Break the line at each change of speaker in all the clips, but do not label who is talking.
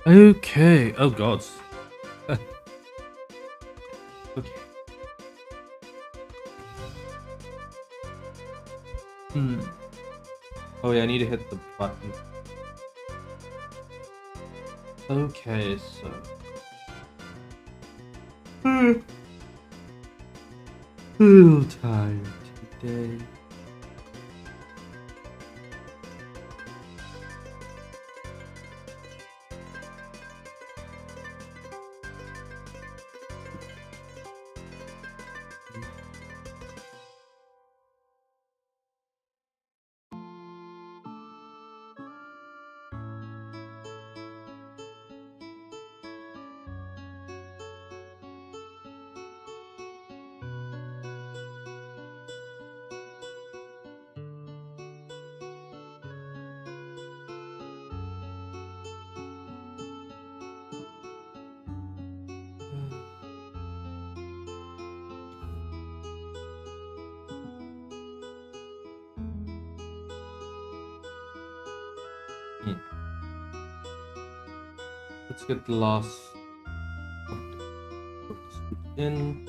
Okay. Oh god. Okay. Oh yeah, I need to hit the button. Okay, so. A little tired today. Let's get the last in.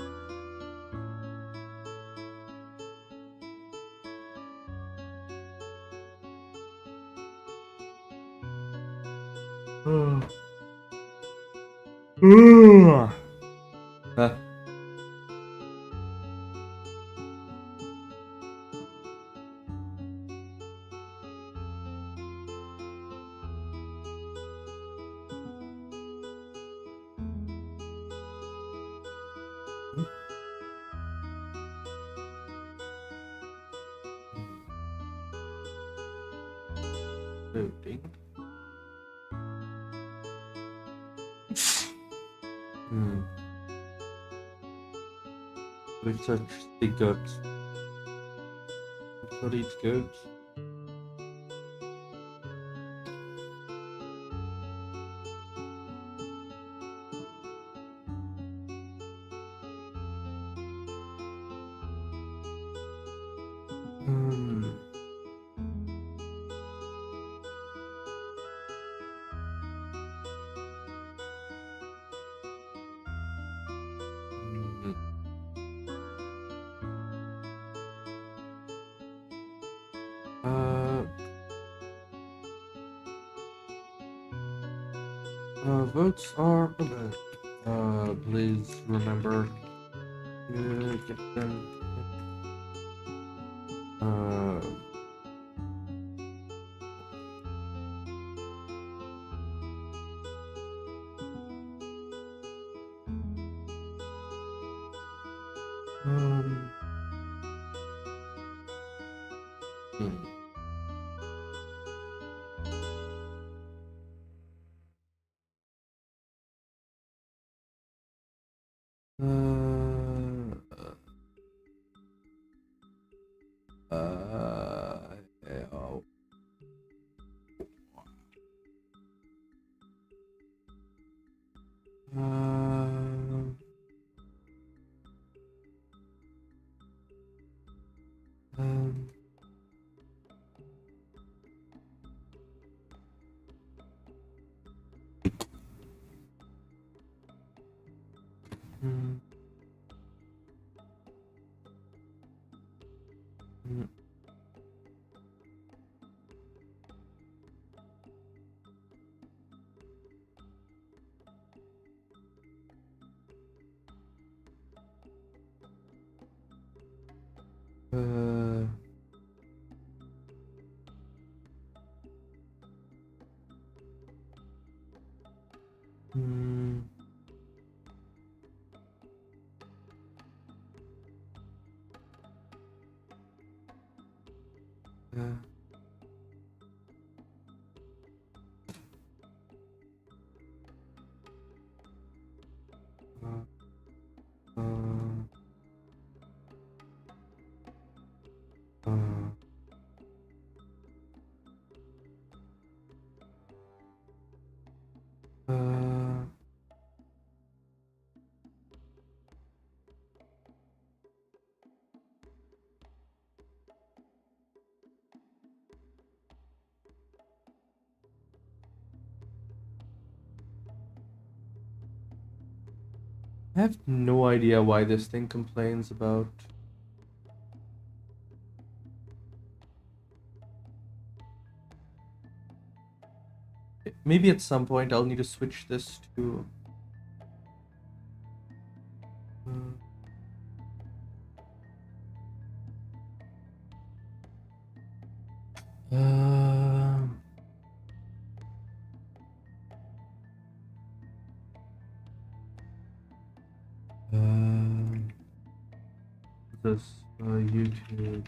Loading. Let's touch the goats. What eats goats? Votes are open. Please remember to get them. Um, oh. Um, mm, mm, uh, mm, uh, uh, uh, uh, I have no idea why this thing complains about. Maybe at some point I'll need to switch this to... this YouTube.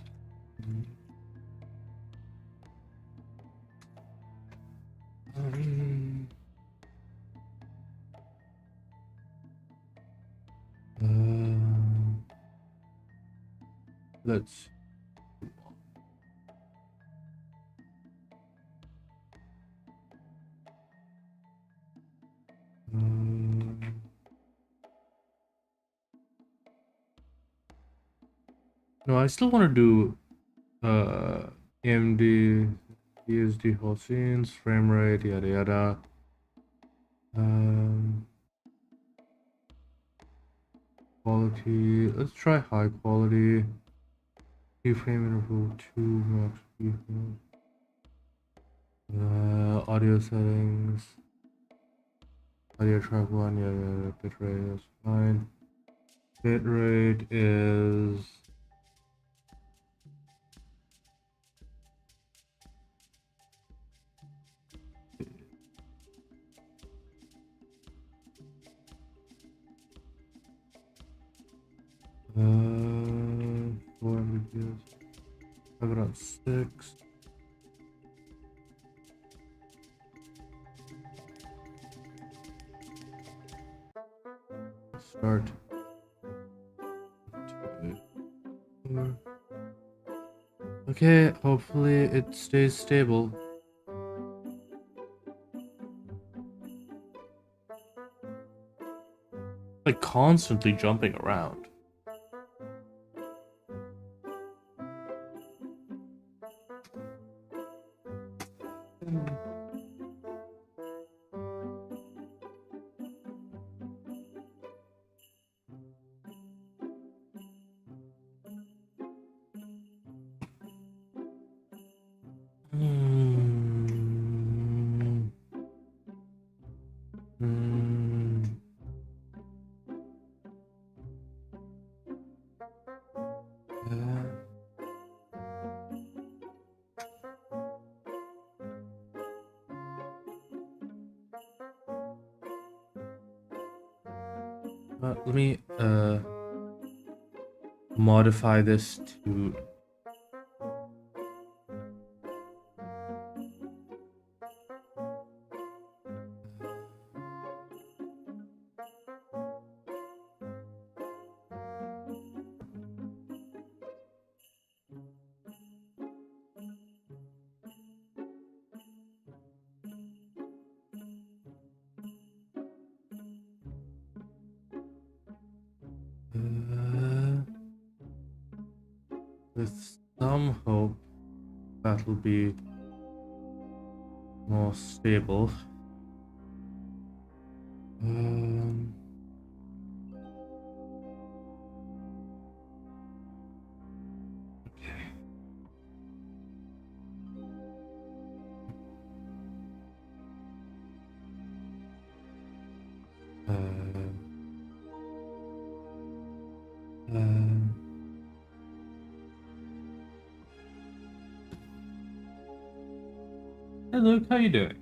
Let's... no, I still want to do AMD, ESD whole scenes, frame rate, yada yada. Quality, let's try high quality. Keyframe interval 2, max keyframe. Audio settings. Audio track 1, yeah, bitrate is fine. Bitrate is... Four MBPS. Have it on 6. Start. 2, 4. Okay, hopefully it stays stable. Like constantly jumping around. Let me modify this to with some hope that'll be more stable. Hey Luke, how you doing?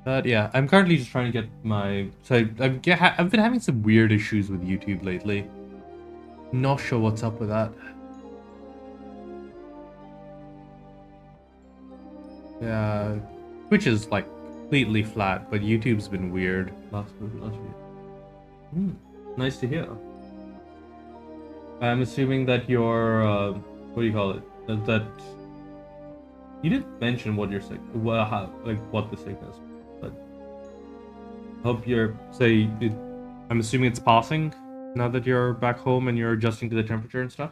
But yeah, I'm currently just trying to get my... So I've been having some weird issues with YouTube lately. Not sure what's up with that. Yeah, Twitch is like completely flat, but YouTube's been weird last year. Nice to hear. I'm assuming that you're what do you call it? That you didn't mention what you're sick, what the sickness, but hope you're I'm assuming it's passing now that you're back home and you're adjusting to the temperature and stuff.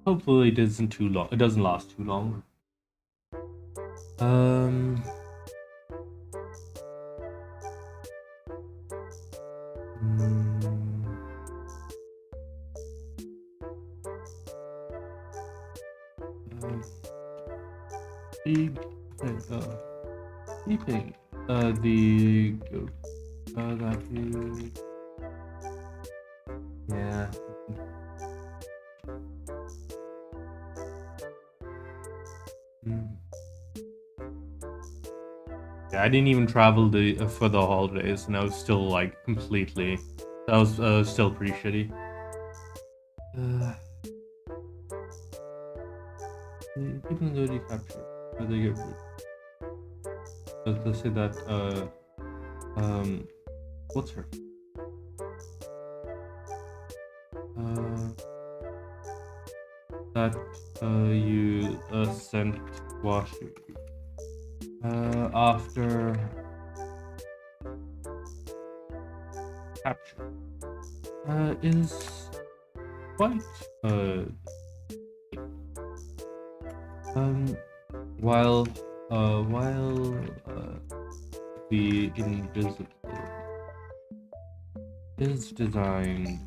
Hopefully it isn't too long. It doesn't last too long. Mm, keeping keeping the that you yeah. Yeah, I didn't even travel for the holidays, and I was still like completely. That was still pretty shitty. Even though they capture, they get. Let's say that what's her? That you sent Washi after capture is quite while the invisible is designed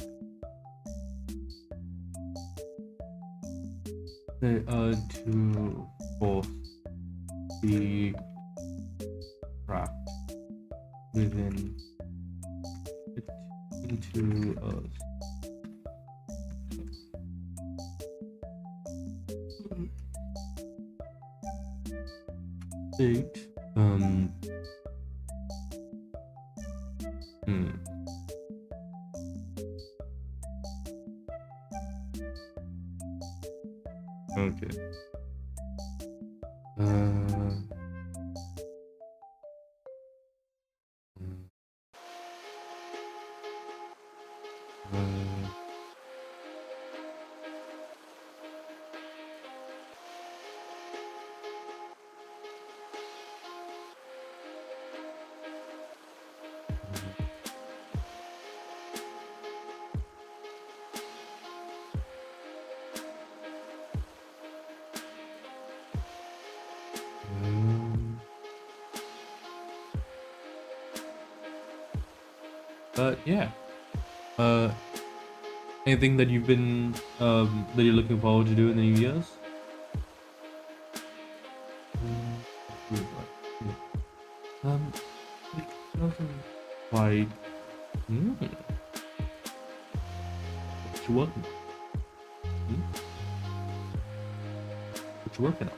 to force the craft within it into a state. Okay. Yeah. Anything that you've been that you're looking forward to do in the New Year's? It doesn't quite. What you working on? What you working on?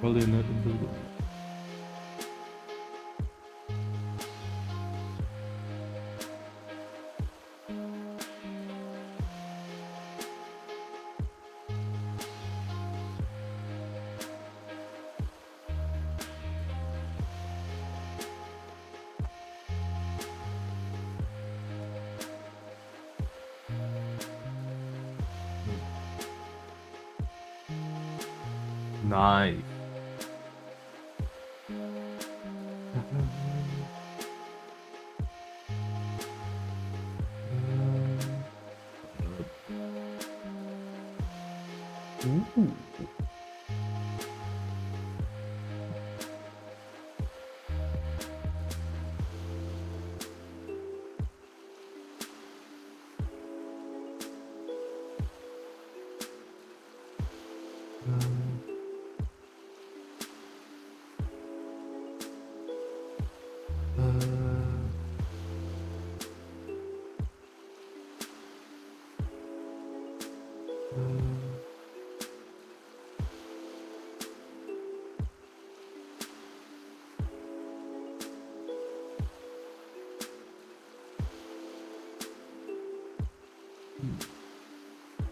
Probably not invisible. Nice. Ooh.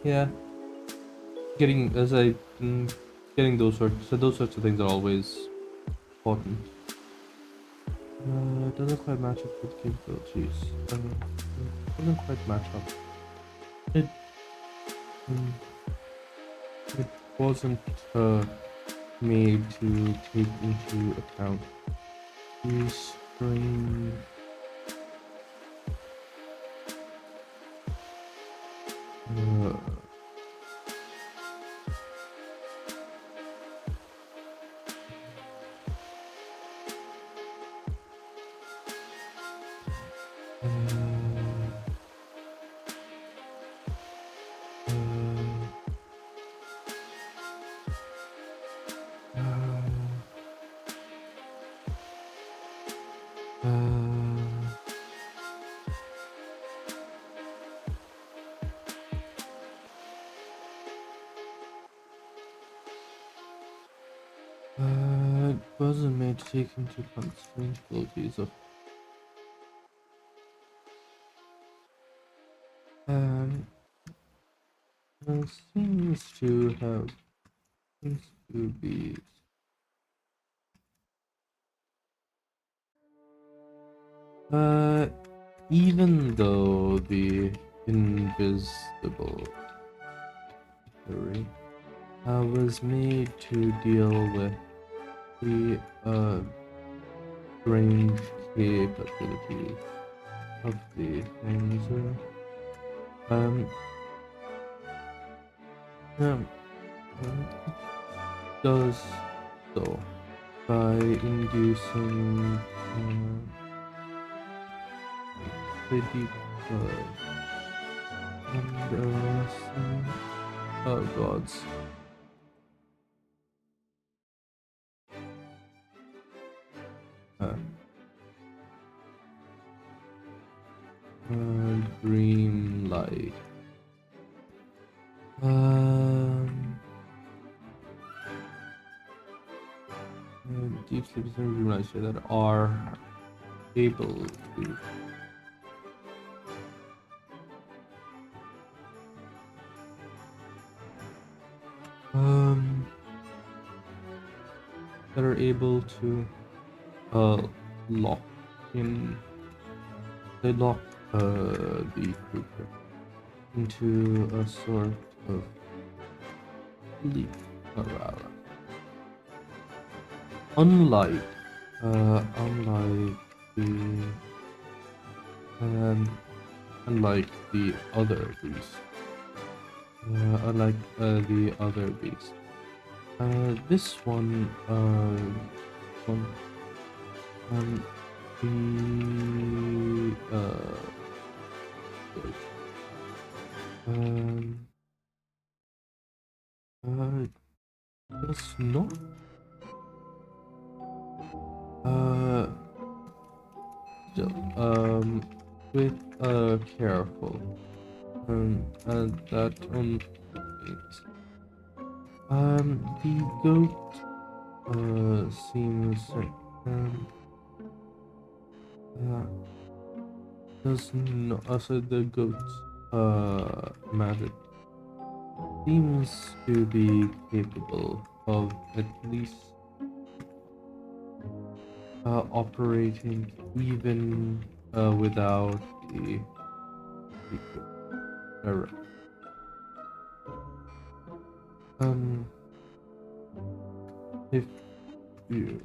Yeah, getting those sorts of things are always important. Doesn't quite match up with capabilities. Doesn't quite match up. It it wasn't made to take into account these Green. It wasn't made to take into constraint abilities of seems to be even though the invisible theory was made to deal with the range capabilities of the things. Yeah, it does so by inducing pretty and some gods. Dream light. Deep sleep is a dream light that are able to that are able to lock in. They lock the creature into a sort of sleep paralysis. Unlike the other beasts. This one does not still with careful that things. The goat seems does not also the goat's magic seems to be capable of at least operating even without the error. If you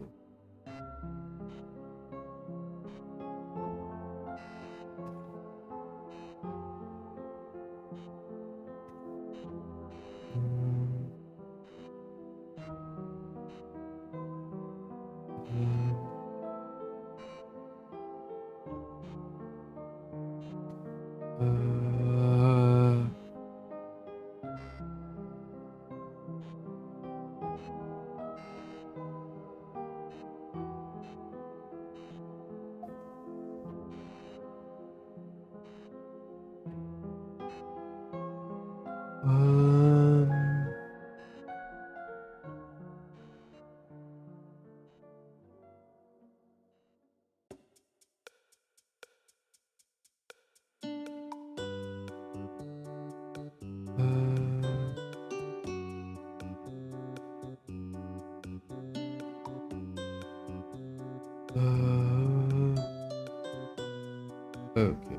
okay.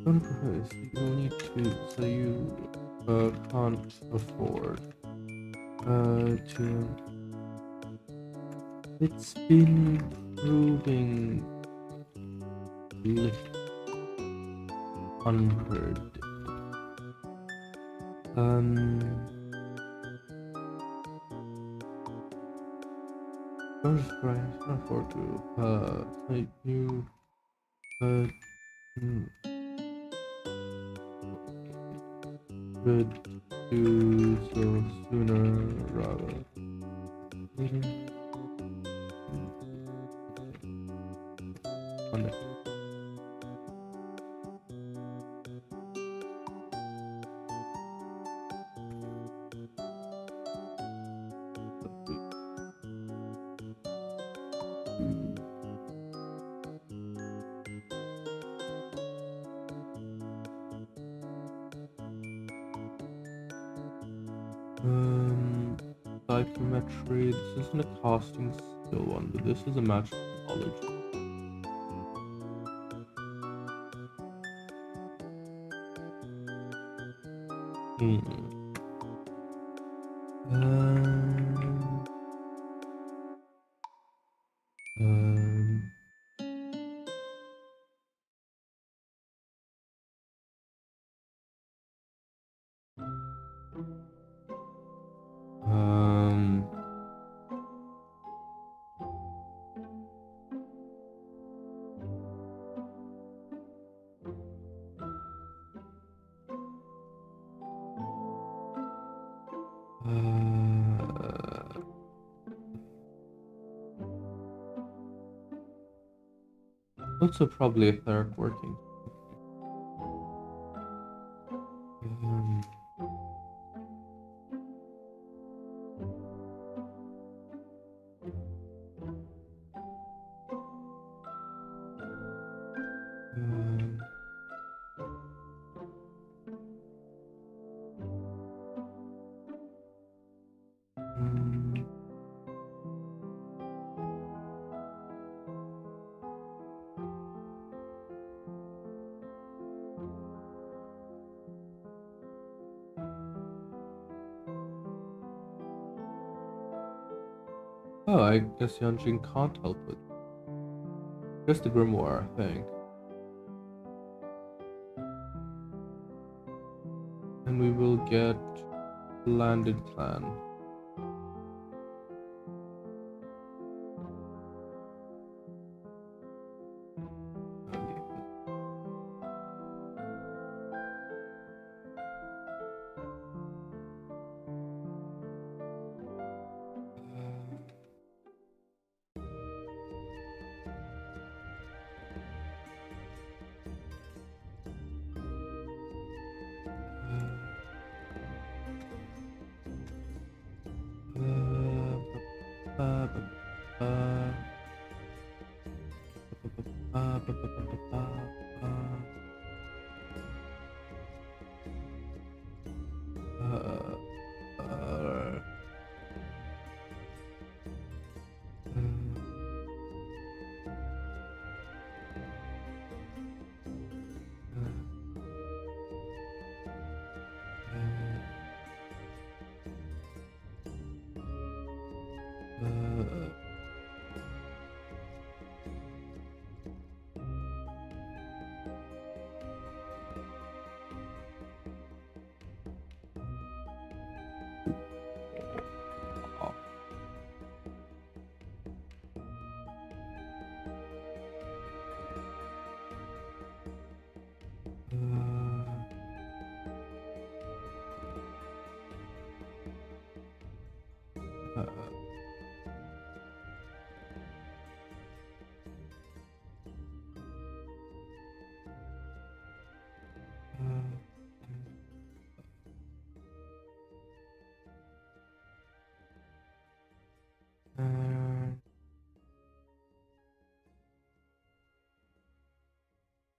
Don't propose. You'll need to, so you can't afford to. It's been proving little 100. Jesus Christ, I can't afford to like you could do so sooner rather later. Monday. Psychometry. This isn't a casting skill one, but this is a magic knowledge. Also probably a cleric working. Oh, I guess Yanjin can't help it. Just the grimoire, I think. And we will get landed plan.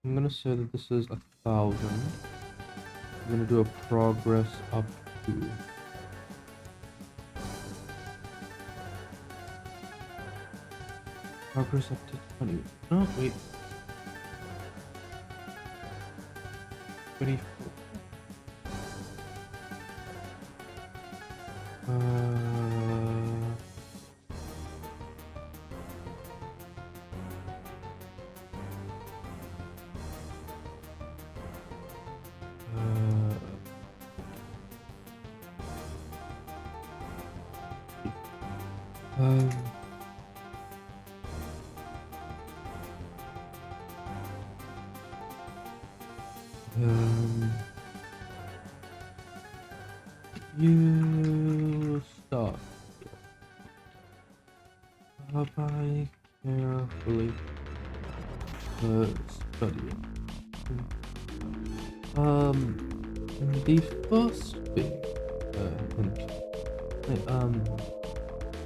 I'm gonna say that this is 1,000. I'm gonna do a progress up to. Progress up to 20. No, wait. 24. Um, you start by carefully studying. The first big hint,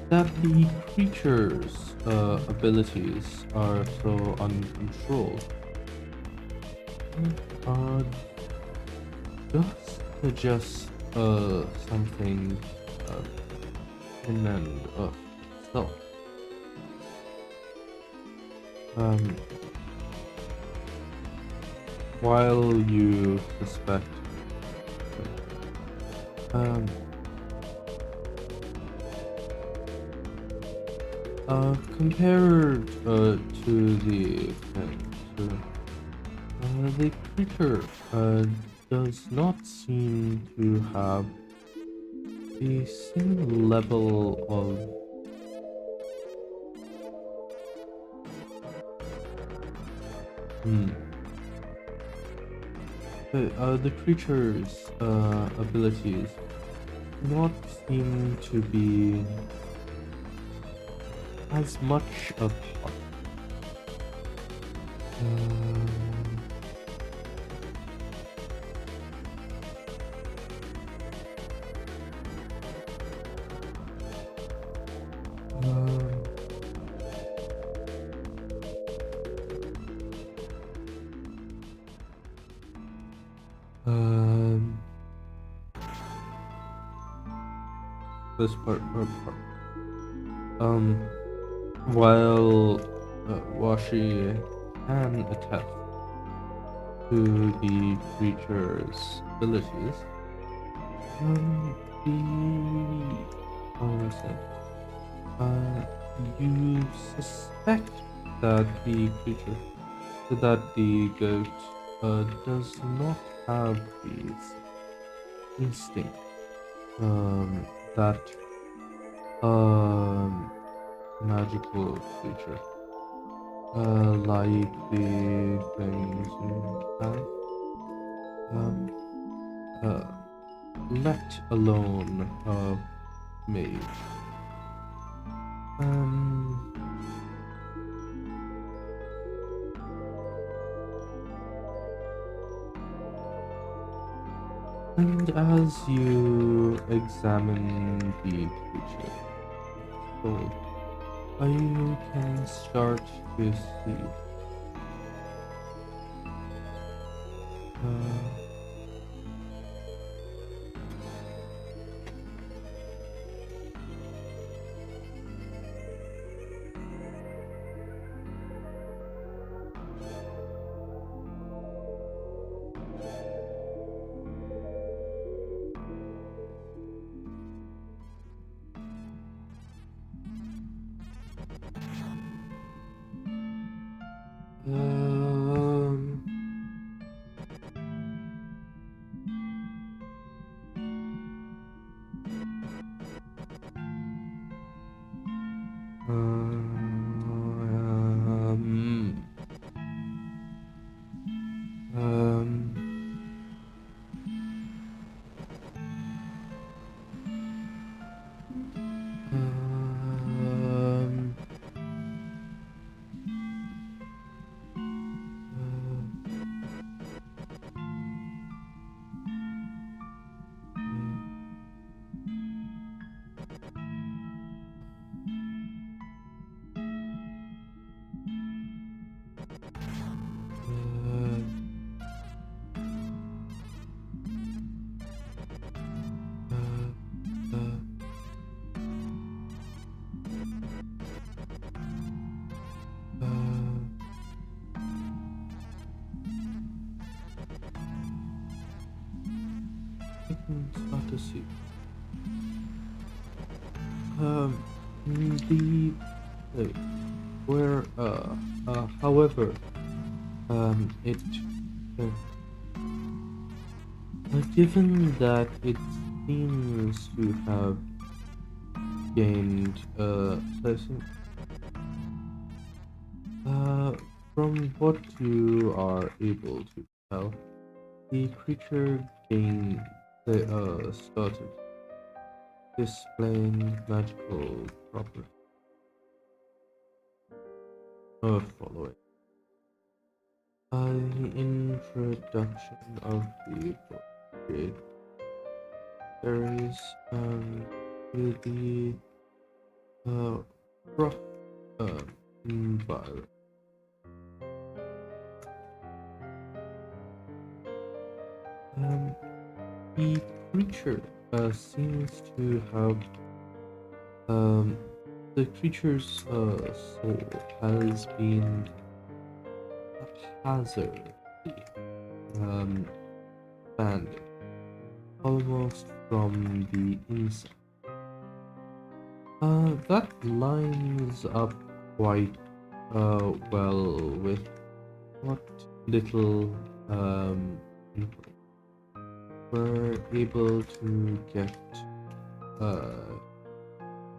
that the creature's abilities are so uncontrolled, does suggest something in and of itself. While you suspect, compared to the creature does not seem to have the same level of the creature's abilities do not seem to be as much a part. This part. While Washi can attest to the creature's abilities, you suspect that the goat does not have these instinct that magical creature like the things you have, let alone mage. And as you examine the creature, so you can start to see Start to see. However, it, given that it seems to have gained, from what you are able to tell, the creature gained, started displaying magical properties following the introduction of the book. There is to the rough environment. The creature seems to have the creature's soul has been haphazardly banded, almost from the inside. That lines up quite well with what little input we're able to get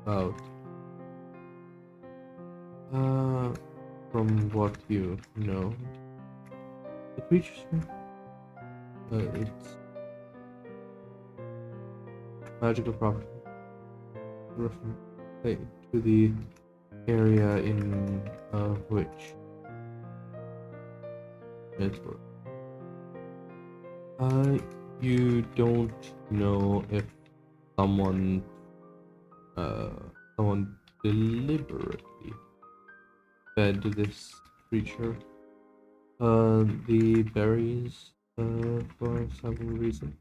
out from what you know. The creature, its magical property refer to the area in which it was. You don't know if someone deliberately fed this creature the berries for some reason.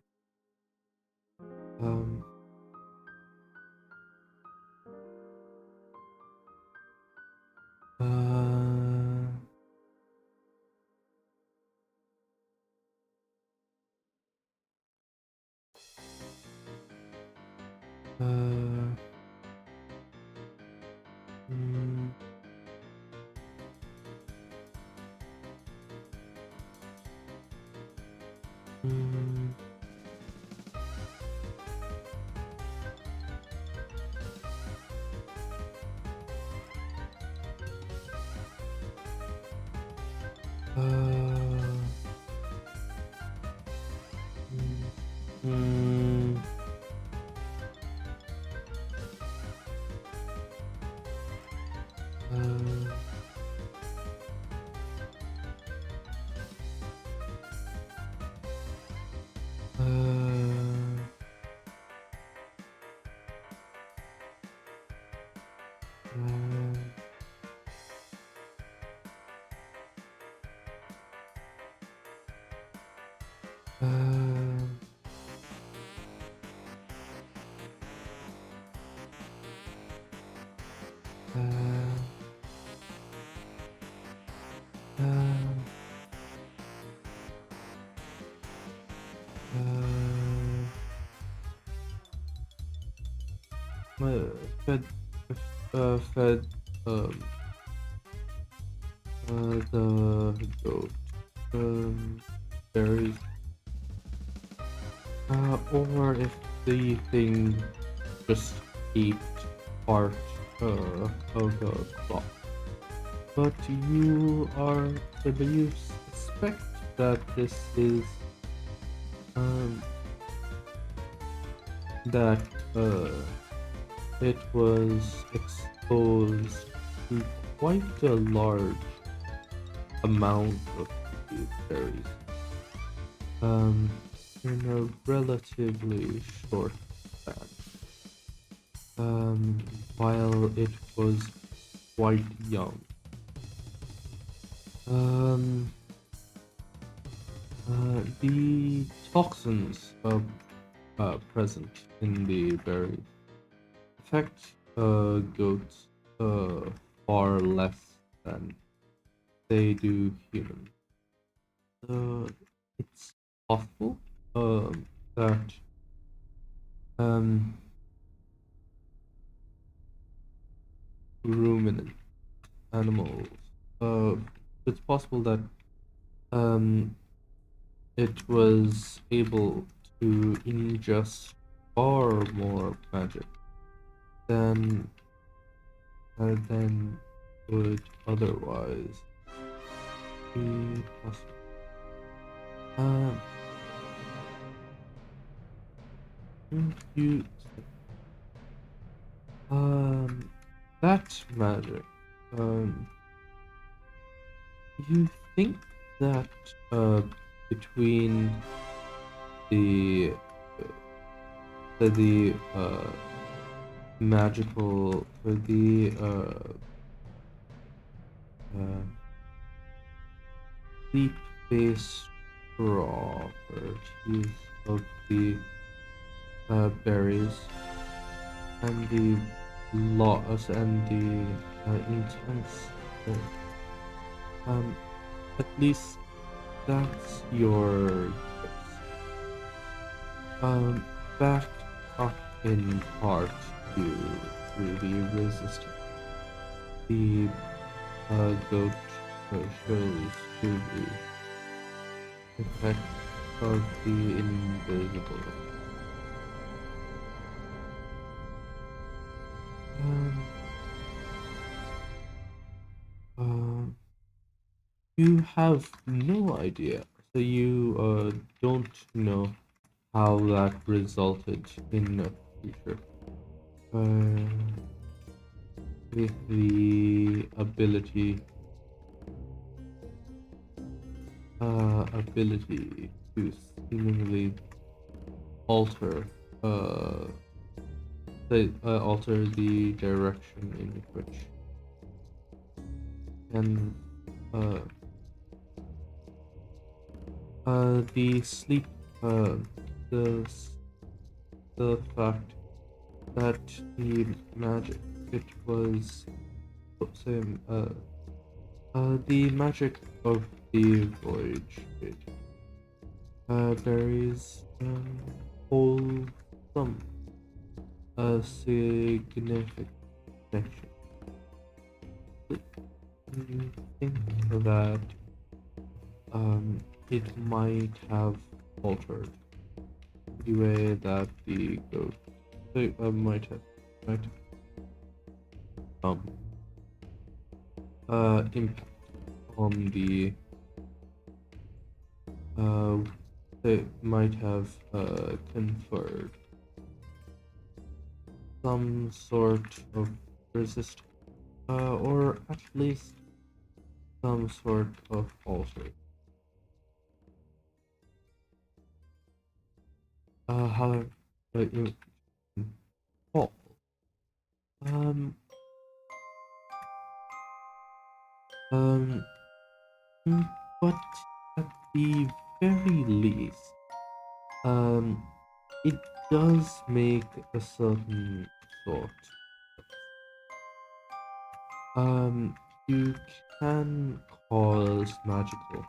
Fed fed the goat berries, or if the thing just ate part of a crop. But you suspect that this is that it was exposed to quite a large amount of these berries in a relatively short span, while it was quite young. The toxins present in the berries affect goats far less than they do humans. It's possible that possible that it was able to ingest far more magic than would otherwise be possible. You that magic. You think that between the magical sleep-based properties of the berries and the loss and the intense at least that's your guess. Backed up in part due to the resistance the goat shows to the effect of the invisible. You have no idea, so you don't know how that resulted in the future. With the ability to seemingly alter alter the direction in which and the sleep the fact that the magic it was same the magic of the voyage it varies hold some significant connection. You think that it might have altered the way that the goat might impact on the they might have conferred some sort of resistance or at least some sort of alter. However, Paul, um, um, but at the very least, it does make a certain sort. You can cause magical.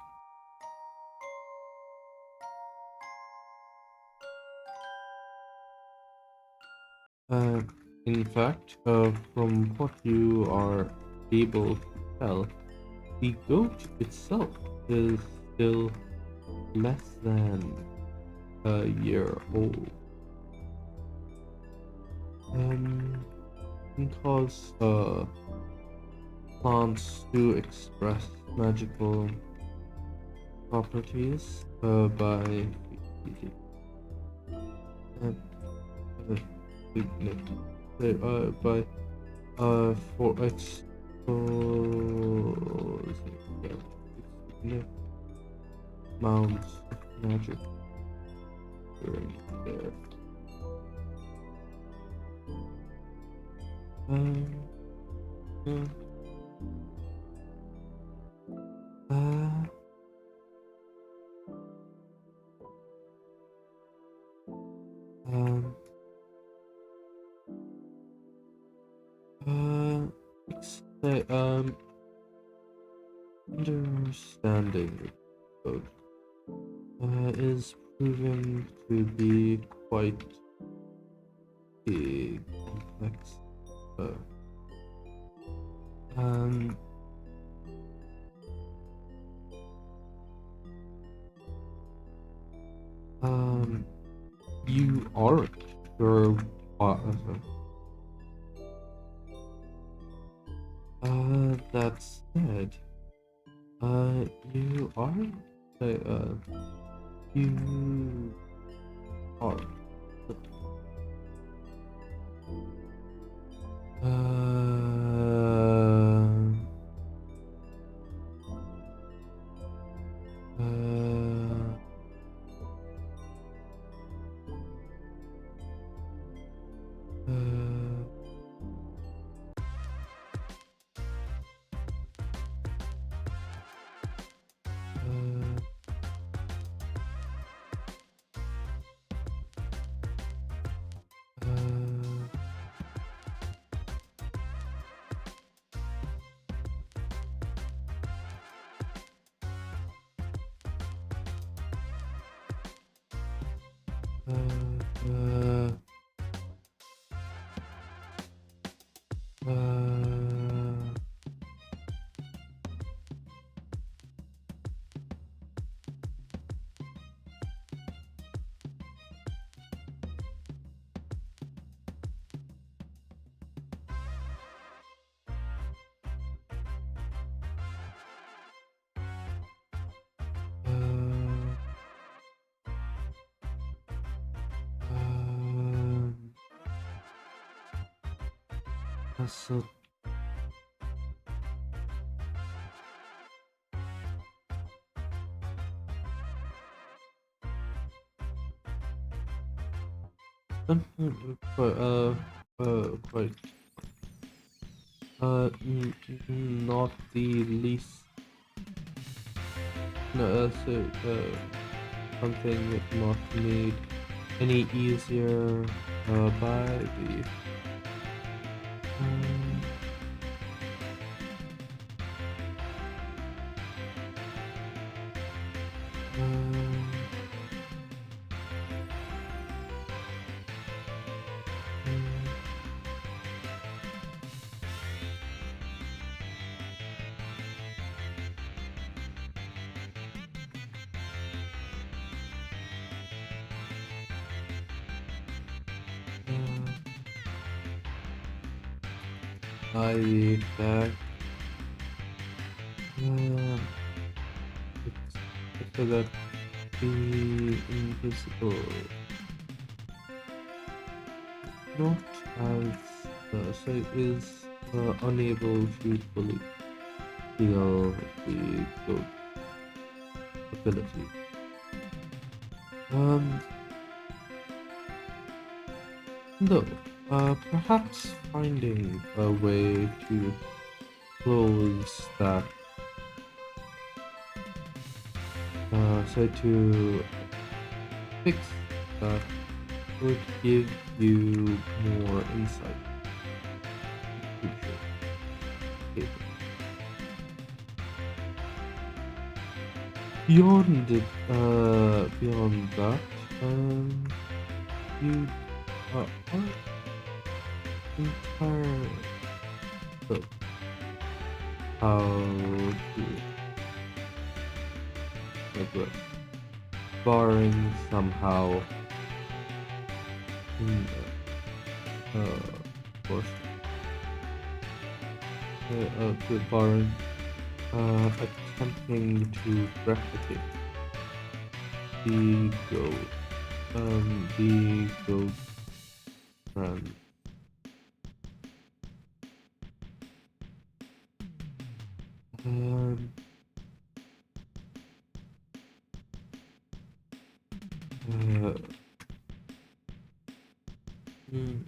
In fact, from what you are able to tell, the goat itself is still less than a year old. Can cause plants to express magical properties by by for amounts of magic during their understanding code is proven to be quite complex. You aren't sure what. That said, you aren't. You are. So but not the least. No, something not made any easier by the. Um, I that it's so that the invisible not as so it is unable to fully feel the good ability. No, perhaps finding a way to close that, so to fix that would give you more insight into the future. Beyond it, beyond that, you aren't entirely sure how to like what, barring somehow course, barring attempting to replicate the goat brand. Um, uh, mm,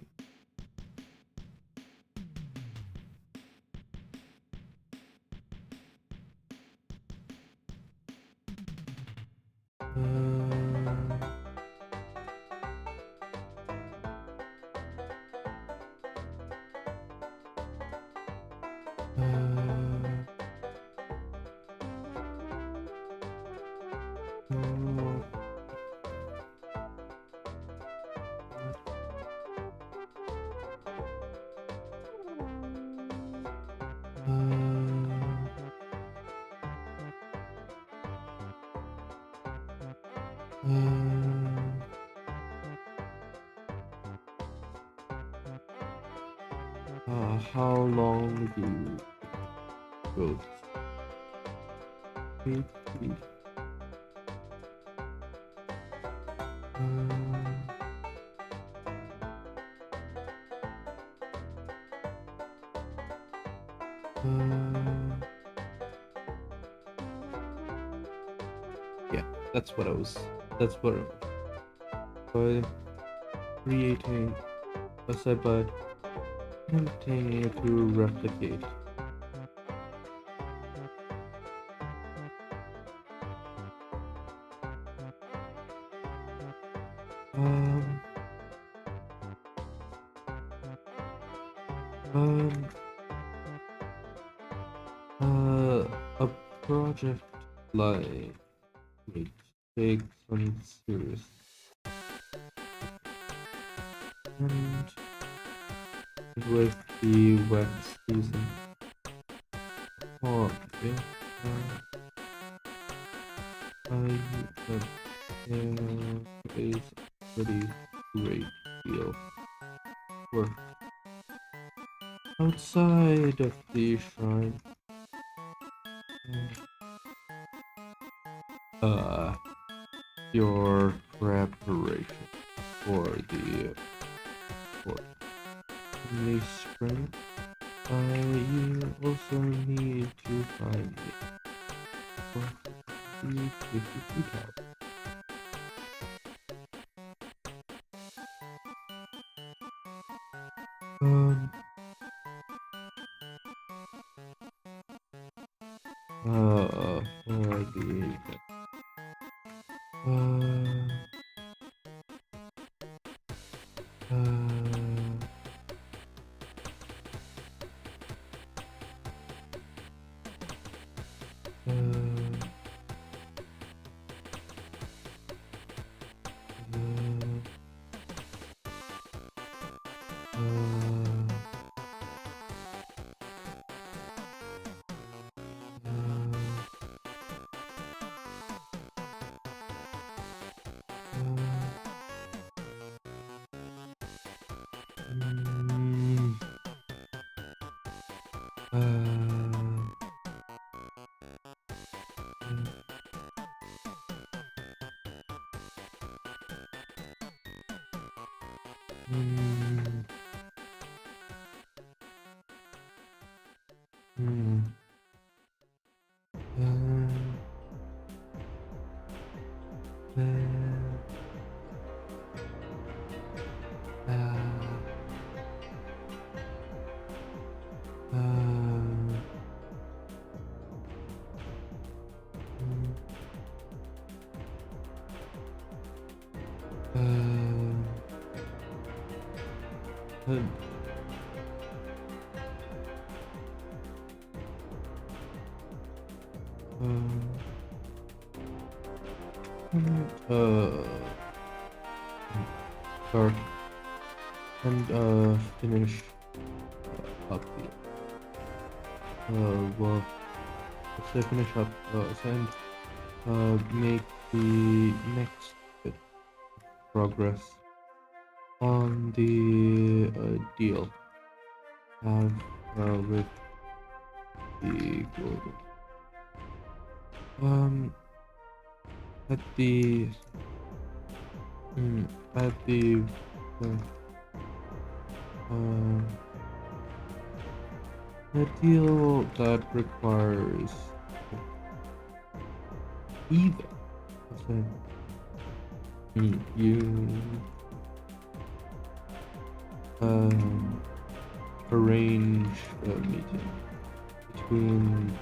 how long do you go? Yeah, that's what I was. That's what by creating a sidebud continue to replicate. A project like it takes some serious and with the wet season. Oh, yeah. Is pretty great deal of work outside of the shrine. Your preparation for the sport in the spring. You also need to find the safety tower. Start and finish up the well, let's say finish up and make the next bit of progress on the deal with the global at the a deal that requires either you arrange a meeting between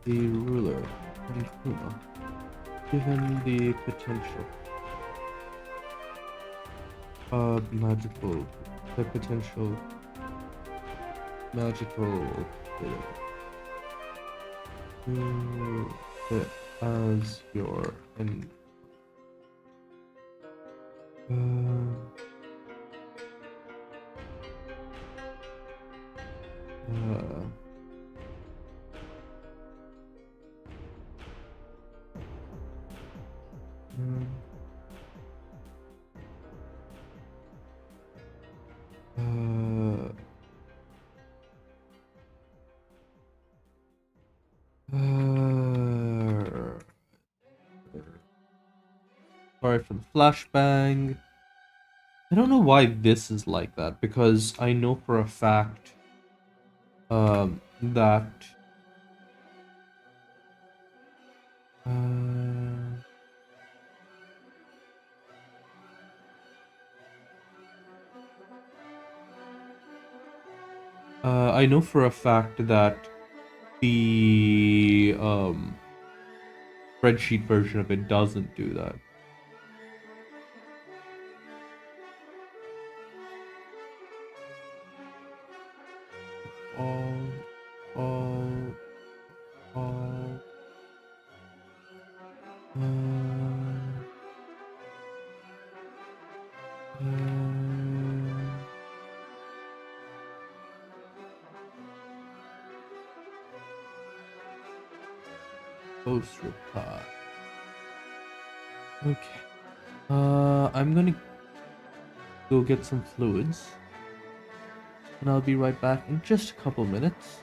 the ruler and Kuma, given the potential potential magical as your and Sorry for the flashbang. I don't know why this is like that, because I know for a fact that I know for a fact that the spreadsheet version of it doesn't do that. Post reply. Okay. I'm gonna go get some fluids, and I'll be right back in just a couple minutes.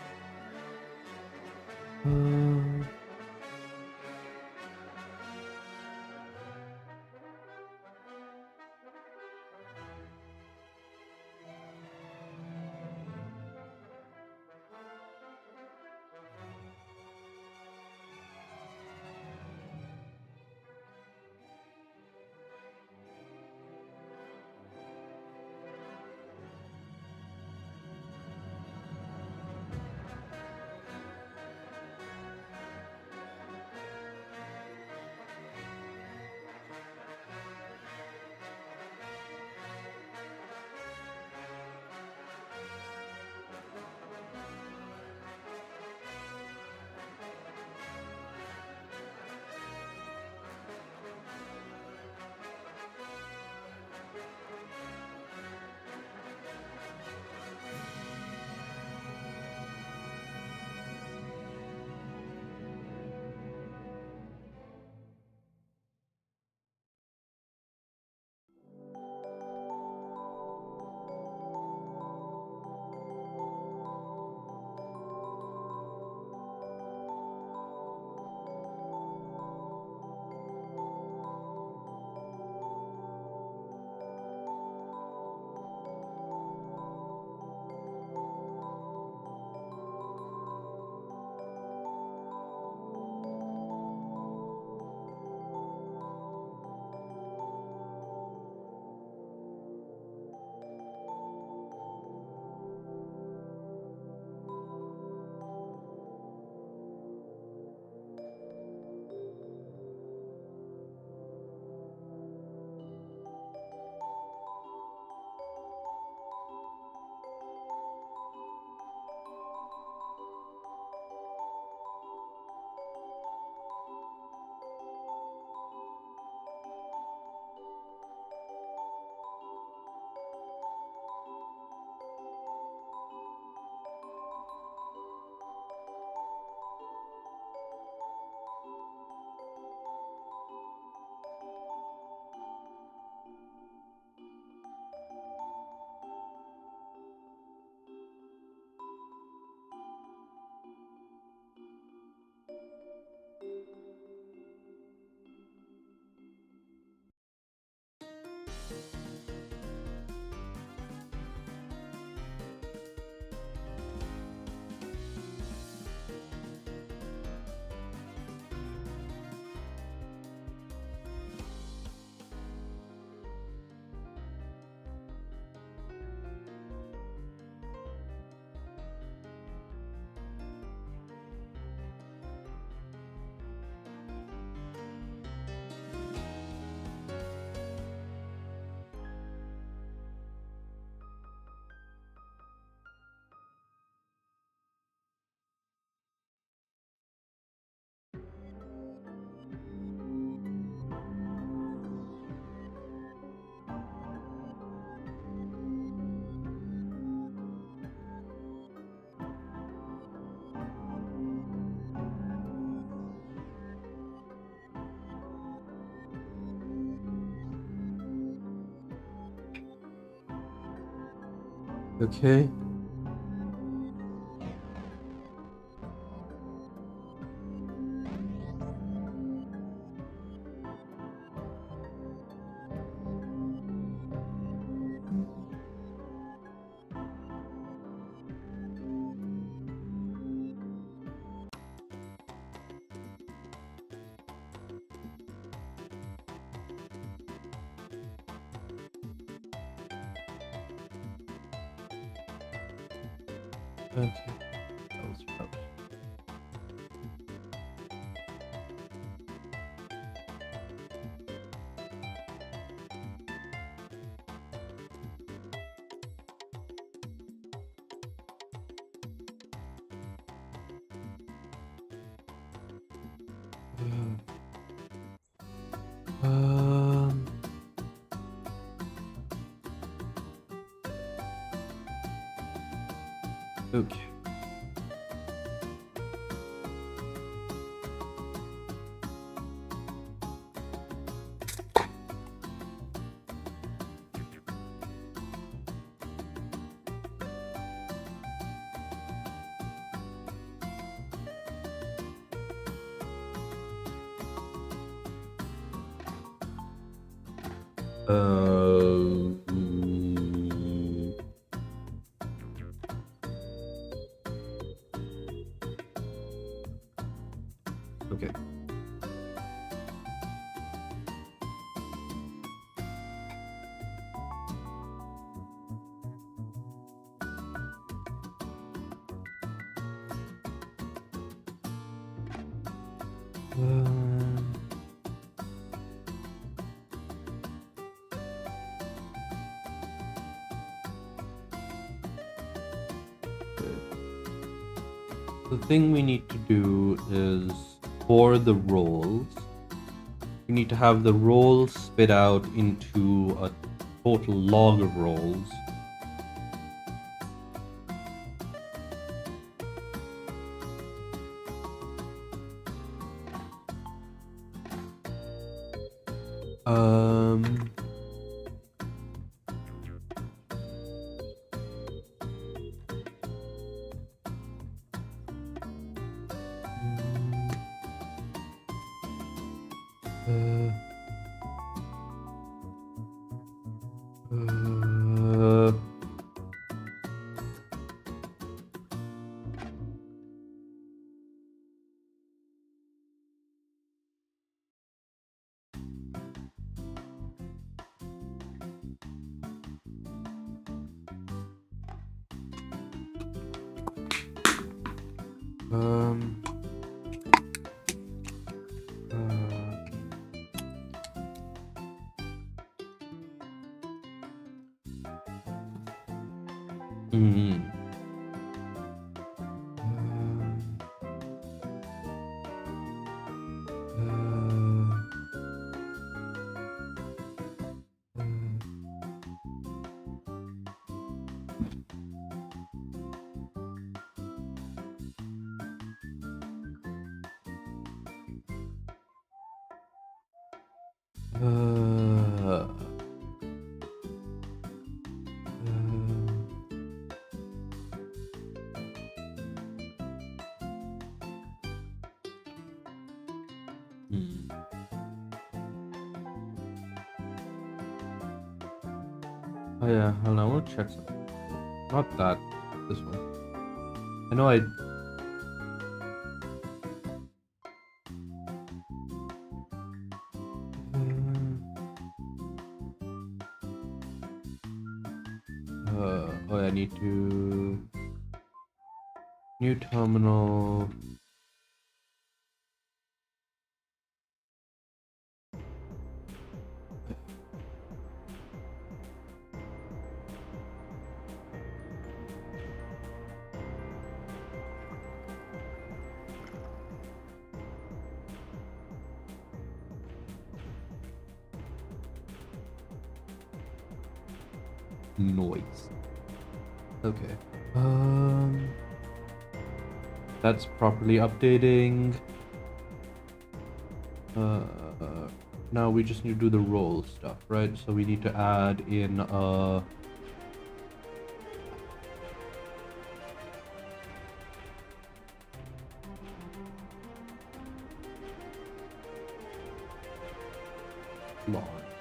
Okay. Okay. That was rough. Um, okay. Okay. The thing we need to do is, for the rolls, we need to have the rolls spit out into a total log of rolls. Oh yeah, hold on, I want to check something. Not that, this one. I know I... oh, I need to... New terminal... Noise. Okay. That's properly updating. Now we just need to do the roll stuff, right? So we need to add in log,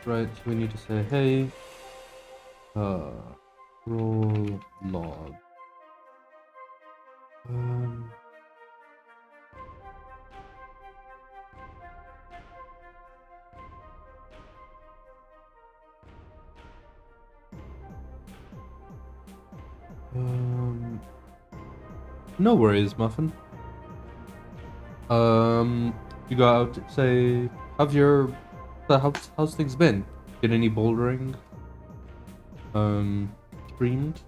right? So we need to say, hey, roll log. No worries, Muffin. You go out, say, how's things been? Did any bouldering? Streamed?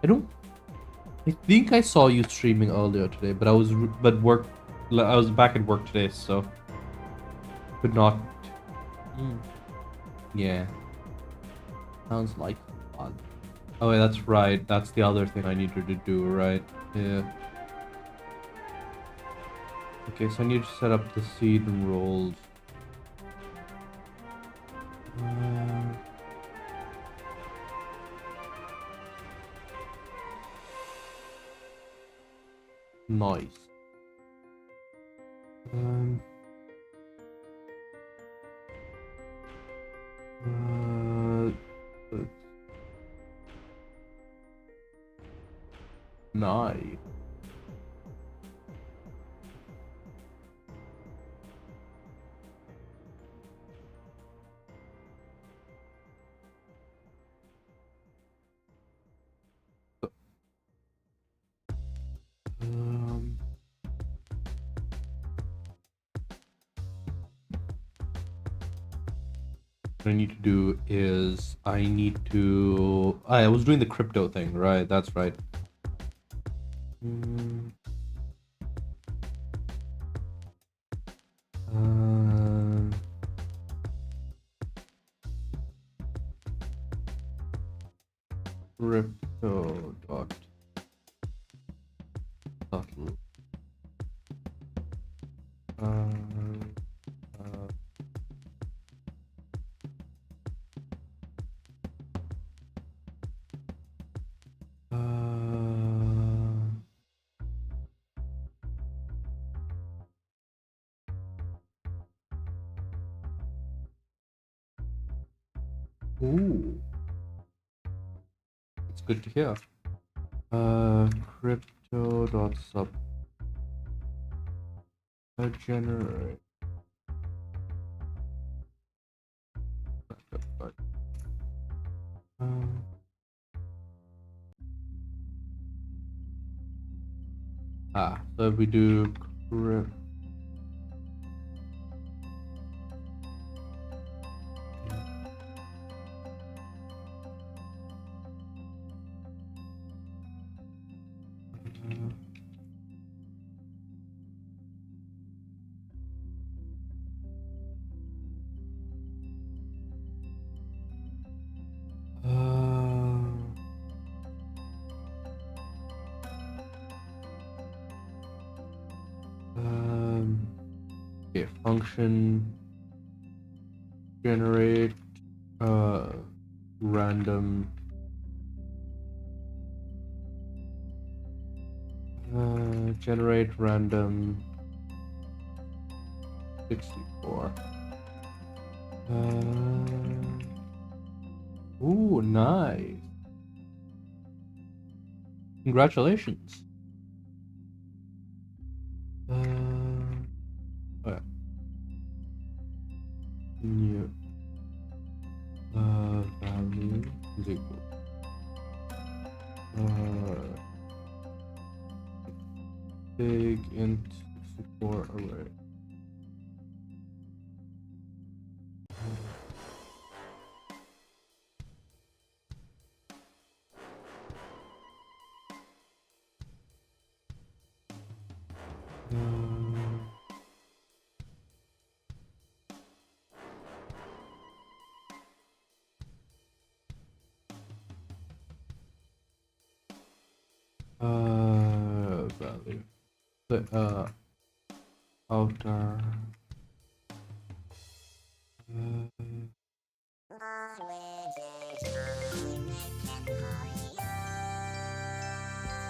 I think I saw you streaming earlier today, but I was back at work today, so could not. Yeah. Sounds like fun. Oh, yeah, that's right. That's the other thing I needed to do, right? Yeah. Okay, so I need to set up the seed and rolls. Nice. Nice. What I need to do is I was doing the crypto thing, right? That's right. Crypto dot subtle. Ooh, it's good to hear. Crypto dot sub generate. So if we do crypto. Okay, function generate random generate random 64. Ooh, nice. Congratulations. New value is equal big int 64 array. Value the outer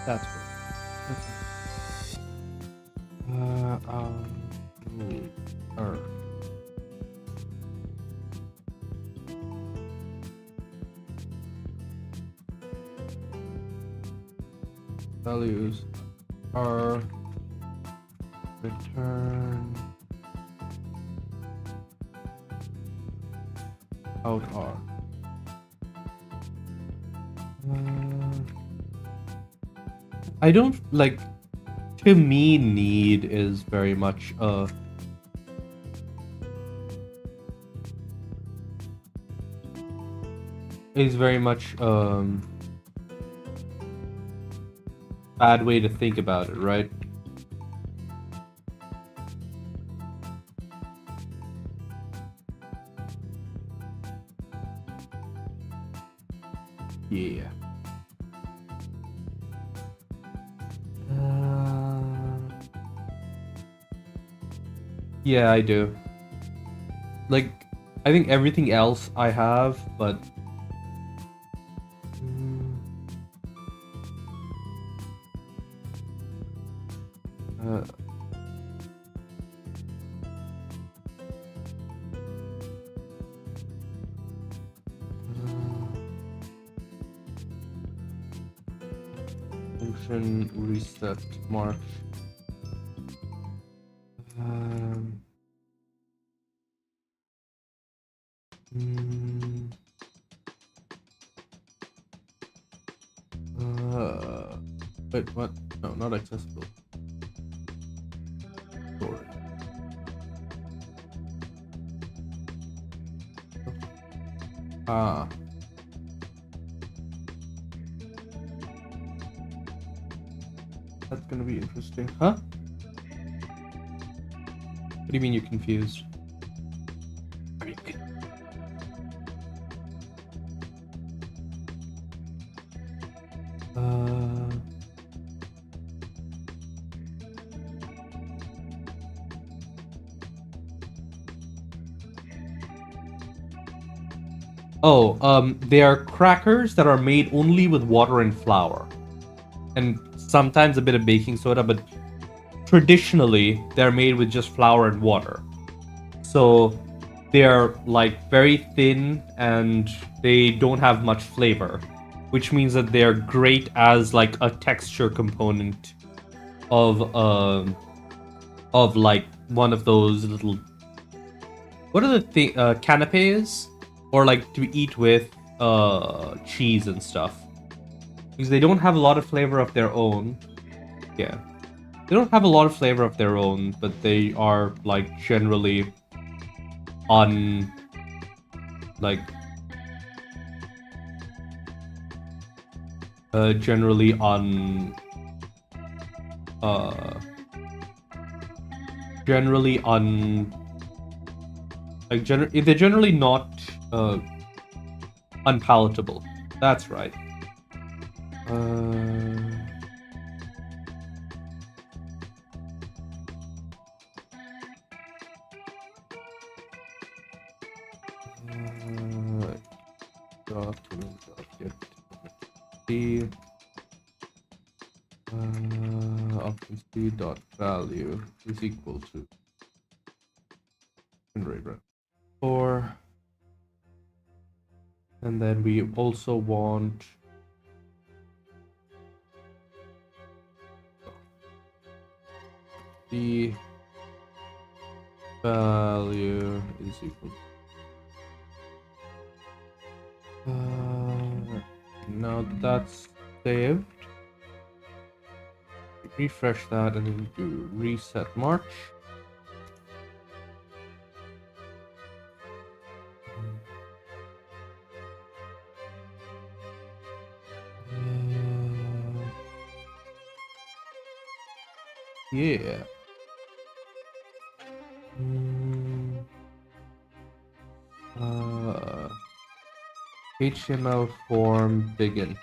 that's good. Values are return out are. I don't like to me, need is very much bad way to think about it, right? Yeah. Yeah, I do. Like, I think everything else I have, but function reset march. Wait, what? No, not accessible. Storage. Ah. That's gonna be interesting. Huh? What do you mean you're confused? Are you confused? They are crackers that are made only with water and flour. And sometimes a bit of baking soda, but traditionally they're made with just flour and water. So they're like very thin and they don't have much flavor, which means that they're great as like a texture component of like one of those little, what are the canapes, or like to eat with cheese and stuff, because they don't have a lot of flavor of their own. Yeah, they don't have a lot of flavor of their own, but they are like generally un like generally un generally un like they're generally not unpalatable. That's right. Document.get option c dot value is equal to right 4, and then we also want the value is equal to, now that's saved, refresh that and then do reset march. Yeah. HTML form bigint.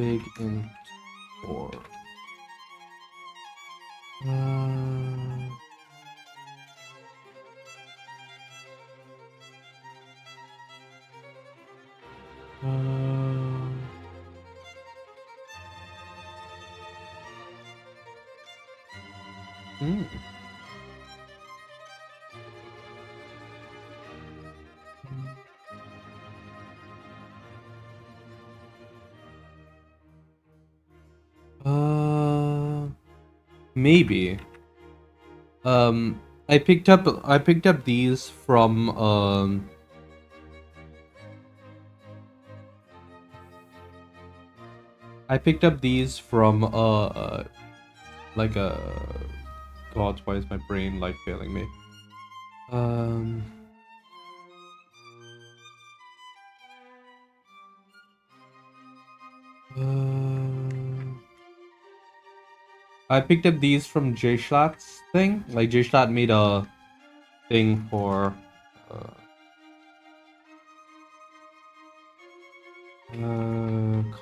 big int 4. Hmm. Maybe. I picked up these from like a God, why is my brain like failing me? I picked up these from J-Schlatt's thing. Like J-Schlatt made a thing for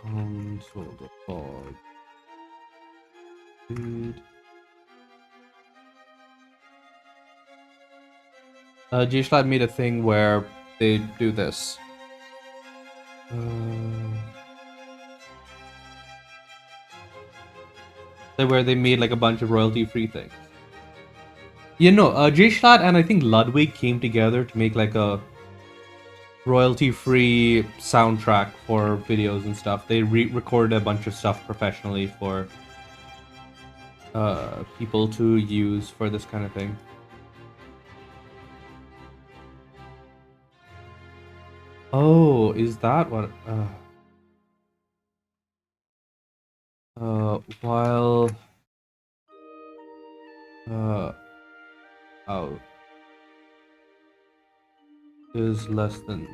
console.log. Dude. J-Schlatt made a thing where they do this. Where they made like a bunch of royalty-free things. You know, J-Schlatt and I think Ludwig came together to make like a royalty-free soundtrack for videos and stuff. They recorded a bunch of stuff professionally for people to use for this kind of thing. Oh, is that what? While out is less than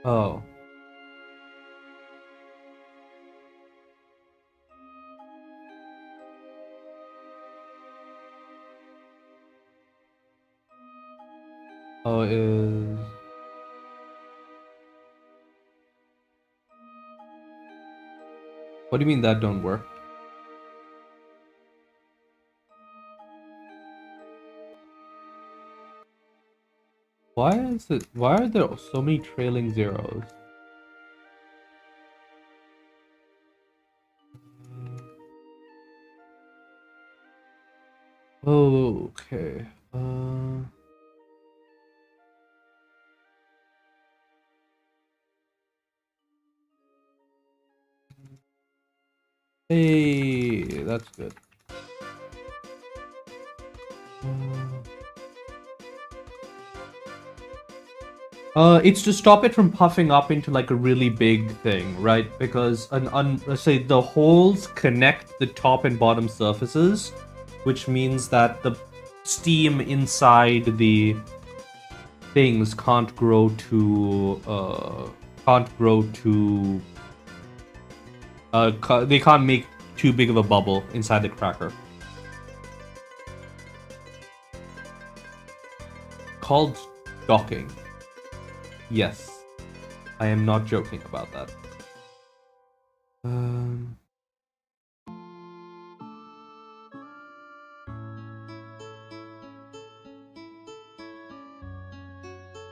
oh. Oh, is... What do you mean that don't work? Why are there so many trailing zeros? Oh, okay. Hey, that's good. It's to stop it from puffing up into like a really big thing, right? Because let's say the holes connect the top and bottom surfaces, which means that the steam inside the things can't grow to they can't make too big of a bubble inside the cracker. Called docking. Yes, I am not joking about that.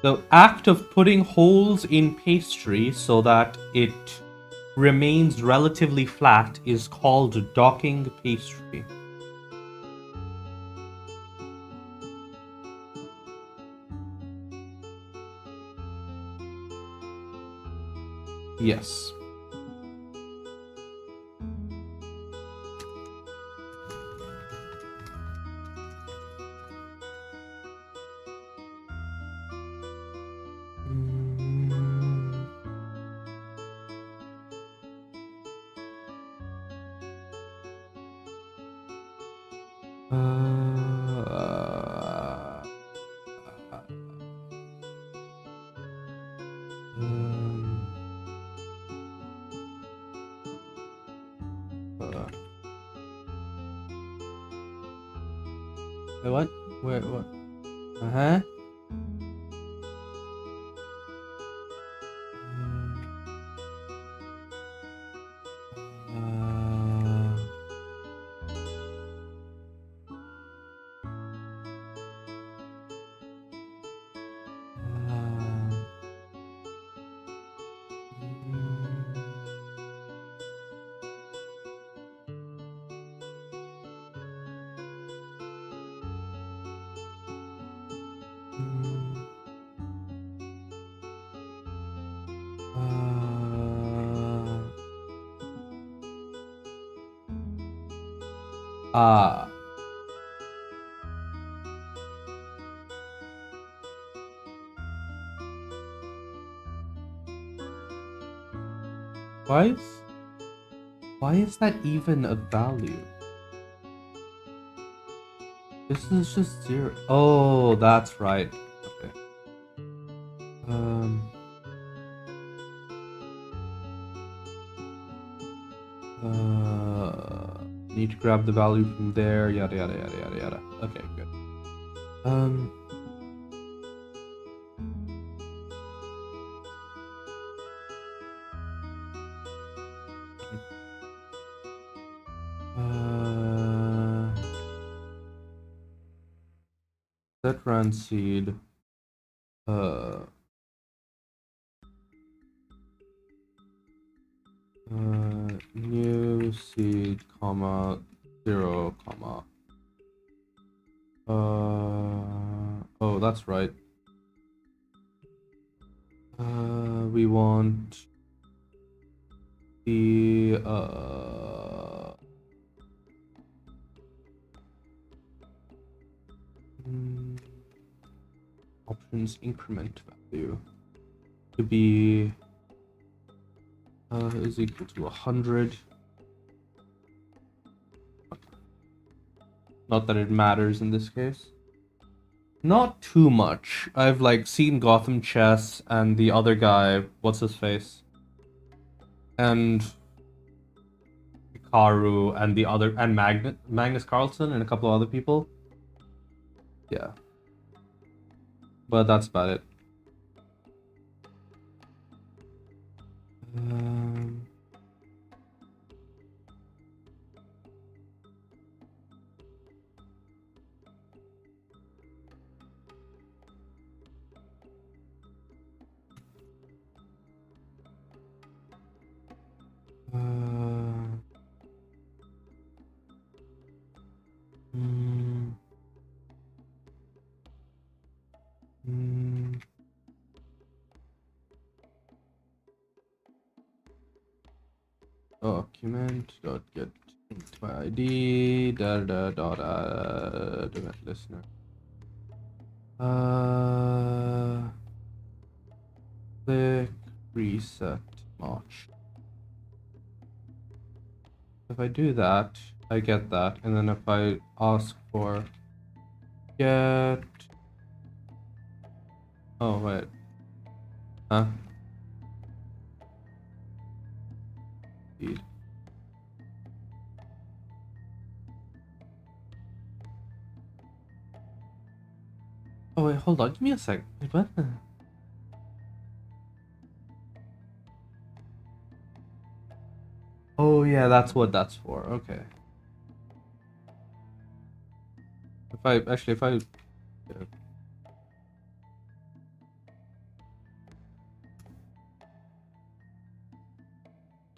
The act of putting holes in pastry so that it remains relatively flat is called docking pastry. Yes. Wait, what? Where? What? Uh-huh. Ah. Why is that even a value? This is just 0. Oh, that's right. Okay. Need to grab the value from there. Yada yada yada yada yada. Okay, good. Set run seed. New seed, comma, 0, comma. Oh, that's right. We want the, options increment value to be, is equal to 100. Not that it matters in this case. Not too much. I've like seen Gotham Chess and the other guy, what's his face? And Karu and the other and Magnus Carlsen and a couple of other people. Yeah. But that's about it. Document.get my ID event listener. Click reset March. If I do that, I get that, and then if I ask for get, oh wait, huh? Indeed. Oh wait, hold on, give me a sec. Wait, what? Oh yeah, that's what that's for. Okay. If I yeah.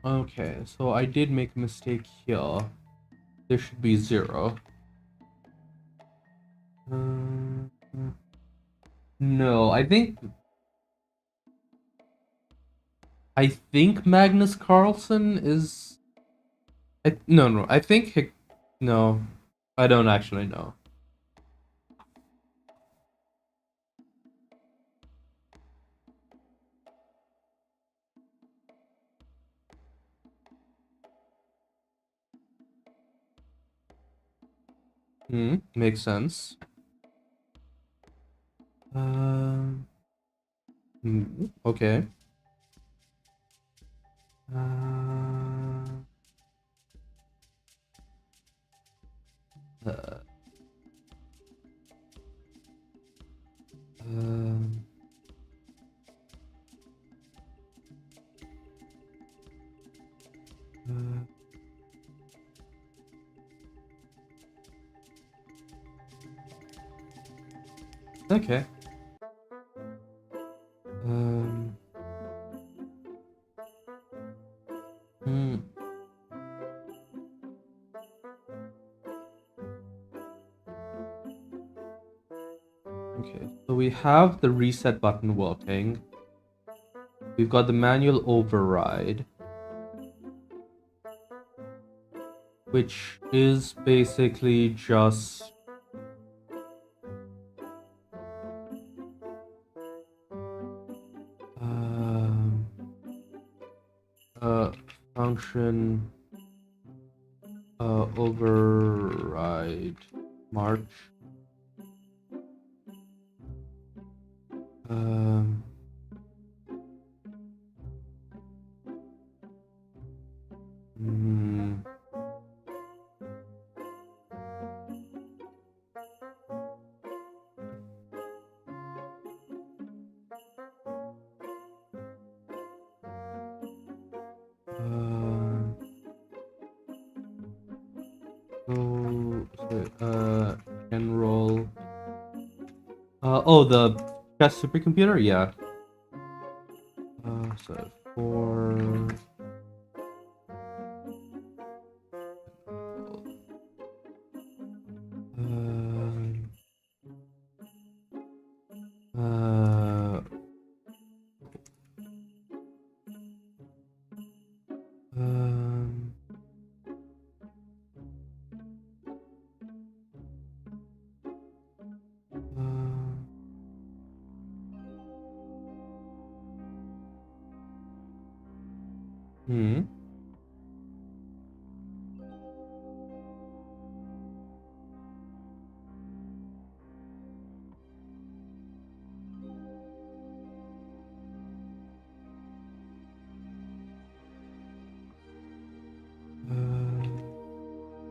Okay, so I did make a mistake here. There should be 0. No, I think Magnus Carlsen is. No, I think no, I don't actually know. Makes sense. Okay. Okay. Okay, so we have the reset button working. We've got the manual override, which is basically just function override march. General. Oh, the chess supercomputer? Yeah. So for.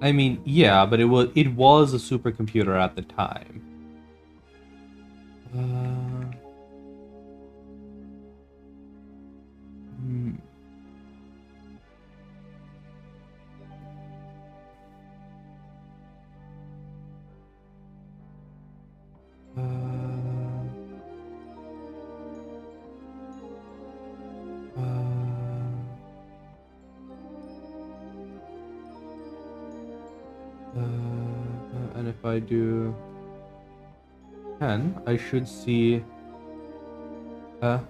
I mean, yeah, but it was a supercomputer at the time. And if I do 10, I should see the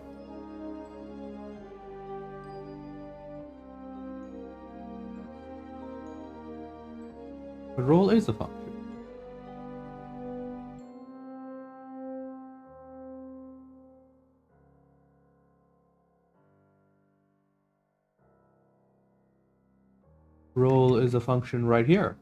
role is a function. Role is a function right here.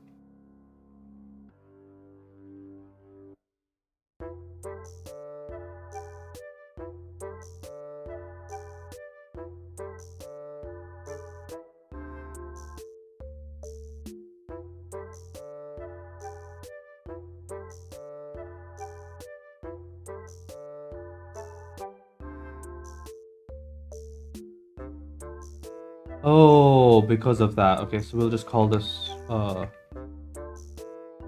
Oh, because of that. Okay, so we'll just call this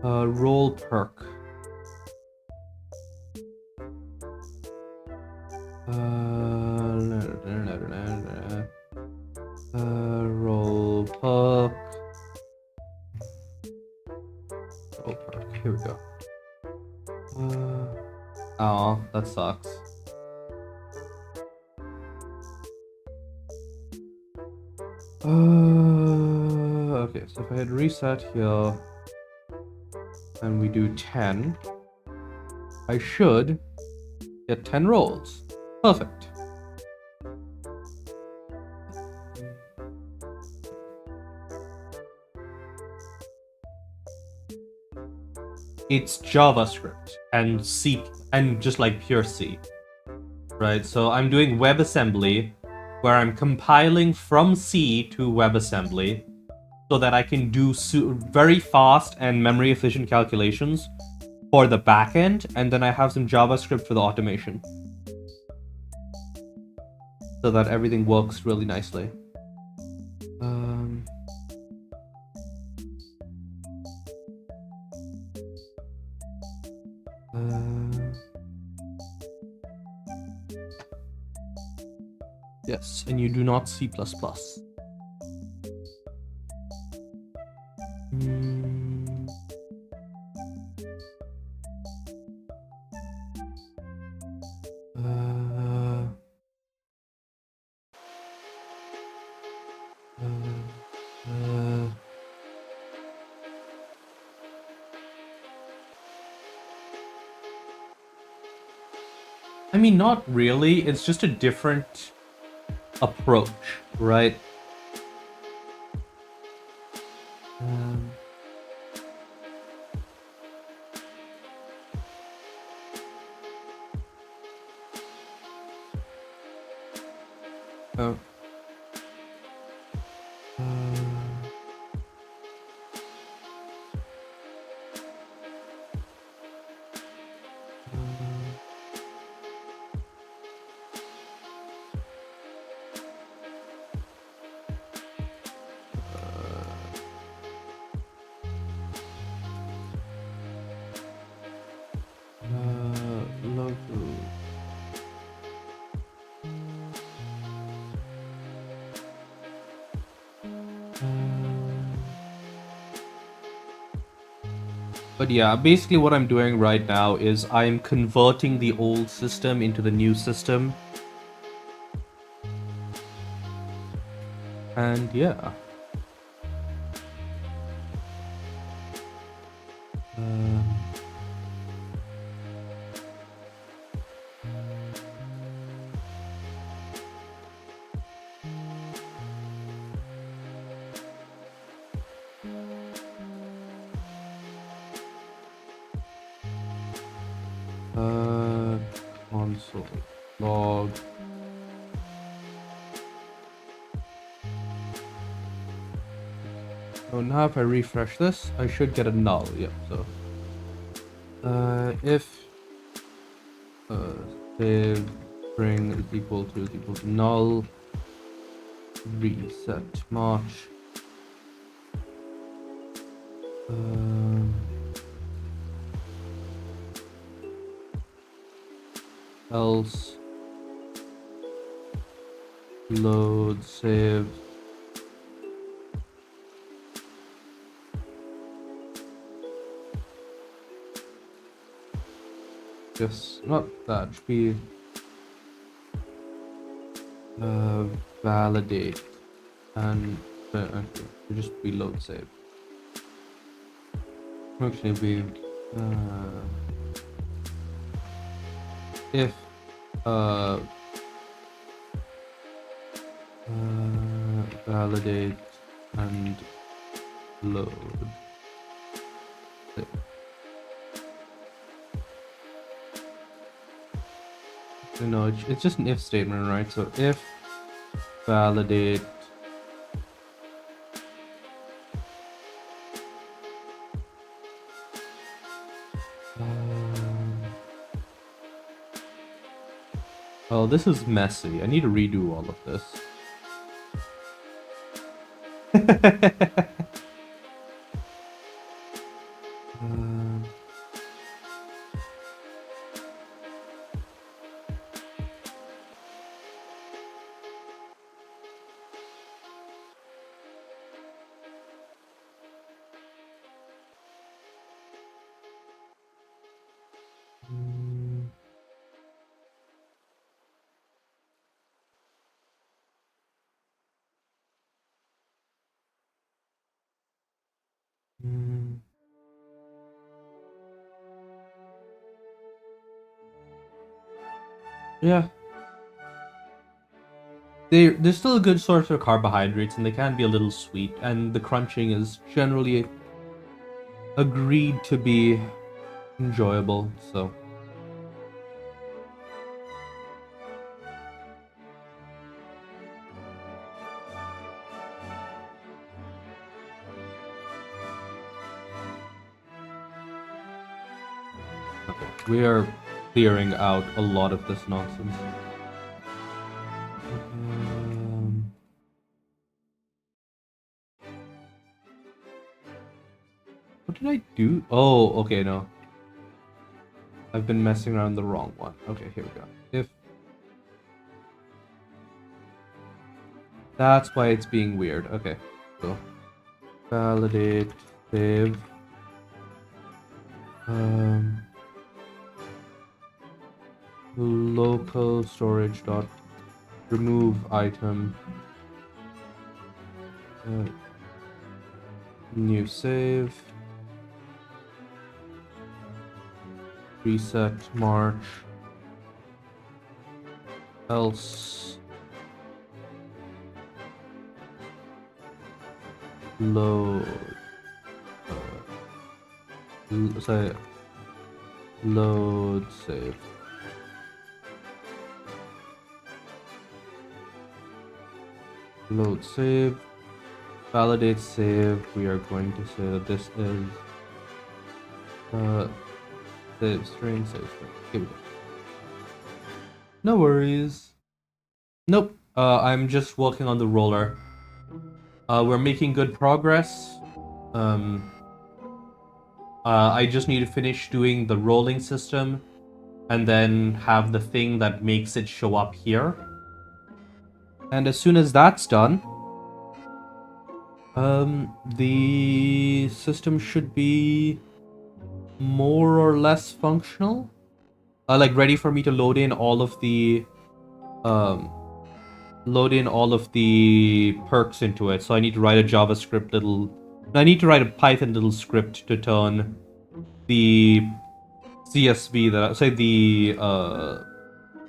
role perk. Role perk. Role perk. Here we go. Oh, that sucks. Okay, so if I hit reset here and we do 10, I should get 10 rolls. Perfect. It's JavaScript and C and just like pure C, right? So I'm doing WebAssembly where I'm compiling from C to WebAssembly so that I can do very fast and memory efficient calculations for the backend, and then I have some JavaScript for the automation so that everything works really nicely. Yes, and you do not C++. I mean, not really. It's just a different approach, right? But yeah, basically what I'm doing right now is I'm converting the old system into the new system. And yeah. Console log. So now if I refresh this, I should get a null. Yep. So if save string is equal to null, reset March. Else load save. Yes, not that. Should be validate and actually just reload save. Actually, be if validate and load. No, it's just an if statement, right? So if validate well, this is messy. I need to redo all of this. Yeah. They're still a good source of carbohydrates, and they can be a little sweet, and the crunching is generally agreed to be enjoyable, so. Okay, we are clearing out a lot of this nonsense. What did I do? Oh, okay, no. I've been messing around the wrong one. Okay, here we go. If that's why it's being weird. Okay, so validate, save. Local storage dot remove item. New save. Reset March. Else. Load. Say load save. Load save. Validate save. We are going to say that this is save string, save string. Here we go. No worries. Nope. I'm just working on the roller. We're making good progress. I just need to finish doing the rolling system and then have the thing that makes it show up here. And as soon as that's done, the system should be more or less functional. Like ready for me to load in all of the perks into it. So I need to write a JavaScript little... I need to write a Python little script to turn the CSV that... Say the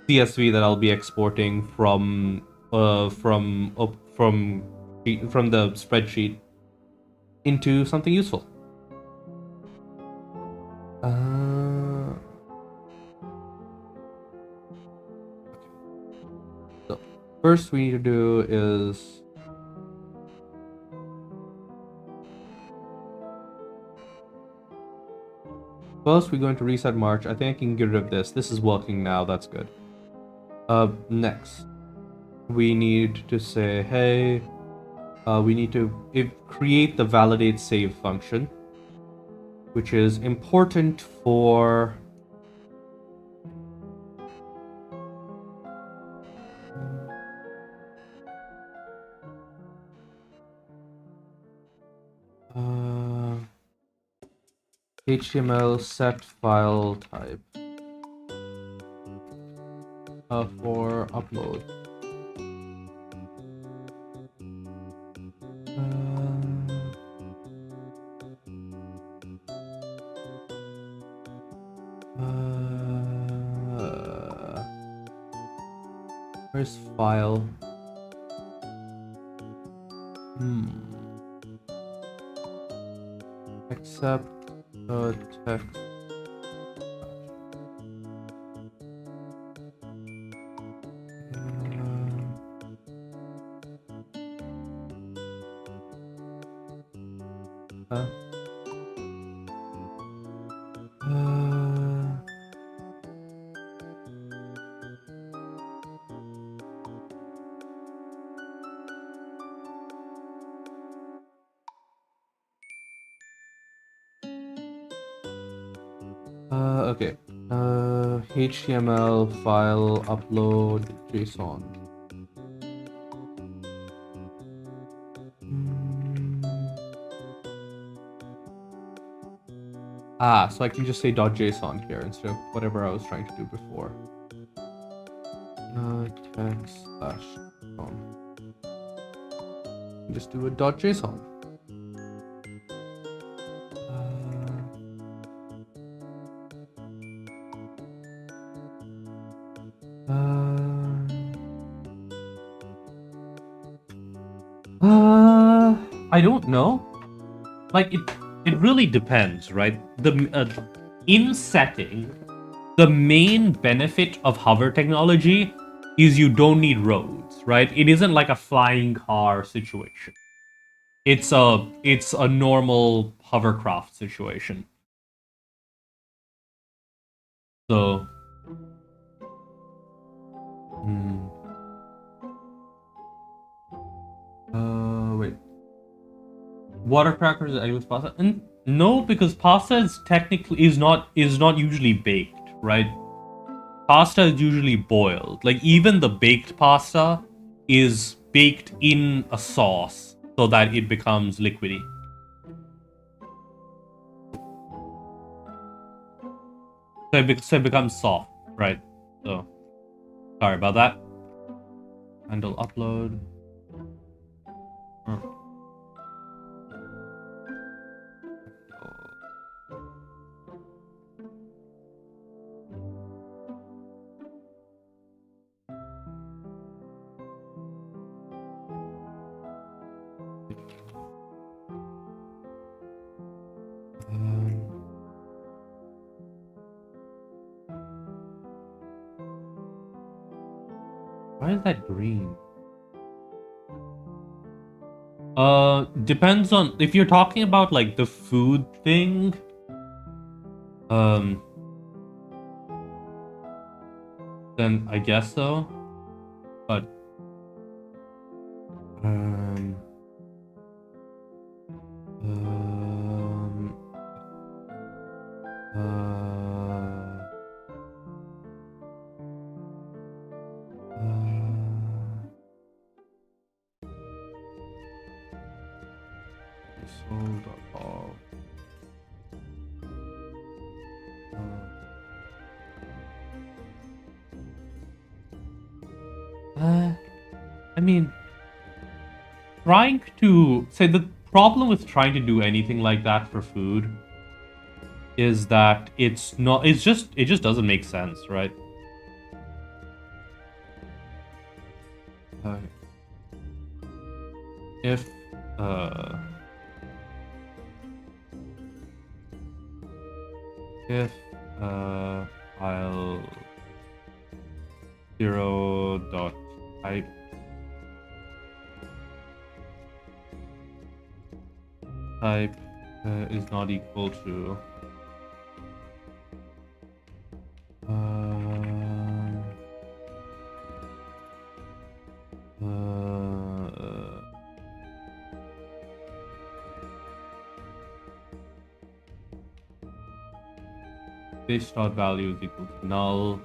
CSV that I'll be exporting from the spreadsheet into something useful. So first we need to do is first we're going to reset March. I think I can get rid of this. This is working now. That's good. Next, we need to say, hey, we need to create the validate save function, which is important for HTML set file type for upload. Where's file? Accept the text. Okay. HTML file upload JSON. So I can just say .json here instead of whatever I was trying to do before. Text /com. Just do a .json. I don't know. Like it really depends, right? In setting, the main benefit of hover technology is you don't need roads, right? It isn't like a flying car situation. It's a normal hovercraft situation. So, wait. Water crackers, eggless pasta? And no, because pasta is technically is not usually baked, right? Pasta is usually boiled. Like even the baked pasta is baked in a sauce so that it becomes liquidy. So it becomes soft, right? So sorry about that. Handle upload. Oh. Why is that green? Depends on if you're talking about like the food thing. Then I guess so. But um, sold off. I mean, trying to say the problem with trying to do anything like that for food is that it's not. It just doesn't make sense, right? If file 0.type is not equal to base dot value is equal to null.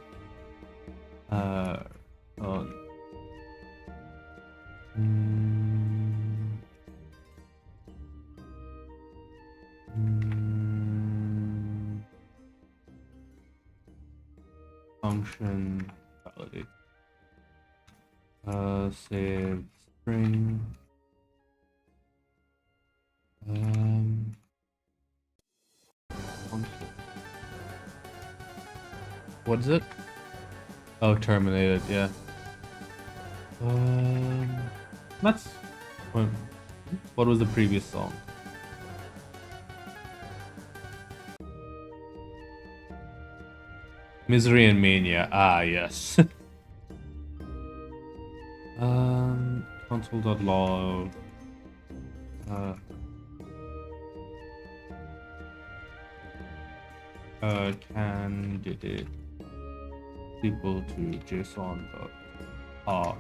Function validate. Save string. What is it? Oh, terminated. Yeah. That's what was the previous song? Misery and Mania. Ah, yes. Console.log. Candidate equal to JSON.r.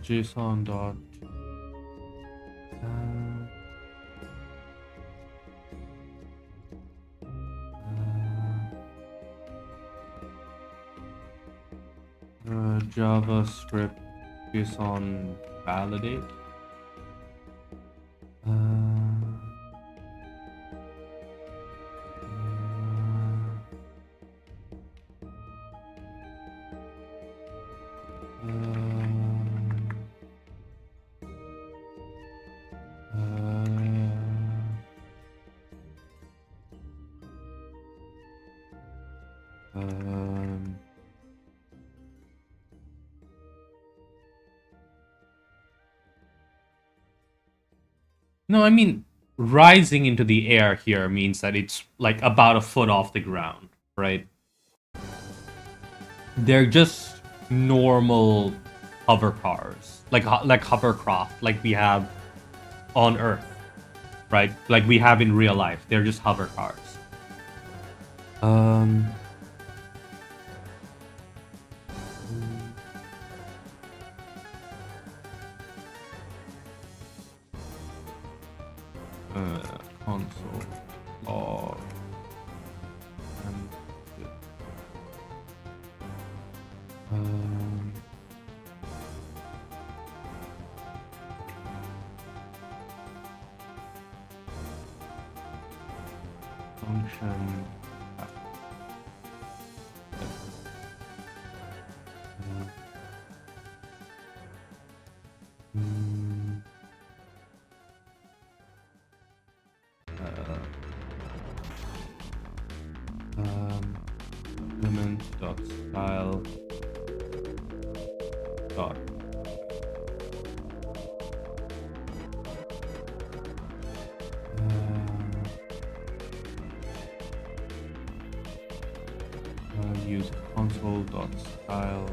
JSON dot JavaScript JSON validate. No, I mean, rising into the air here means that it's like about a foot off the ground, right? They're just normal hover cars, like hovercraft, like we have on Earth, right? Like we have in real life. They're just hover cars. Console log and function element dot style dot use console dot style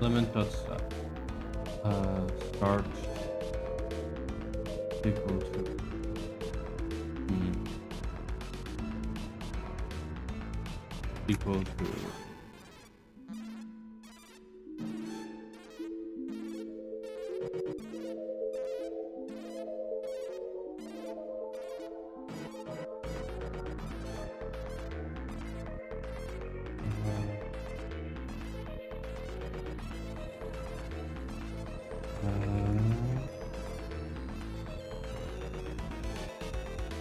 element dot start equal to equal to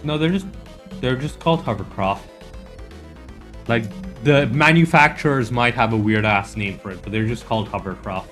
no, they're just called hovercraft. Like the manufacturers might have a weird ass name for it, but they're just called hovercraft.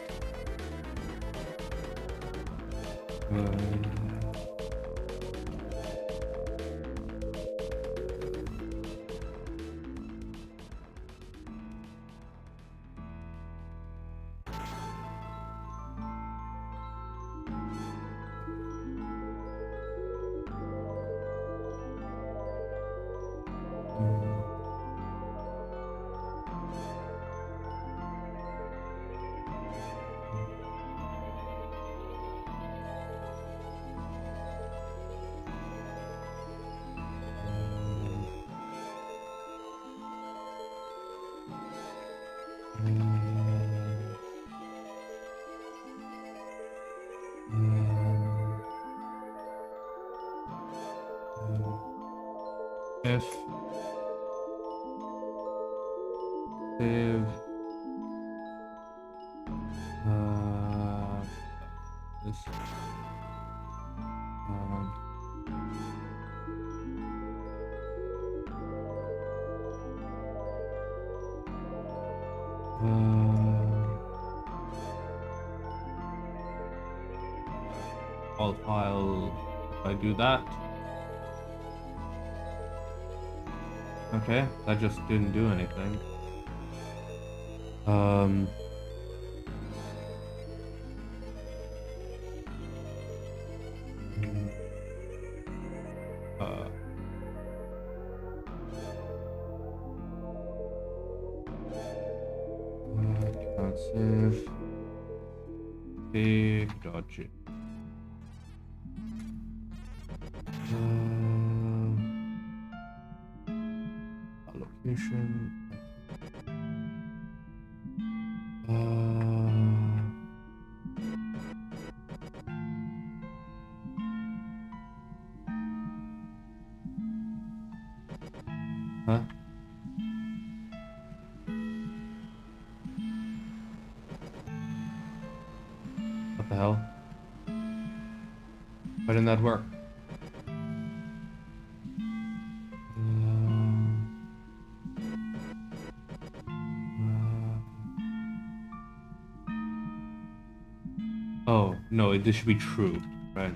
If save this all file, if I do that. Okay, that just didn't do anything. Save big.j. Allocation. Huh? What the hell? Why didn't that work? Oh, no, this should be true, right?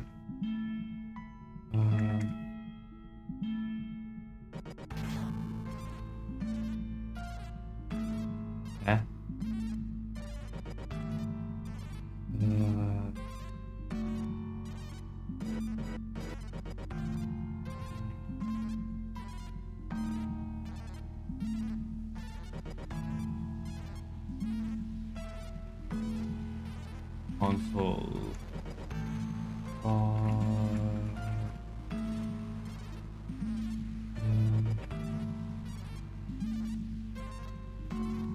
console.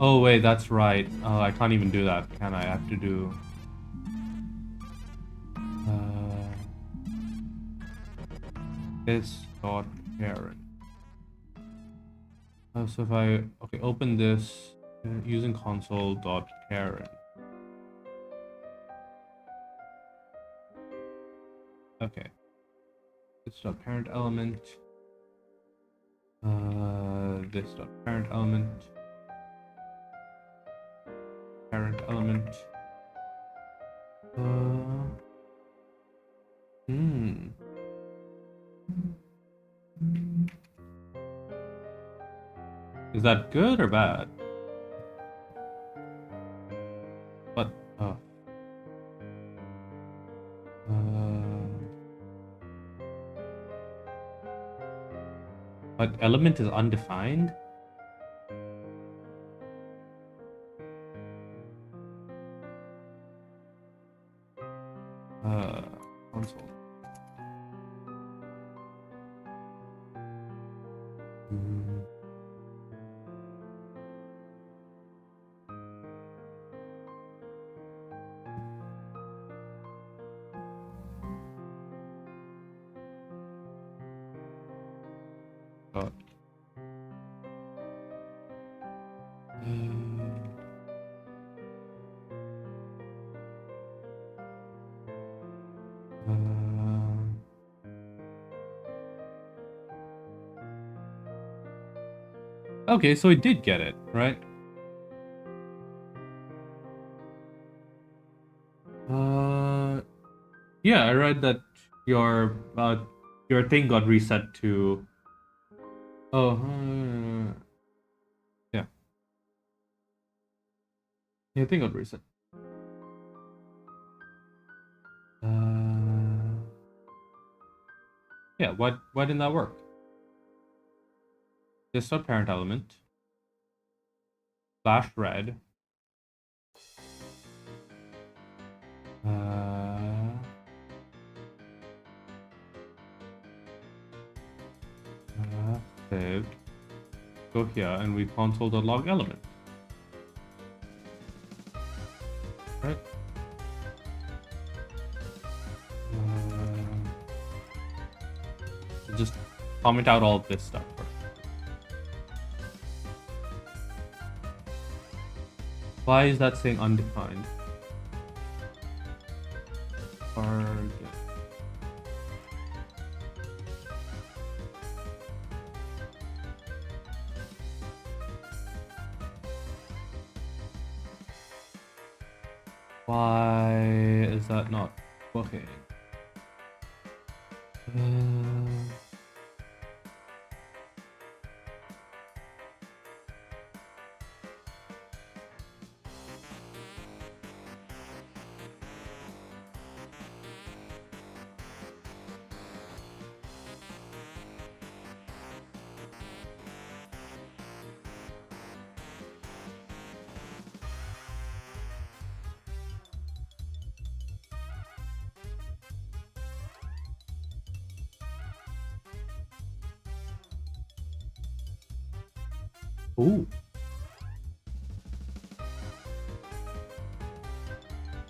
Oh wait, that's right. I can't even do that, can I? I have to do this dot parent. So if I open this using console dot parent. Okay, this dot parent element. This dot parent element. Parent element. Is that good or bad? What? Oh. But element is undefined? Console. Dot. Okay, so it did get it, right? Yeah, I read that your thing got reset to. Oh, yeah. Your thing got reset. Yeah, why didn't that work? This dot parent element slash red. Saved. Go here and we console.log element. Right? Just comment out all of this stuff first. Why is that saying undefined? Target. Why is that not working? Ooh.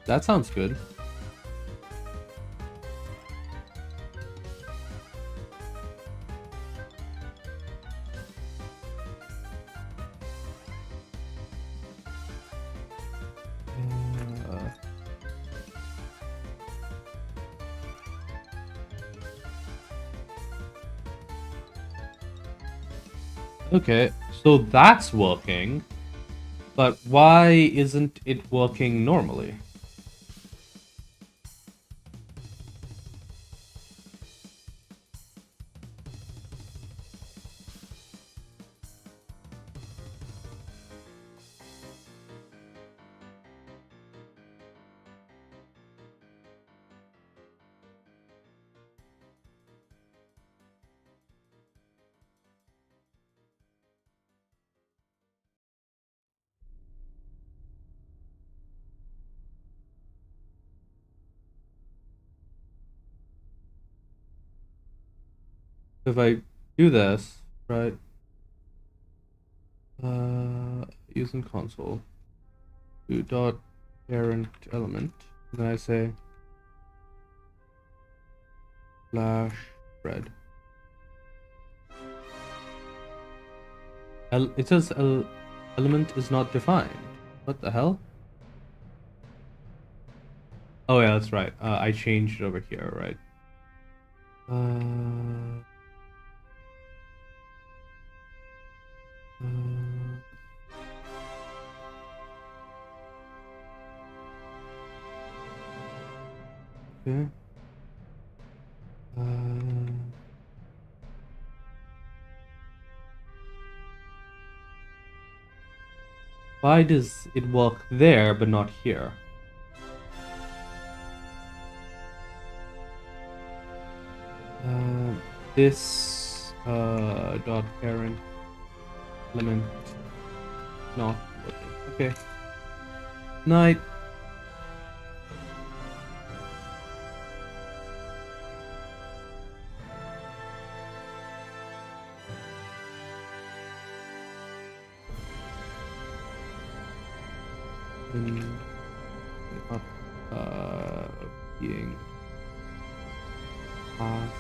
That sounds good. Okay, so that's working, but why isn't it working normally? If I do this, right, using console, do dot parent element, and then I say slash spread. It says element is not defined. What the hell? Oh yeah, that's right. I changed it over here, right? Okay. Why does it work there but not here? This dot parent element not working. Okay. Night. Not being passed.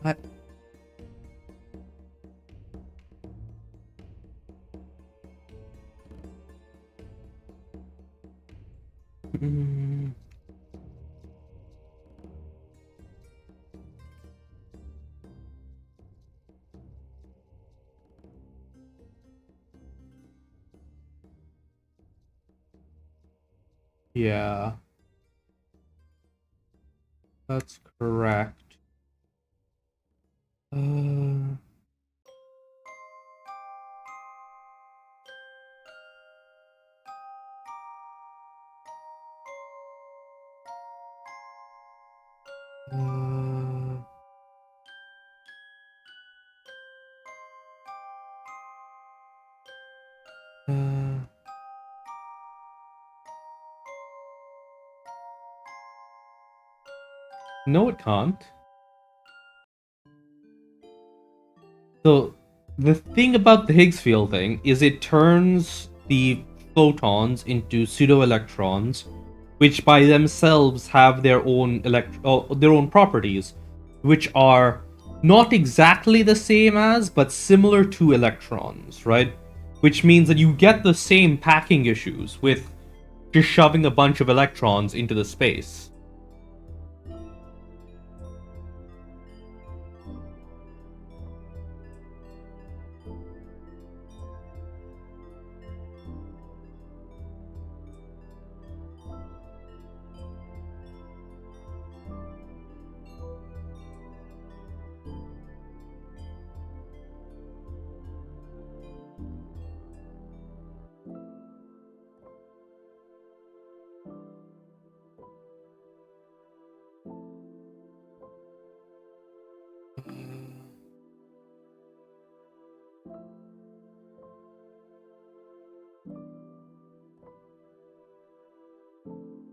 What? Yeah, that's correct. No, it can't. So the thing about the Higgs field thing is it turns the photons into pseudo-electrons, which by themselves have their own their own properties, which are not exactly the same as, but similar to electrons, right? Which means that you get the same packing issues with just shoving a bunch of electrons into the space.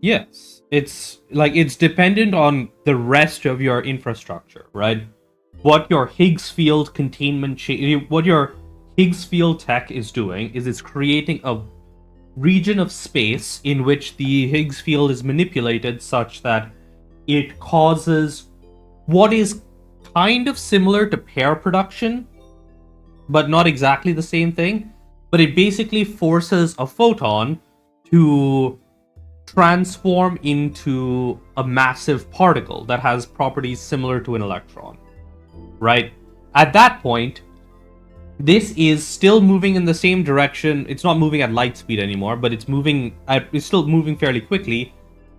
Yes, it's like it's dependent on the rest of your infrastructure, right? What your Higgs field containment what your Higgs field tech is doing is it's creating a region of space in which the Higgs field is manipulated such that it causes what is kind of similar to pair production, but not exactly the same thing. But it basically forces a photon to transform into a massive particle that has properties similar to an electron, right? At that point, this is still moving in the same direction. It's not moving at light speed anymore, but it's still moving fairly quickly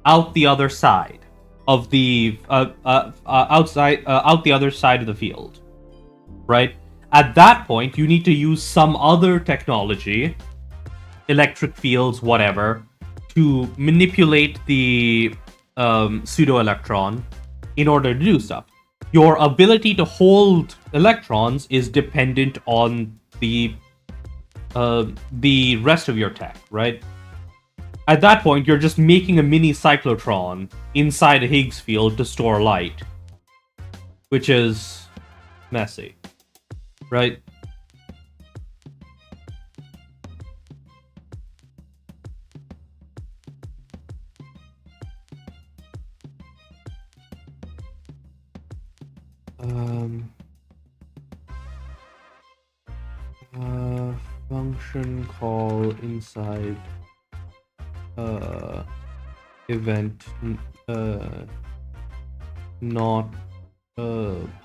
out the other side of the out the other side of the field, right? At that point, you need to use some other technology, electric fields, whatever, to manipulate the pseudo electron in order to do stuff. Your ability to hold electrons is dependent on the rest of your tech, right? At that point, you're just making a mini cyclotron inside a Higgs field to store light, which is messy, right? Function call inside event not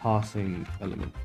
passing element.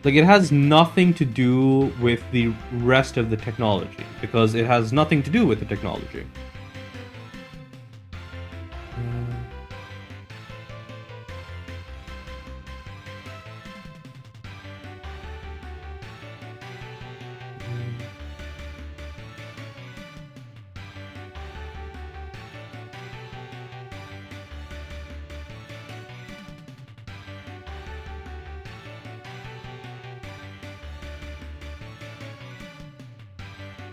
Like, it has nothing to do with the rest of the technology, because it has nothing to do with the technology.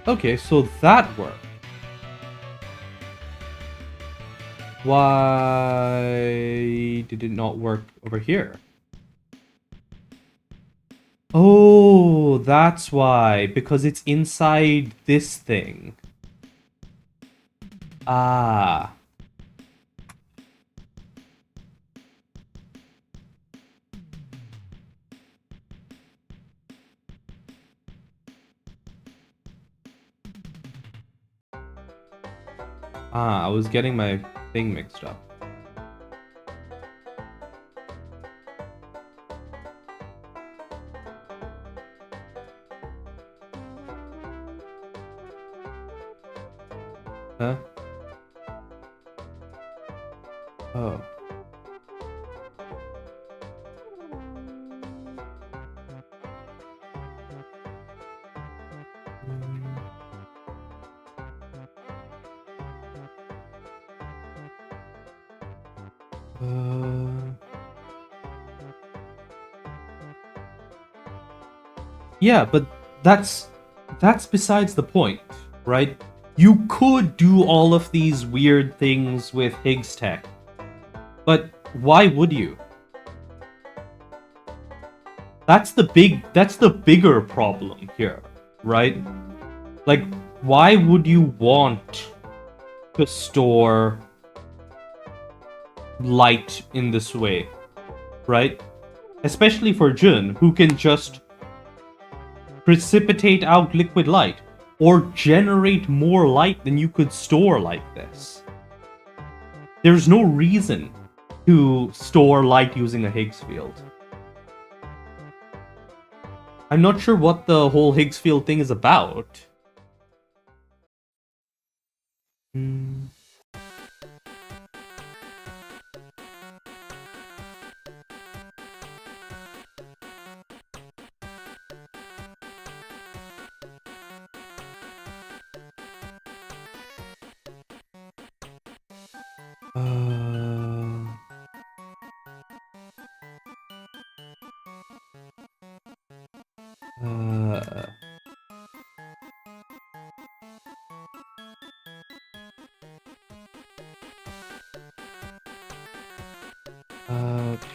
Okay, so that worked. Why did it not work over here? Oh, that's why. Because it's inside this thing. Ah. I was getting my thing mixed up. Huh? Oh. Yeah, but that's besides the point, right? You could do all of these weird things with Higgs tech, but why would you? That's the bigger problem here, right? Like, why would you want to store light in this way, right? Especially for Jun, who can just precipitate out liquid light or generate more light than you could store like this. There's no reason to store light using a Higgs field. I'm not sure what the whole Higgs field thing is about.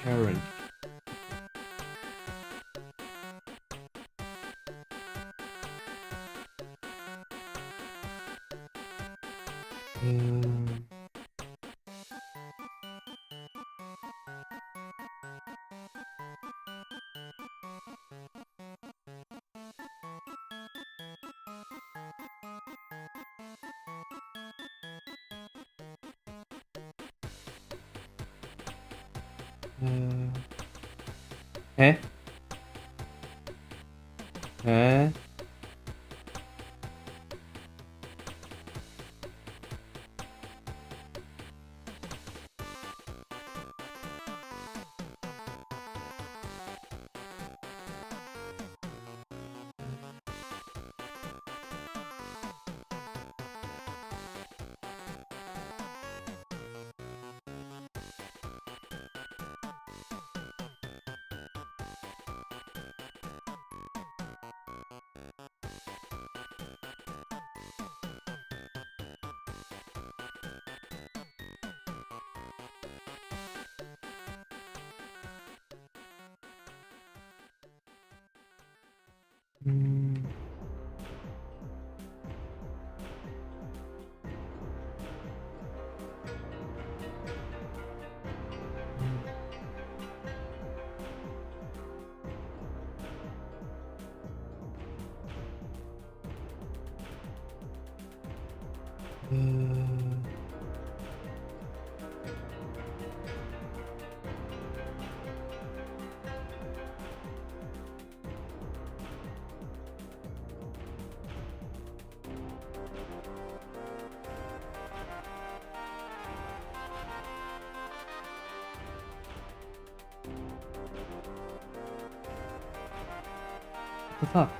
Parent. Eh? Eh? What the fuck?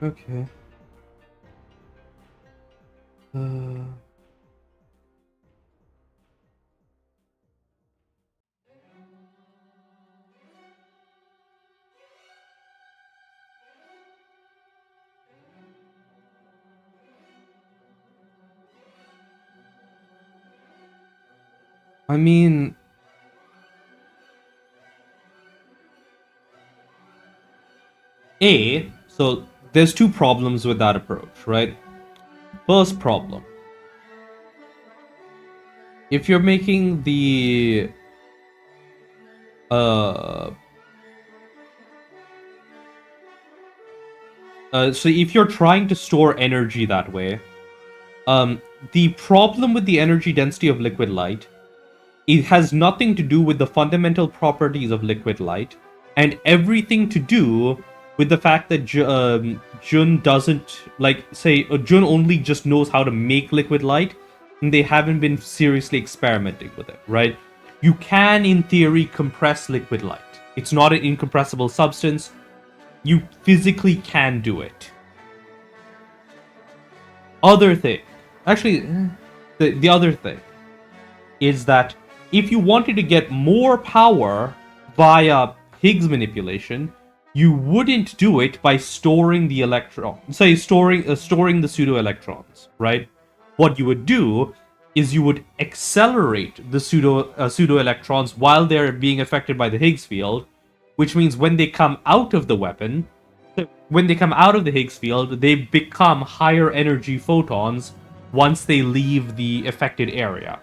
Okay. I mean, so there's two problems with that approach, right? First problem, if you're making the uh, so if you're trying to store energy that way, the problem with the energy density of liquid light, it has nothing to do with the fundamental properties of liquid light, and everything to do with the fact that Jun doesn't, like, say, Jun only just knows how to make liquid light, and they haven't been seriously experimenting with it, right? You can, in theory, compress liquid light. It's not an incompressible substance. You physically can do it. Other thing, actually, the other thing is that if you wanted to get more power via Higgs manipulation, you wouldn't do it by storing the electron, say storing the pseudo electrons, right? What you would do is you would accelerate the pseudo electrons while they're being affected by the Higgs field, which means when they come out of the weapon, when they come out of the Higgs field, they become higher energy photons once they leave the affected area.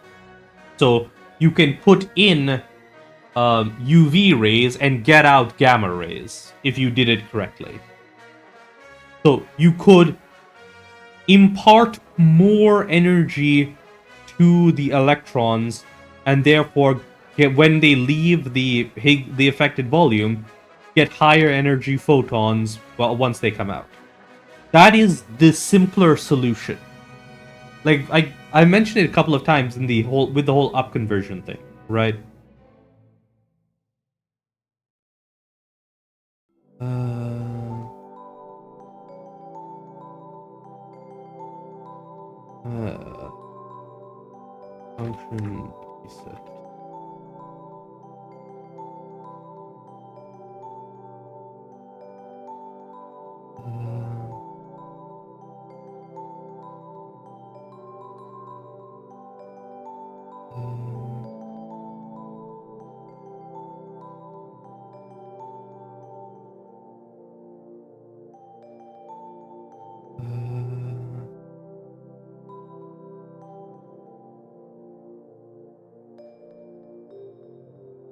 So you can put in UV rays and get out gamma rays if you did it correctly. So you could impart more energy to the electrons, and therefore, when they leave the affected volume, get higher energy photons once they come out. That is the simpler solution. Like I mentioned it a couple of times in the whole up conversion thing, right? Function reset.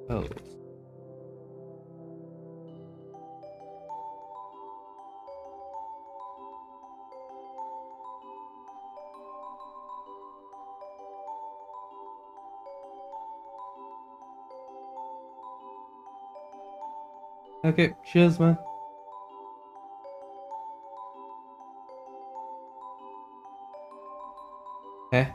Oh. Okay, cheers, man. Eh?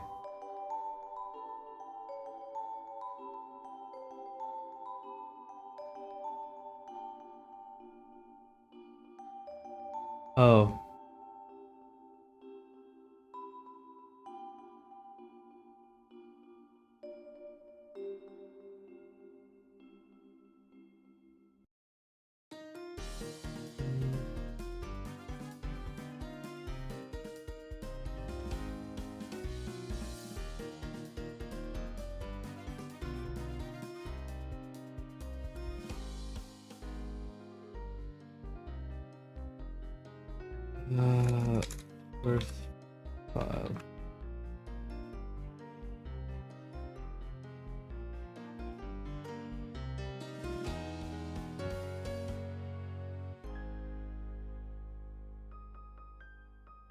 Oh. First file.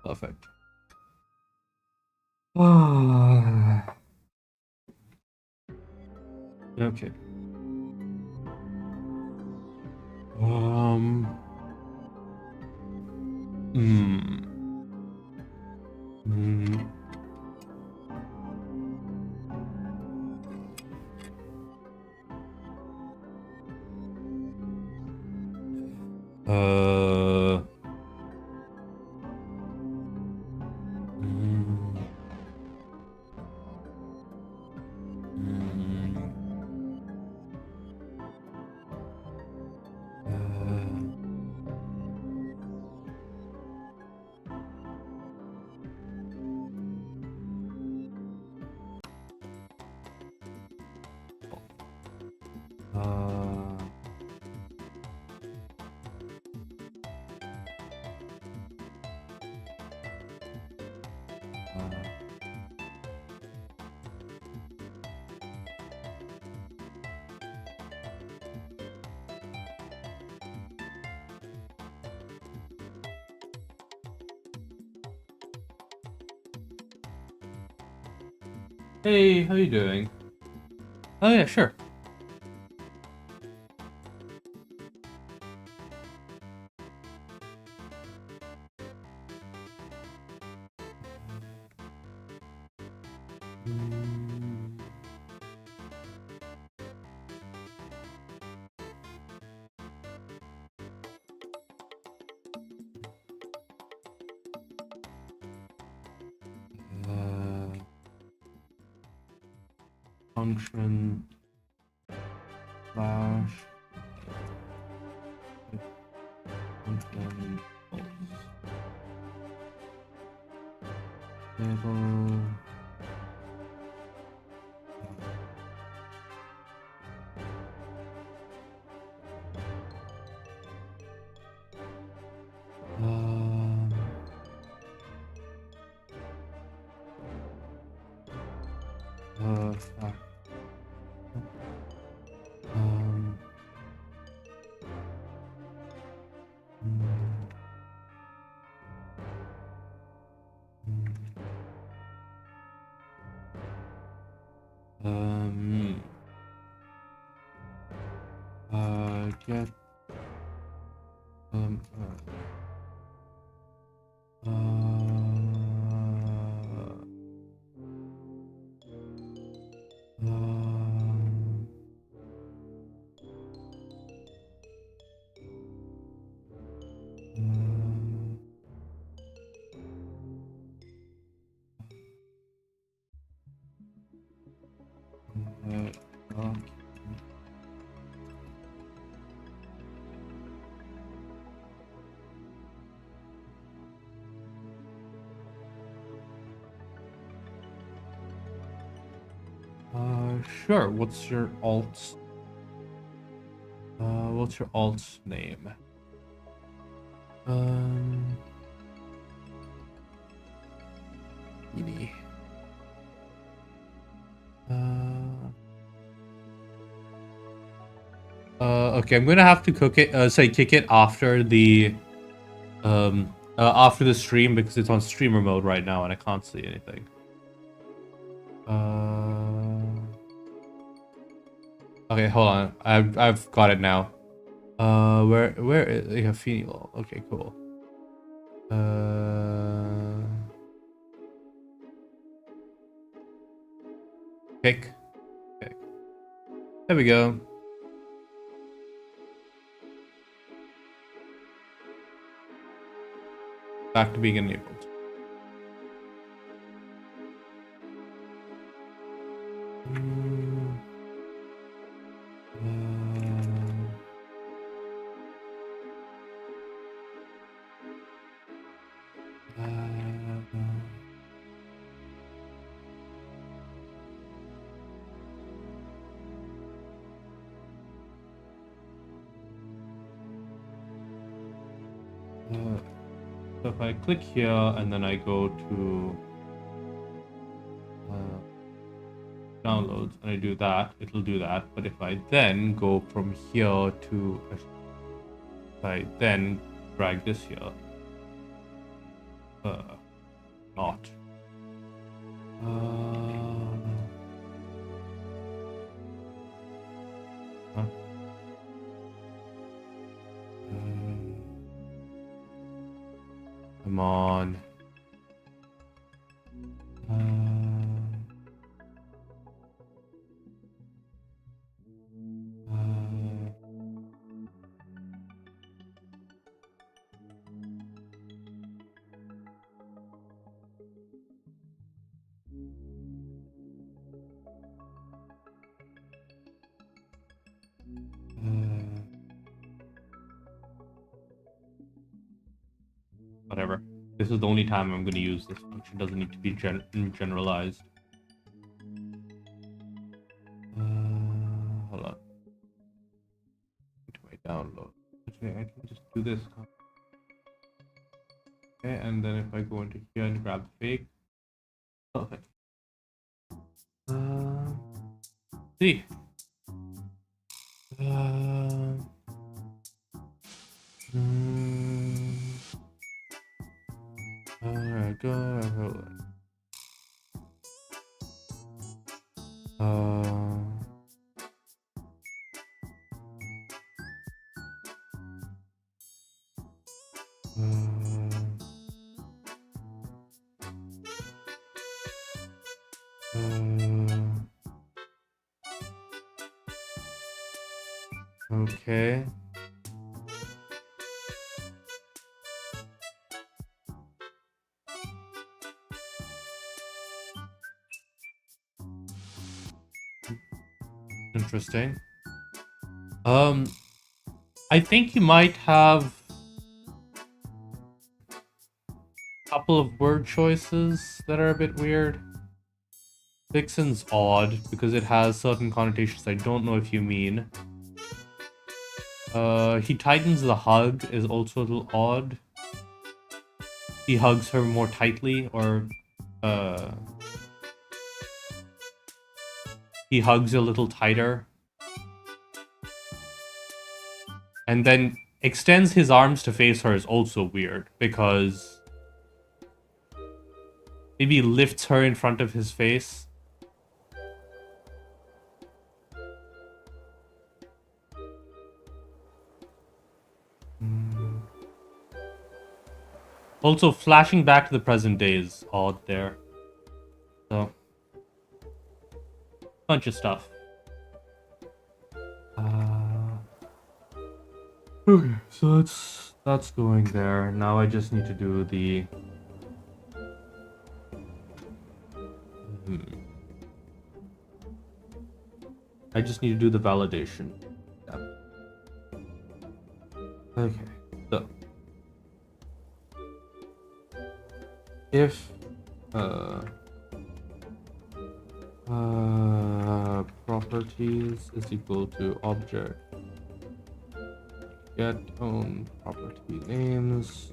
Perfect. Okay. Hmm. Hmm. Uh. Hey, how you doing? Oh yeah, sure. Function slash function table fact. Get sure. What's your alt? What's your alt name? Edie. Okay, I'm gonna have to kick it after the stream because it's on streamer mode right now and I can't see anything. Okay, hold on. I've got it now. Where is a fenial? Okay, cool. Pick. There we go. Back to being enabled. So if I click here and then I go to downloads and I do that, it'll do that. But if I then go from here to, if I then drag this here, not. Come on. Whatever. This is the only time I'm going to use this function. Doesn't need to be generalized. Hold on. download. Okay, I can just do this. Okay, and then if I go into here and grab the fake, perfect. See. Alright, go. Okay. Interesting. I think you might have a couple of word choices that are a bit weird. Vixen's odd because it has certain connotations I don't know if you mean. He tightens the hug is also a little odd. He hugs her more tightly, or he hugs a little tighter. And then extends his arms to face her is also weird, because maybe he lifts her in front of his face. Also, flashing back to the present day is odd there. So, bunch of stuff. Okay, so that's going there. Now I just need to do the... I just need to do the validation. Yep. Okay, so... if... properties is equal to object get own property names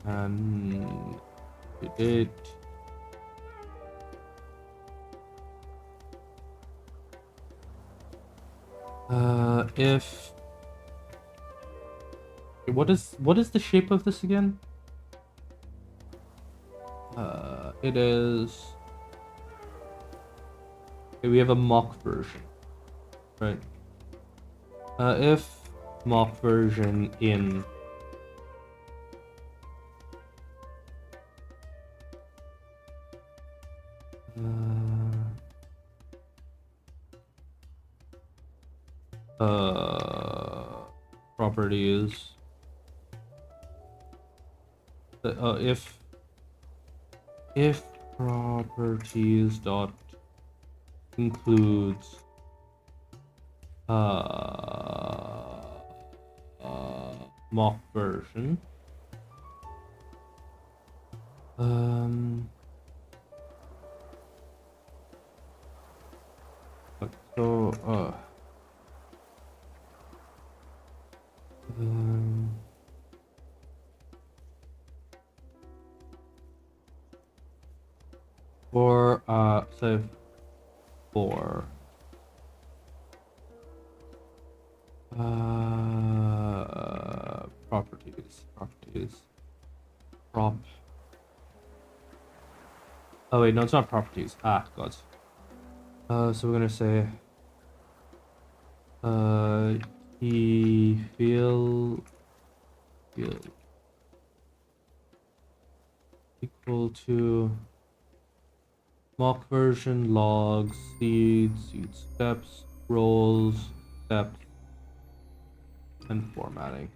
can edit if what is the shape of this again? It is okay, we have a mock version, right? If mock version in properties if properties dot includes mock version so for say for properties prop oh wait, no, it's not properties. God. So we're gonna say he feel equal to mock version logs seed steps roles depth and formatting.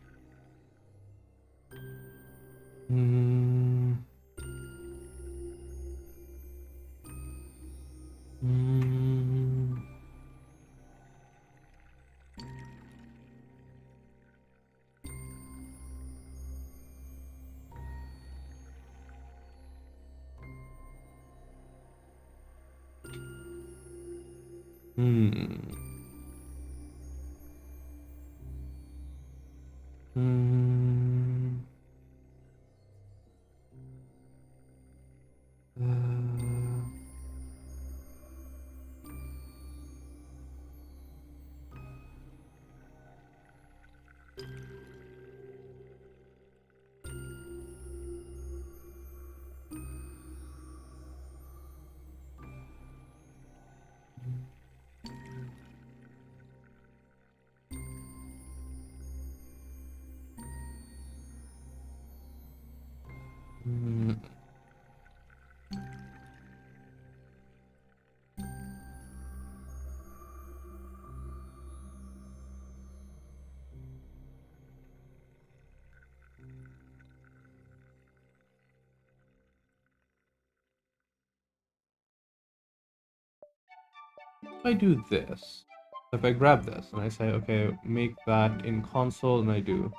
If I do this, if I grab this and I say, okay, make that in console, and I do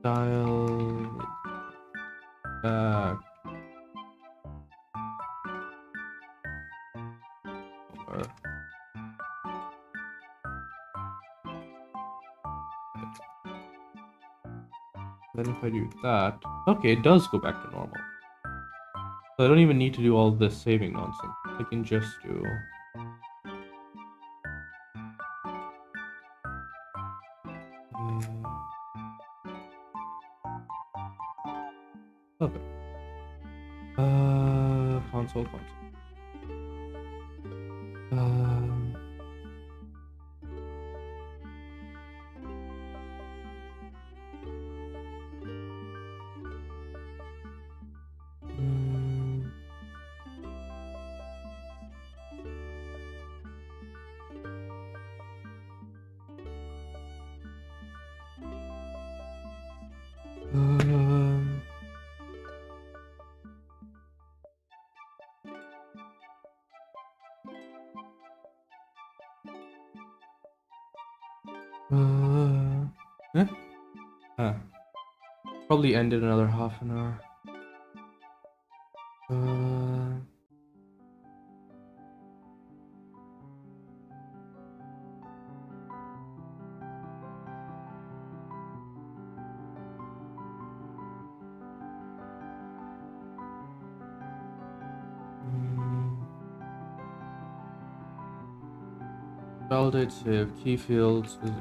dial back or then if I do that, okay, it does go back to normal. So I don't even need to do all this saving nonsense. I can just do okay. Console. Um, mm, um, eh? Probably ended another half an hour. Validate save key fields is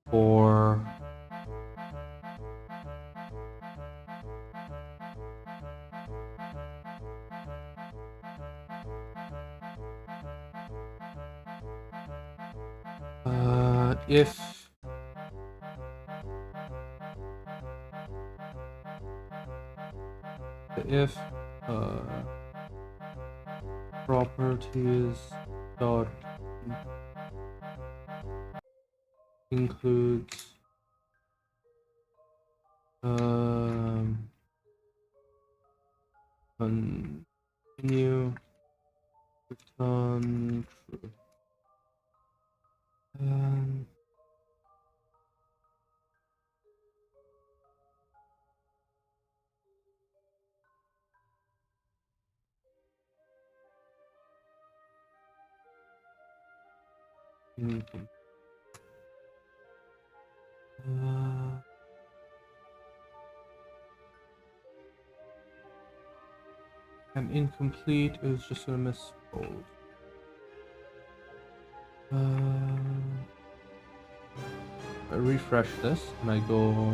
for if properties dot includes continue return true. And incomplete is just gonna miss bold. I refresh this and I go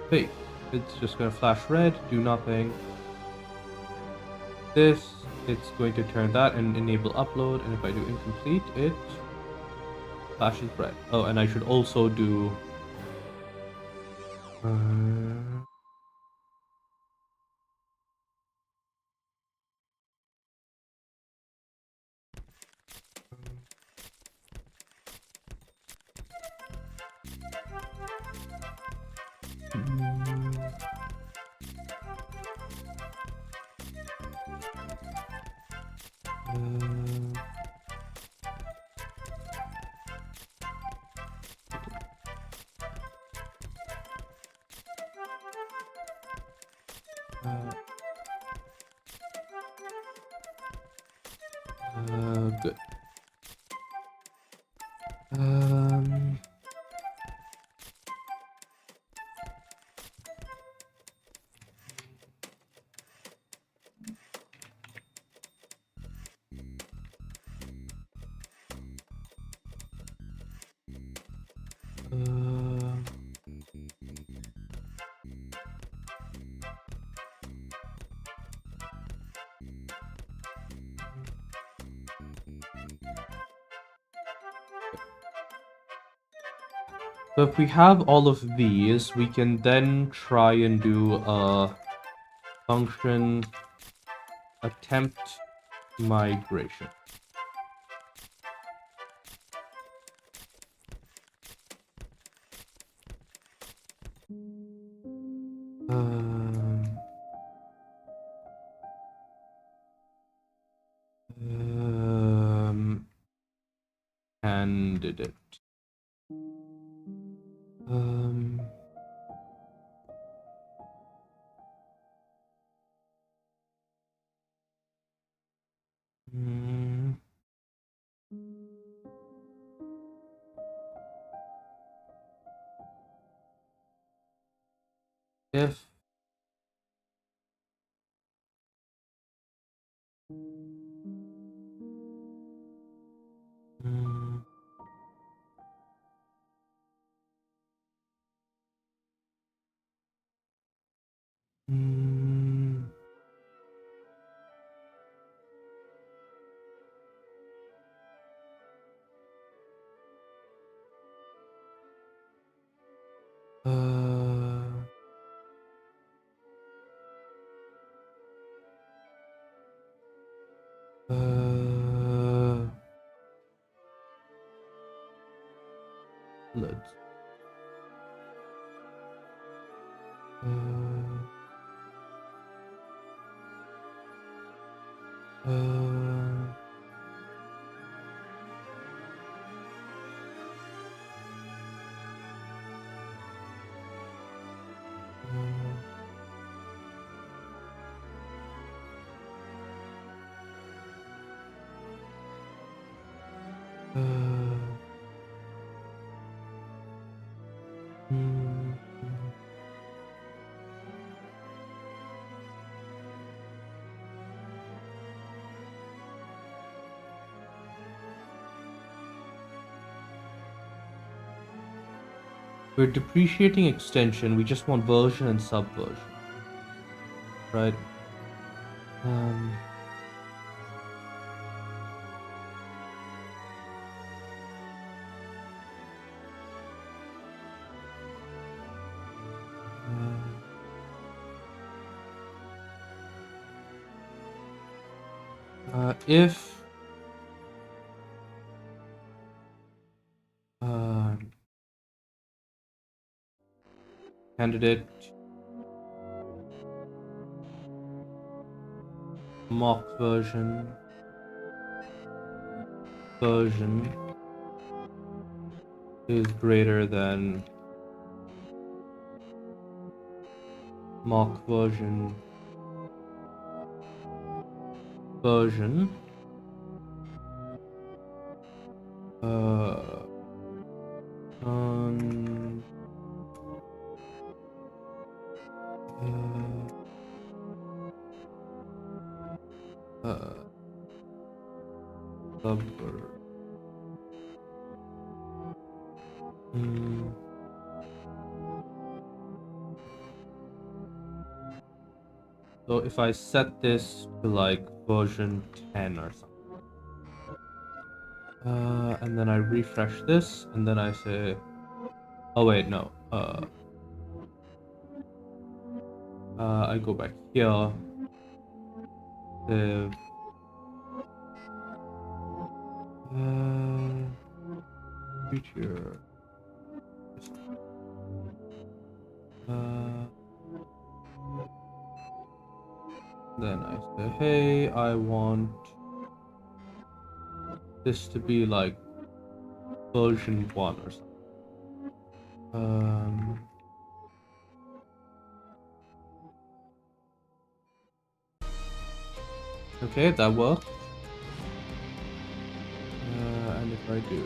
hey, it's just gonna flash red, do nothing. This, it's going to turn that and enable upload, and if I do incomplete, it flashes red. Oh, and I should also do good. So if we have all of these, we can then try and do a function attempt migration. Candidate. If let's we're depreciating extension, we just want version and subversion. Right? If candidate mock version is greater than mock version subversion. So if I set this to like version 10 or something, and then I refresh this, and then I say, oh wait, no, I go back here, save, future, then I say, hey, I want this to be like version 1 or something. Okay, that worked. And if I do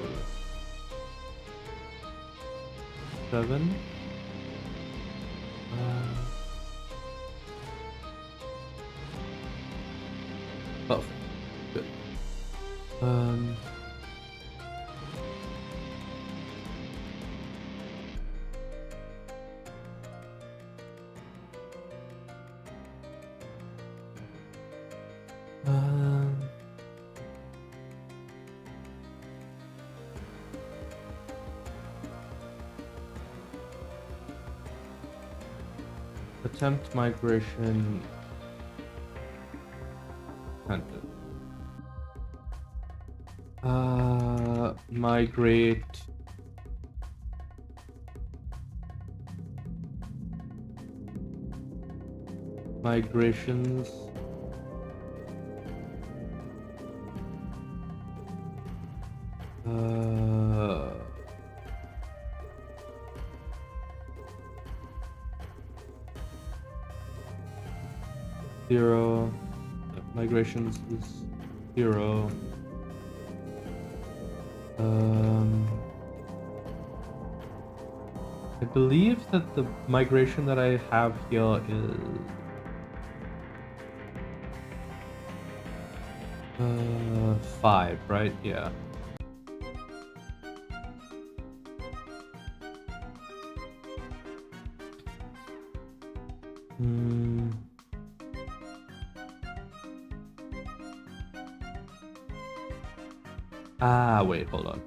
7, perfect, good. Attempt migration. Migrate. Migrations. Zero. Migrations is 0. I believe that the migration that I have here is 5, right? Yeah. Wait, hold on.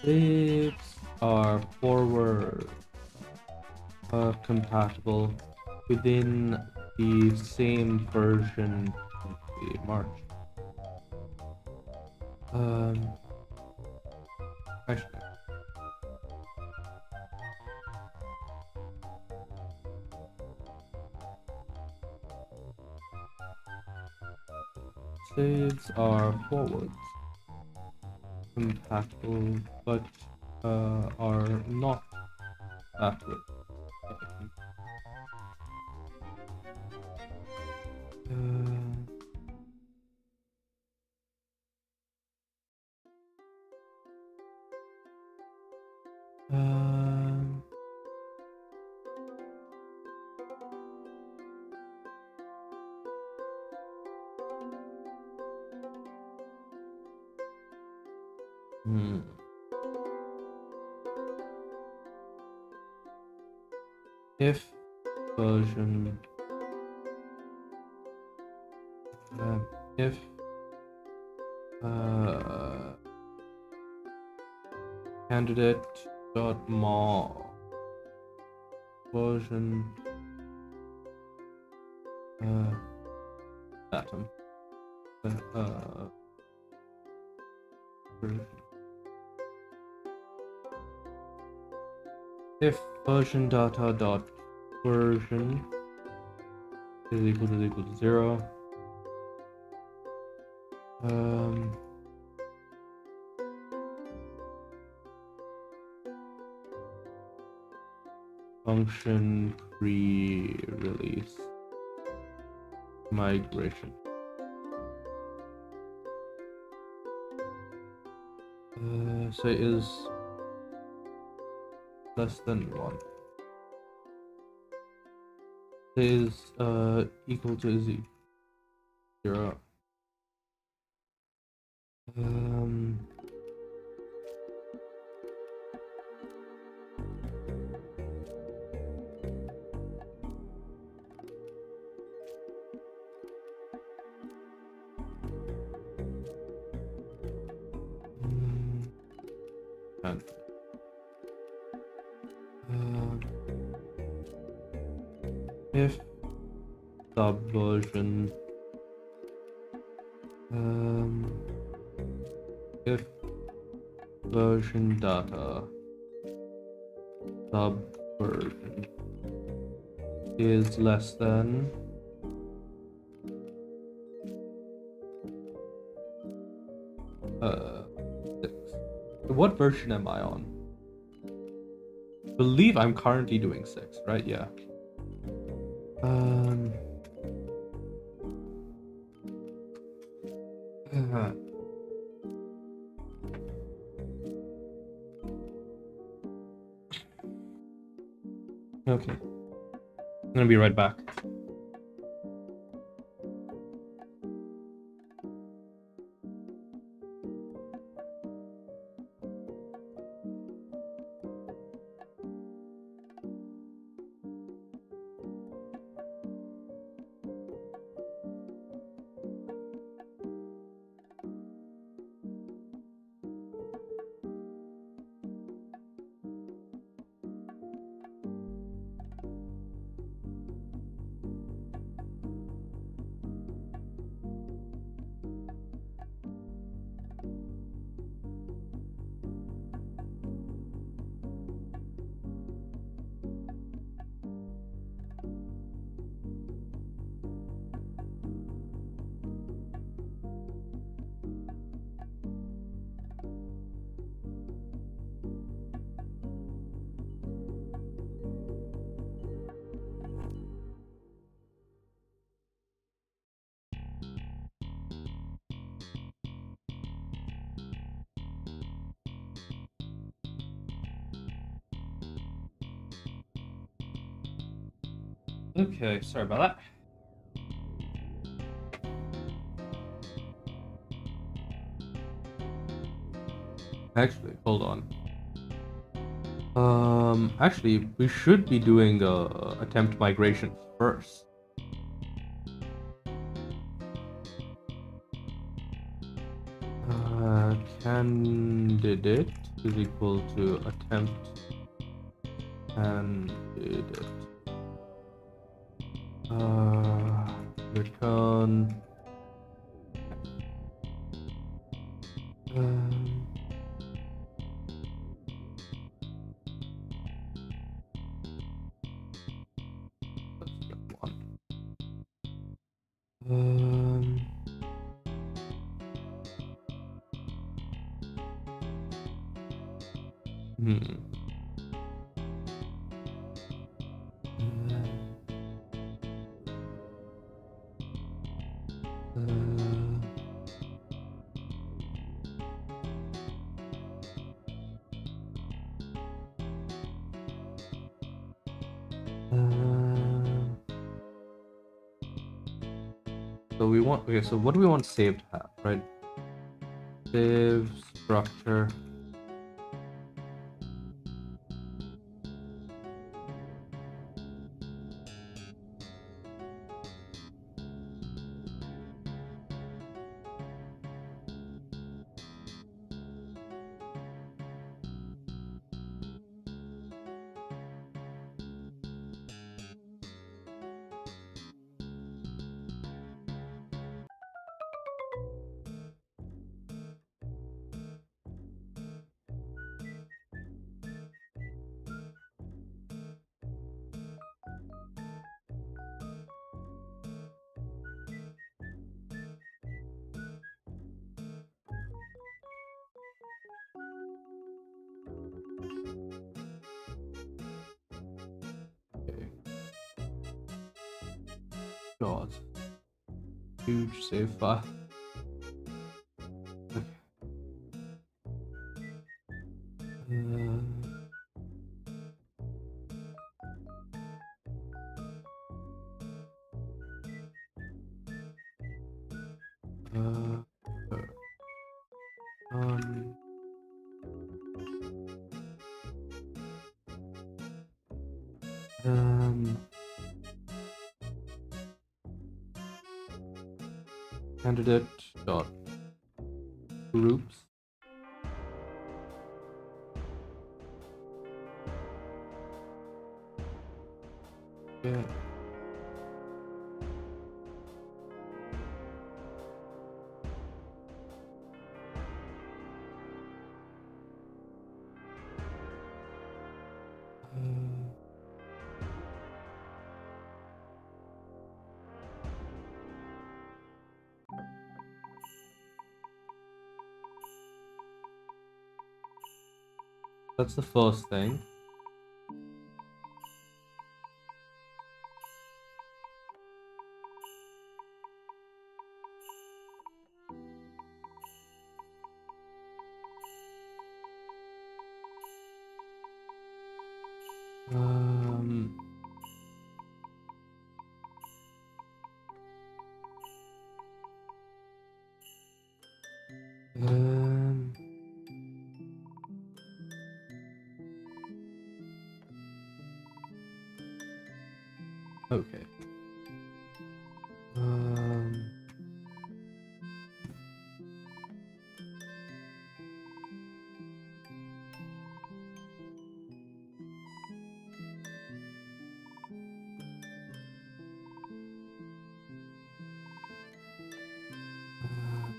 Saves are forward compatible within the same version. March. Actually, saves are forwards compatible, but are not backwards. If version if candidate.moc version datum version. If version data dot version is equal to 0, function pre-release migration. So it is less than 1. It is equal to 0. and if subversion if version data subversion is less than six. What version am I on? I believe I'm currently doing 6, right? Yeah. Okay. I'm gonna be right back. Okay, sorry about that. Actually, hold on. Actually, we should be doing attempt migration first. Candidate is equal to attempt candidate. Return. So we want, okay, so what do we want save to have, right? Save structure. Okay. God. Huge save file. Okay. Um, candidate dot groups Yeah. That's the first thing. Um, um, okay. Um,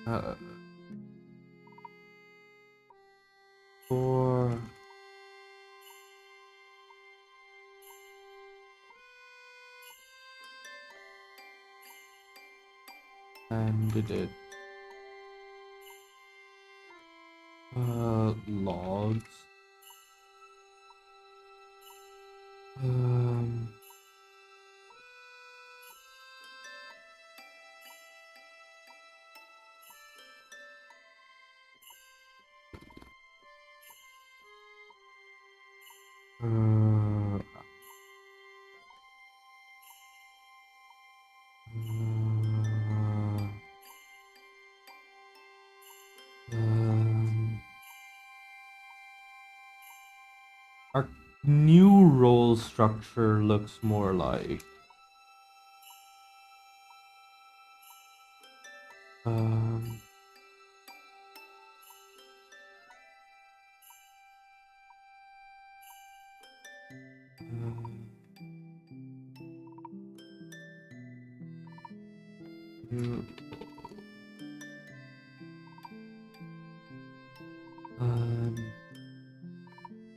uh, for candidate logs. Um, uh, um, our new role structure looks more like um, new, um,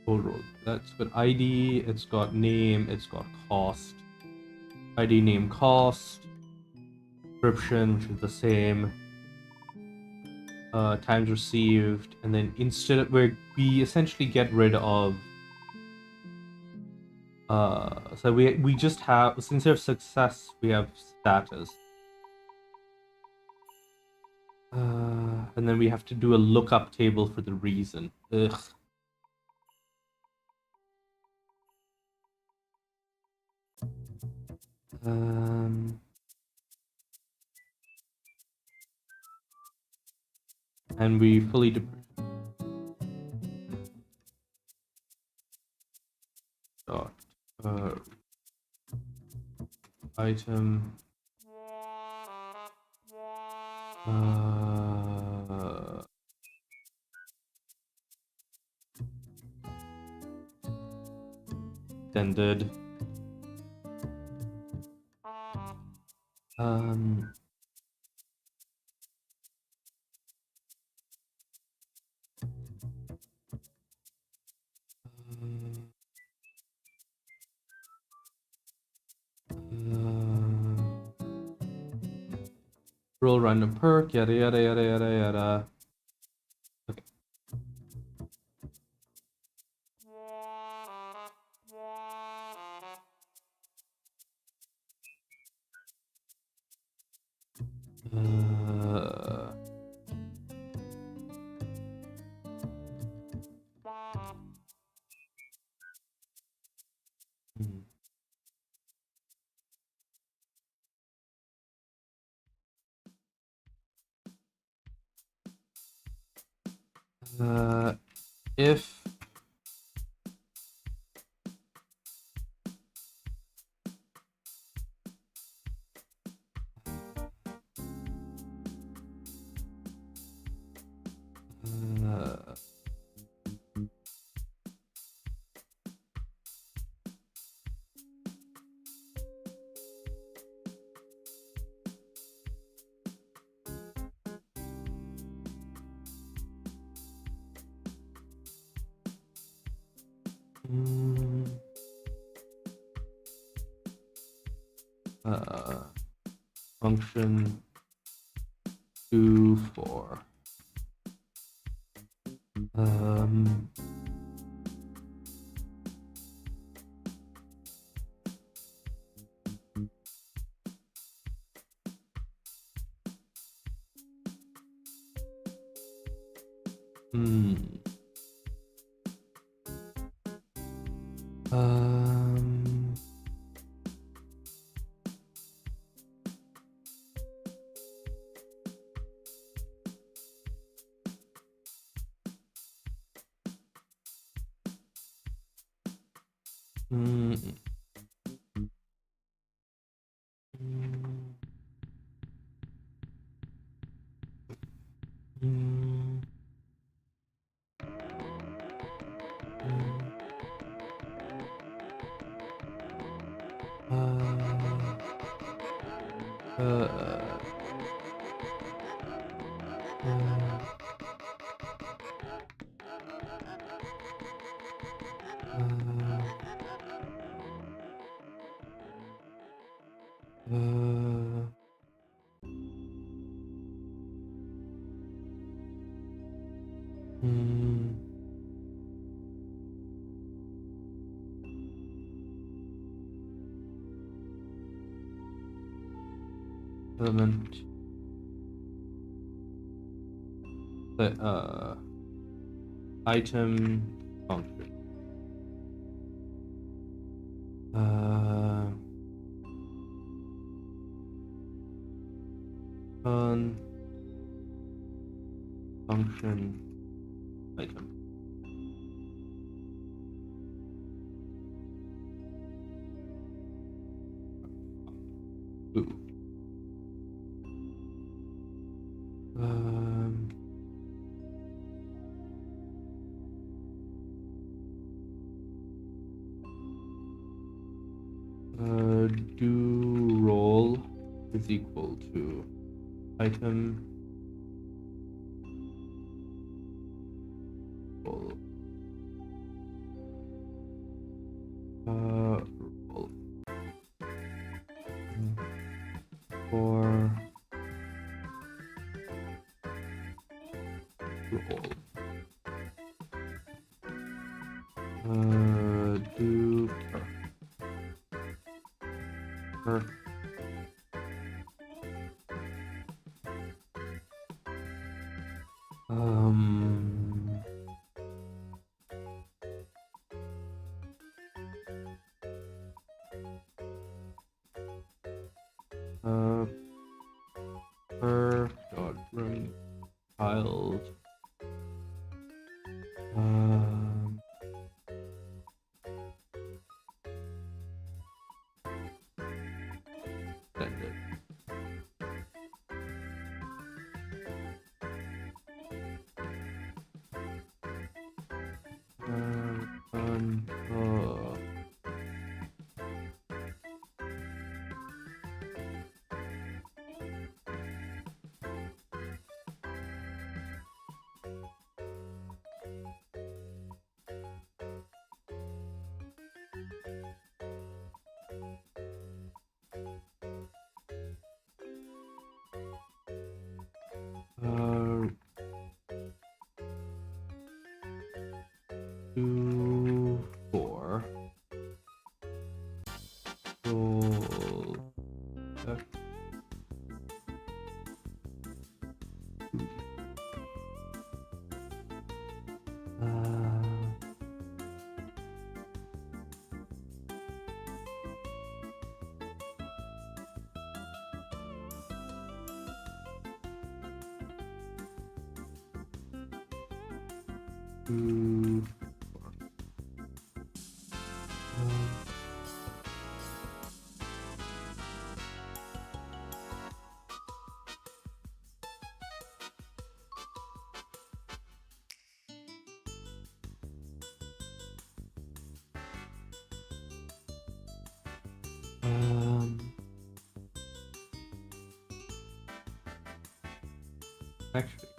full role. That's got ID, it's got name, it's got cost. ID, name, cost. Description, which is the same. Times received, and then instead of where we essentially get rid of so we just have, since there's success, we have status. And then we have to do a lookup table for the reason. Ugh. And we fully dot item extended roll random perk, yada yada yada yada yada. Okay. If Function 2 for element item function on function item. Ooh. Do roll is equal to item roll roll for roll do per per dot room child extended. Two, four. Roll. Two, four. Actually,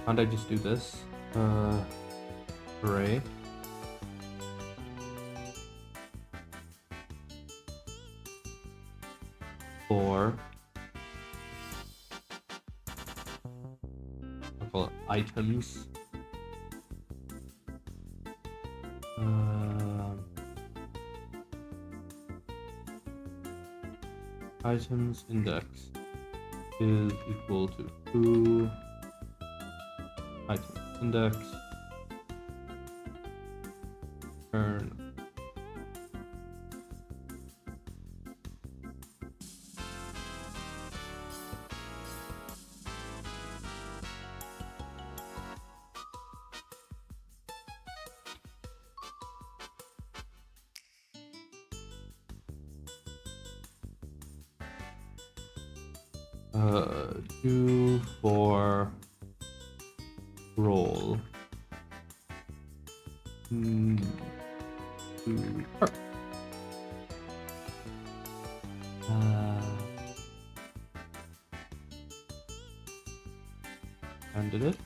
can't I just do this? Array. for, I'll call it items. Items index is equal to 2 items index turn do for roll candidate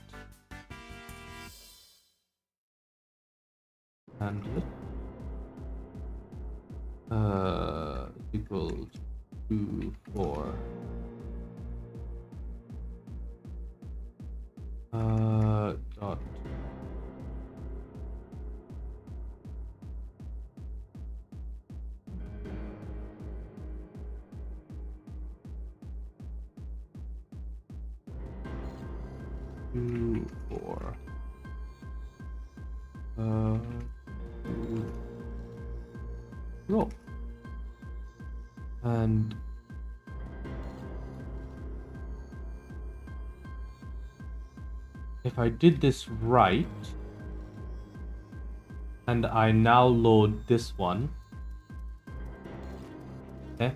equals 2 for dot two for roll. And if I did this right, and I now load this one, okay?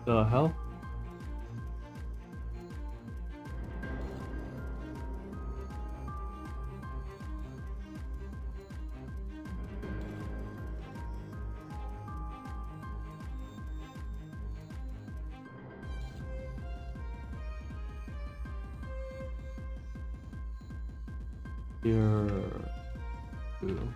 The hell? Here, two.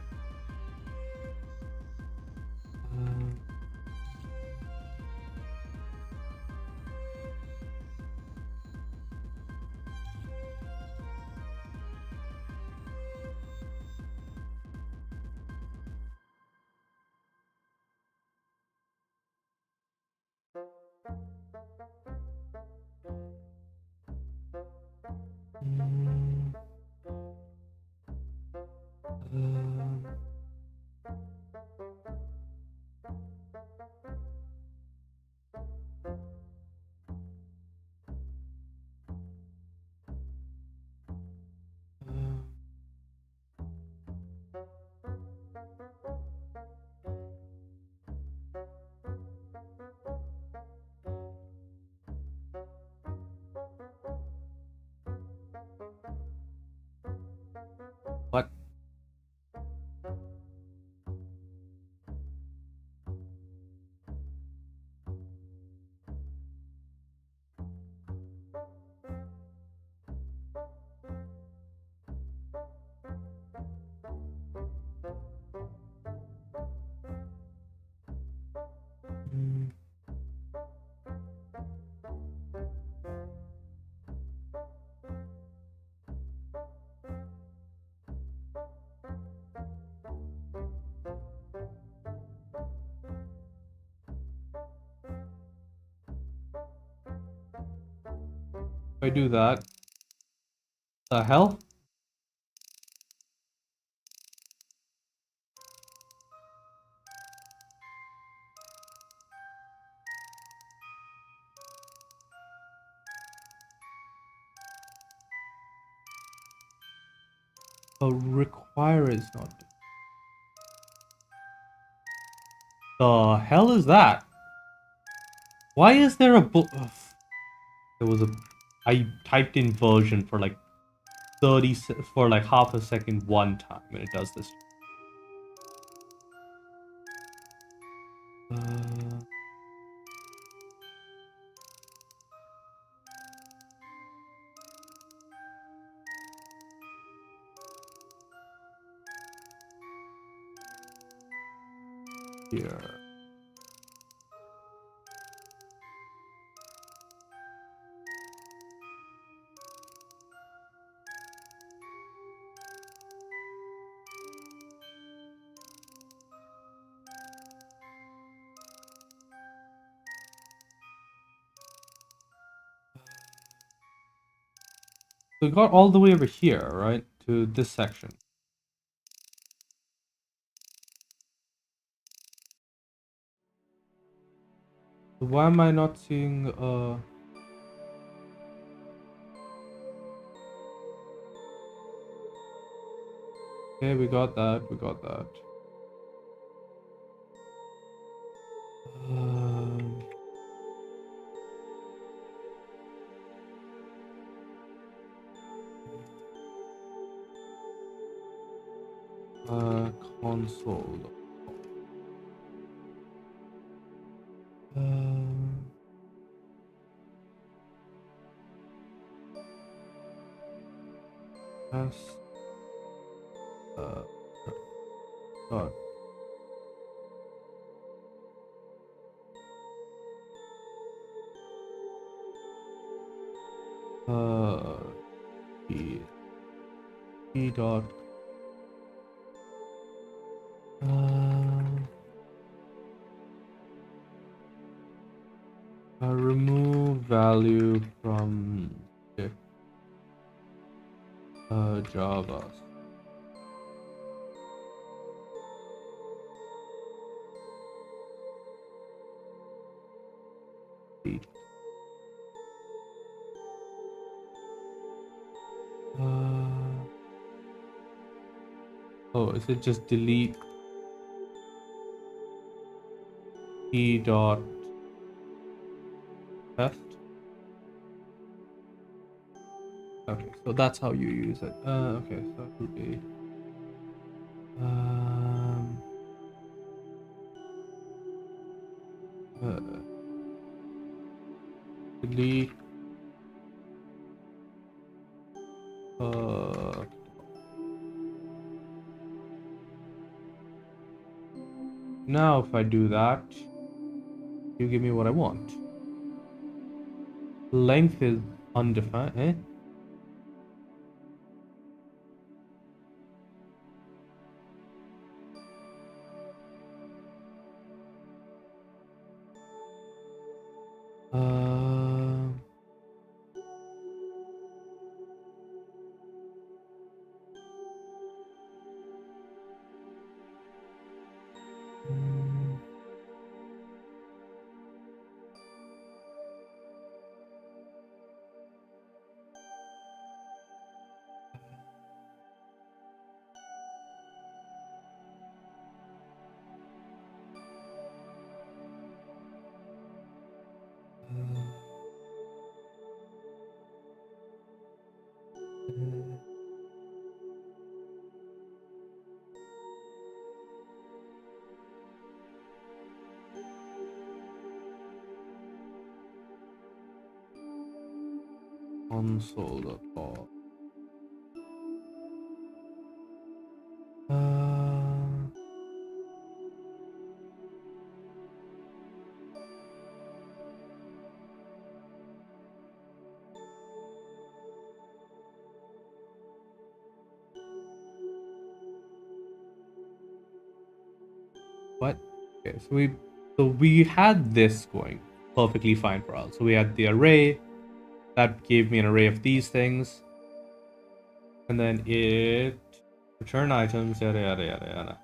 What? If I do that, the hell? Oh, require is not. The hell is that? Why is there a book? There was a. I typed in version for like 30 for like half a second one time, and it does this. Here. So we got all the way over here, right? To this section. So why am I not seeing okay, we got that, we got that. Console. Yes. God. E dot. Remove value from Java. Oh, is it just delete e dot test? Okay, so that's how you use it. Okay, so it would be delete now if I do that, you give me what I want. Length is undefined, eh? Console.log. What? Okay, so we had this going perfectly fine for us. So we had the array that gave me an array of these things, and then it return items, yada yada yada yada.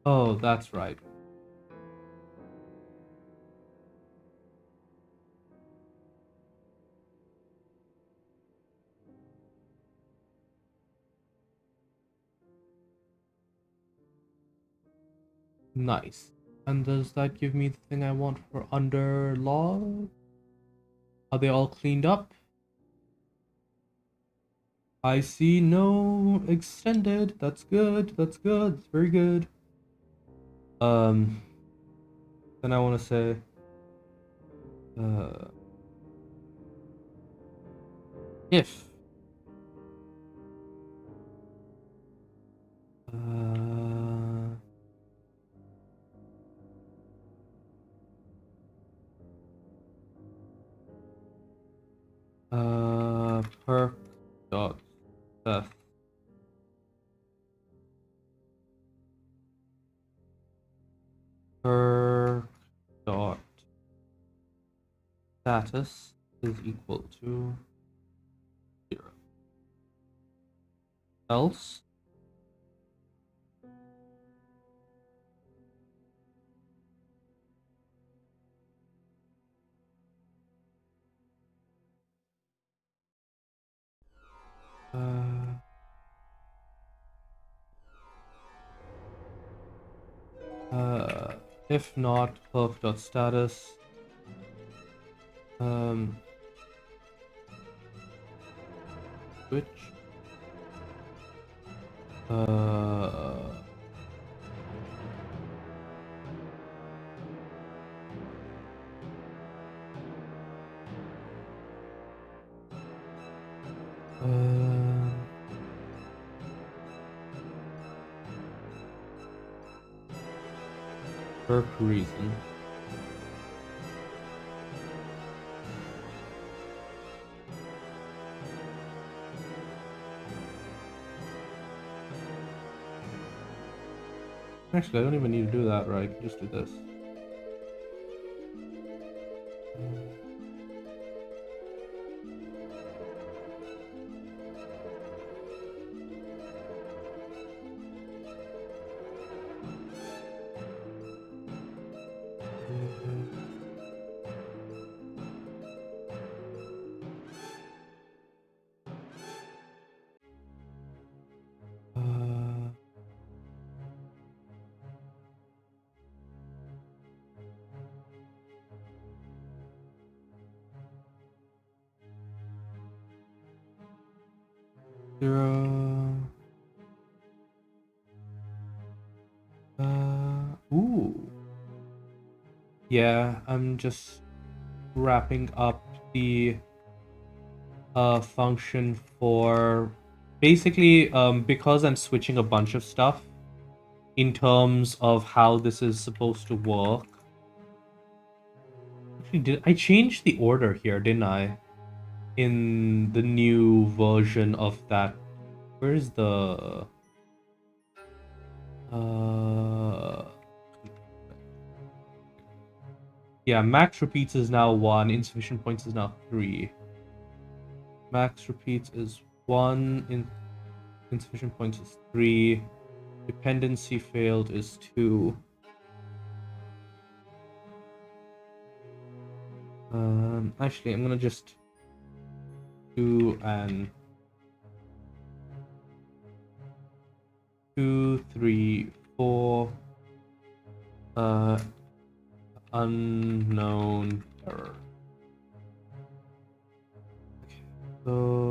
Oh, that's right. Nice. And does that give me the thing I want for under log? Are they all cleaned up? I see no extended. That's good. That's good. It's very good. Then I want to say, if uh, perk dot Seth perk dot status is equal to 0. Else if not perk dot status switch perk reason. Actually, I don't even need to do that, right? I can just do this. Zero. Ooh. Yeah, I'm just wrapping up the function for basically because I'm switching a bunch of stuff in terms of how this is supposed to work. Actually, I changed the order here, didn't I? In the new version of that. Where's the yeah, max repeats is now 1, insufficient points is now 3. Max repeats is 1, insufficient points is 3. Dependency failed is 2. Actually, I'm gonna just do an 2, 3, 4 unknown error. Okay, so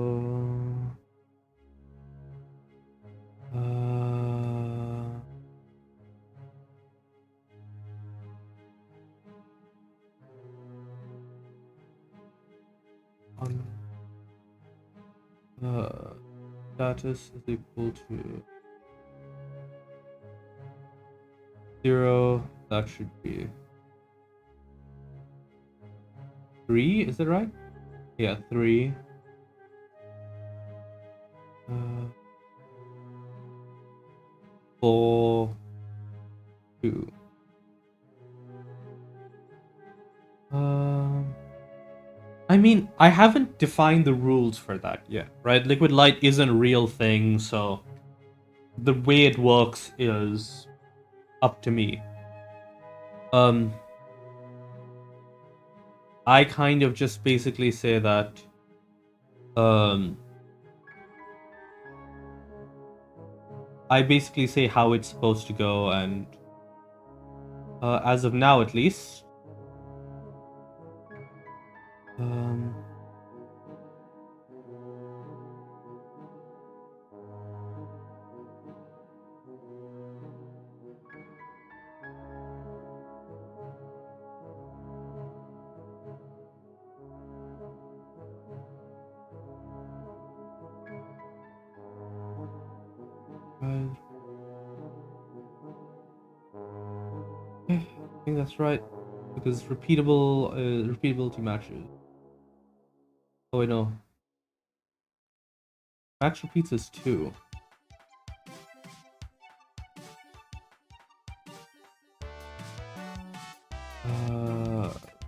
status is equal to 0. That should be 3. Is that right? Yeah, 3. 4, 2. mean, I haven't defined the rules for that yet, right? Liquid light isn't a real thing, so the way it works is up to me. I kind of just basically say that I basically say how it's supposed to go, and as of now at least, I think that's right, because repeatability matches. Oh, I know. Max repeats is 2.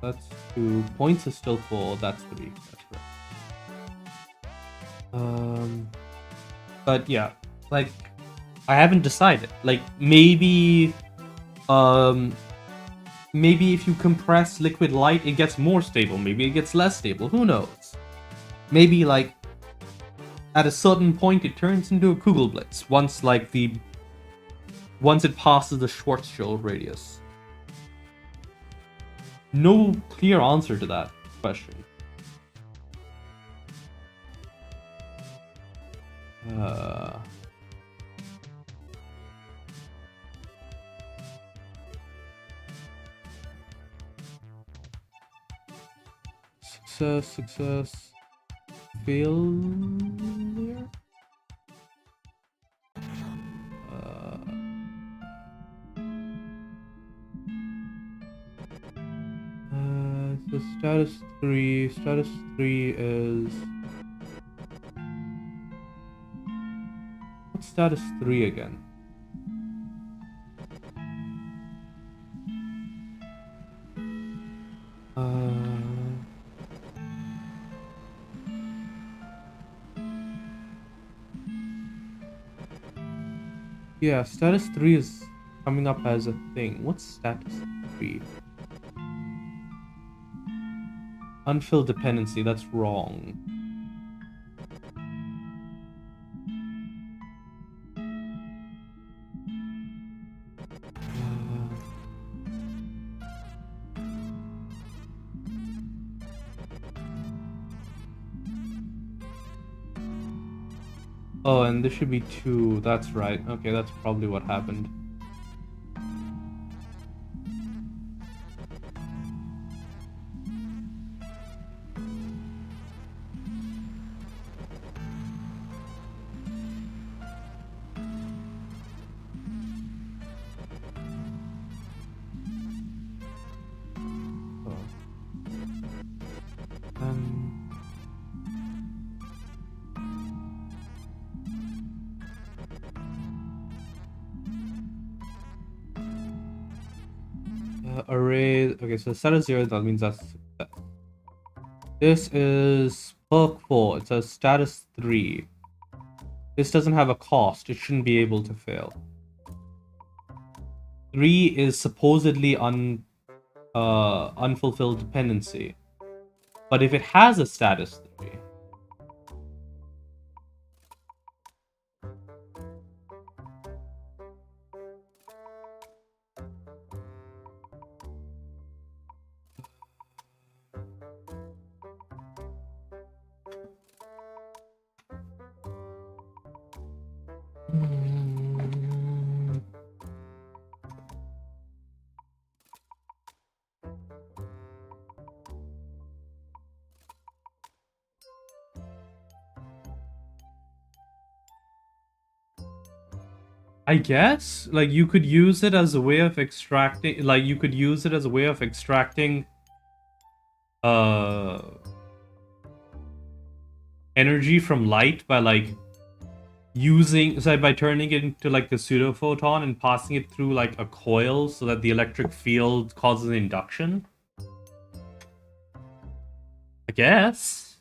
That's 2. Points is still 4. That's 3. That's right. But yeah, like, I haven't decided. Like, maybe if you compress liquid light, it gets more stable. Maybe it gets less stable. Who knows? Maybe, like, at a certain point, it turns into a Kugelblitz once it passes the Schwarzschild radius. No clear answer to that question. Success, failure. So status 3 is... What's status 3 again? Yeah, status 3 is coming up as a thing. What's status 3? Unfilled dependency, that's wrong. Oh, and this should be 2. That's right. Okay, that's probably what happened. Array. Okay, so status 0, that means that's success. This is perk 4. It says status 3. This doesn't have a cost. It shouldn't be able to fail. 3 is supposedly unfulfilled dependency. But if it has a status 3, I guess, like, you could use it as a way of extracting, energy from light by, like, by turning it into, like, a pseudo photon and passing it through, like, a coil so that the electric field causes an induction. I guess.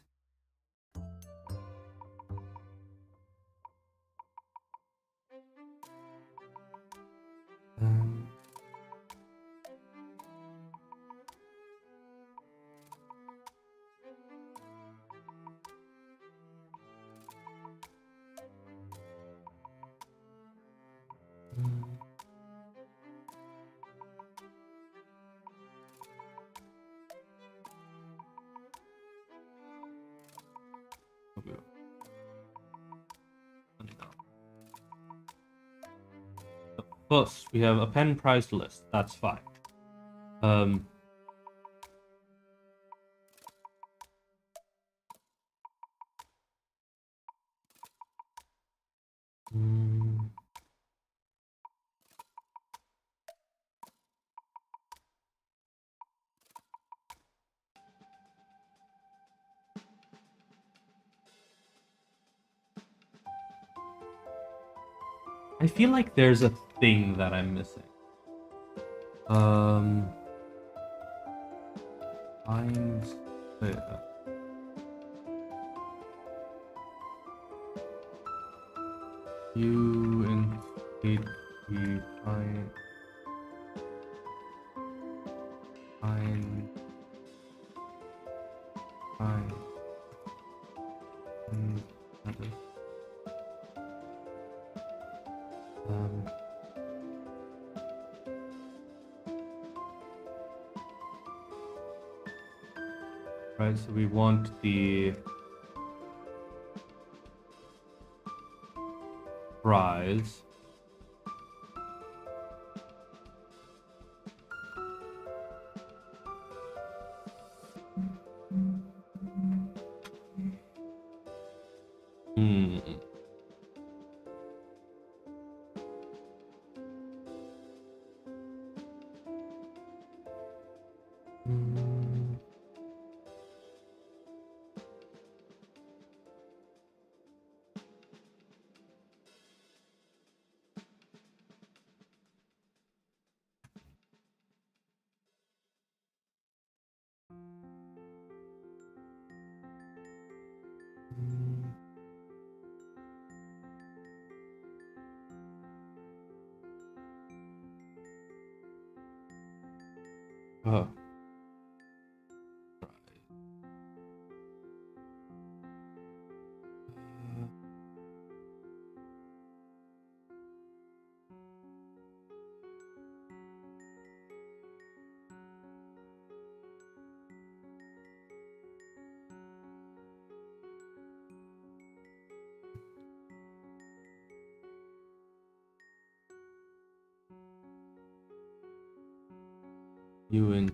First, we have a pen price list. That's fine. Mm, I feel like there's a thing that I'm missing. Finds there. You indicate the find right, so we want the prize. Oh. You and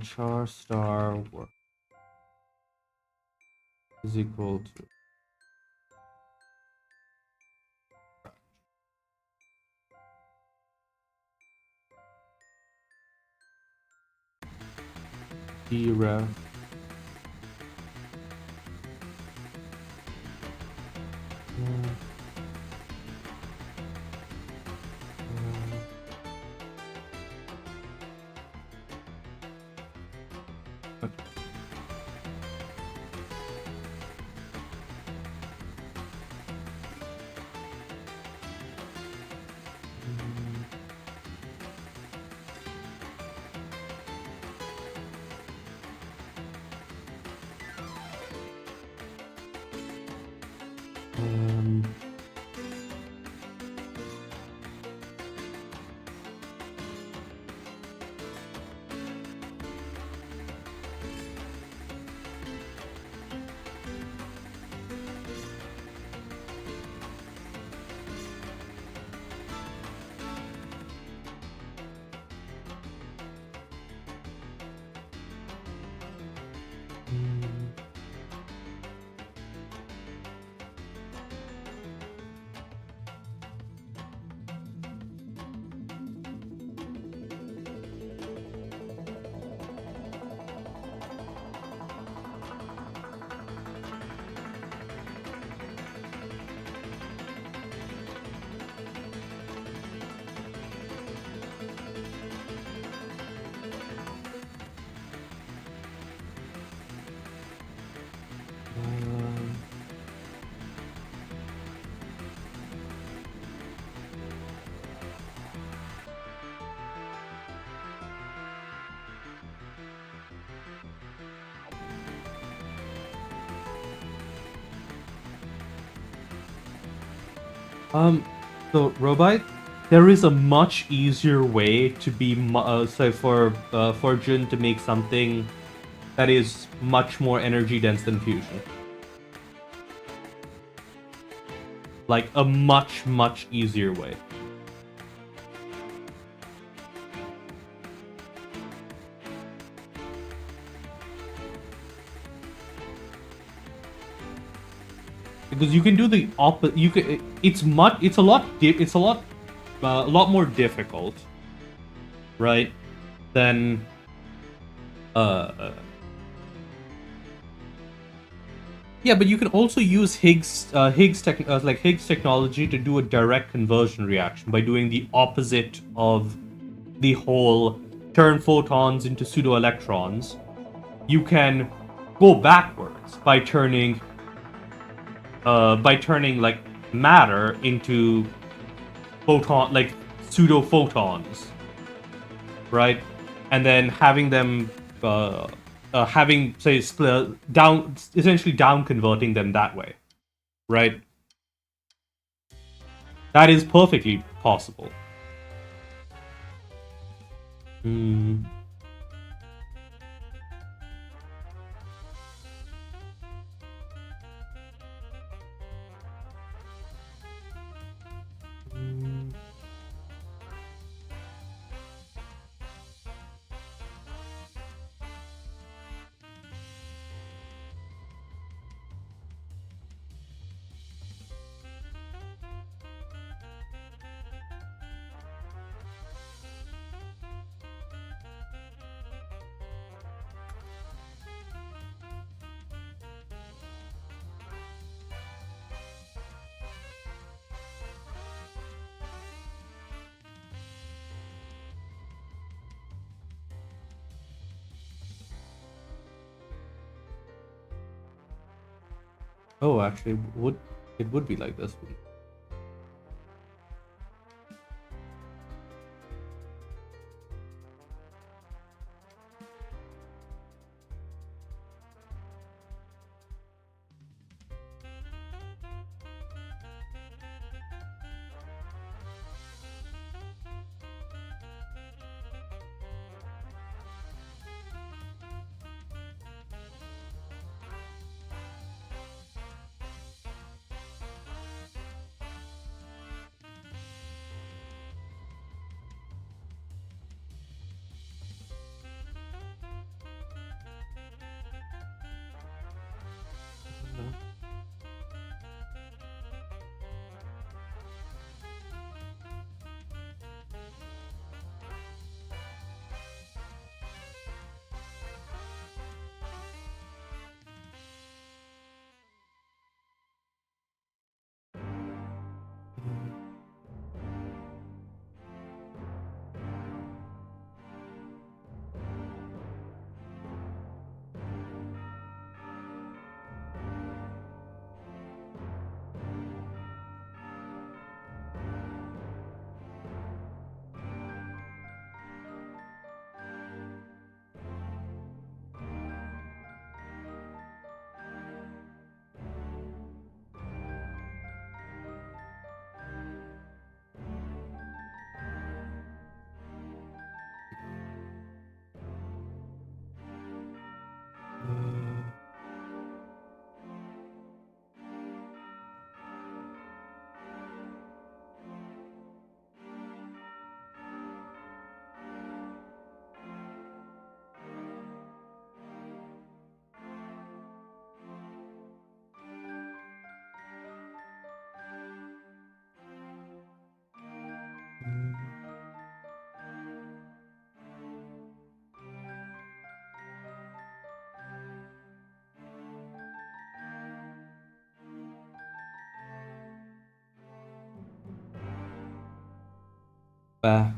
char star work is equal to dref So Robite, there is a much easier way to be, say for Jun to make something that is much more energy dense than fusion. Like a much easier way. Because you can do the opposite. You can. It's a lot. It's a lot more difficult, right? Than yeah, but you can also use Higgs technology to do a direct conversion reaction by doing the opposite of the whole turn photons into pseudo electrons. You can go backwards by turning like matter into pseudo photons, right? And then having them having say down essentially down converting them that way, right? That is perfectly possible. Hmm. Oh, actually, it would be like this. Bah.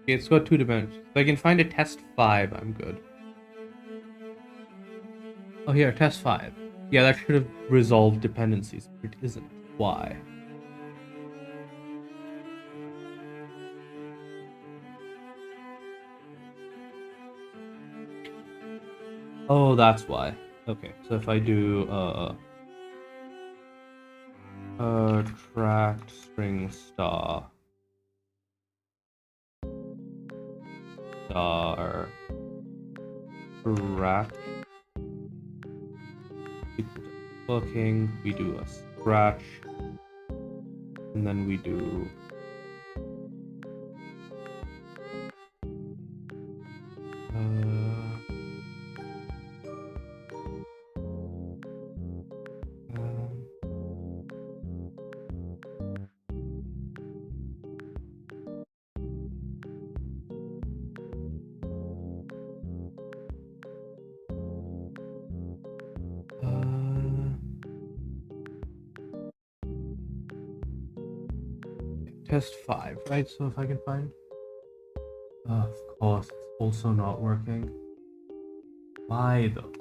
Okay, it's got 2 dimensions. If I can find a test 5, I'm good. Oh, here, test 5. Yeah, that should have resolved dependencies, but it isn't. Why? Oh, that's why. Okay, so if I do tract string star tract working, we do a scratch, and then we do test 5, right? So if I can find, of course, it's also not working. Why though?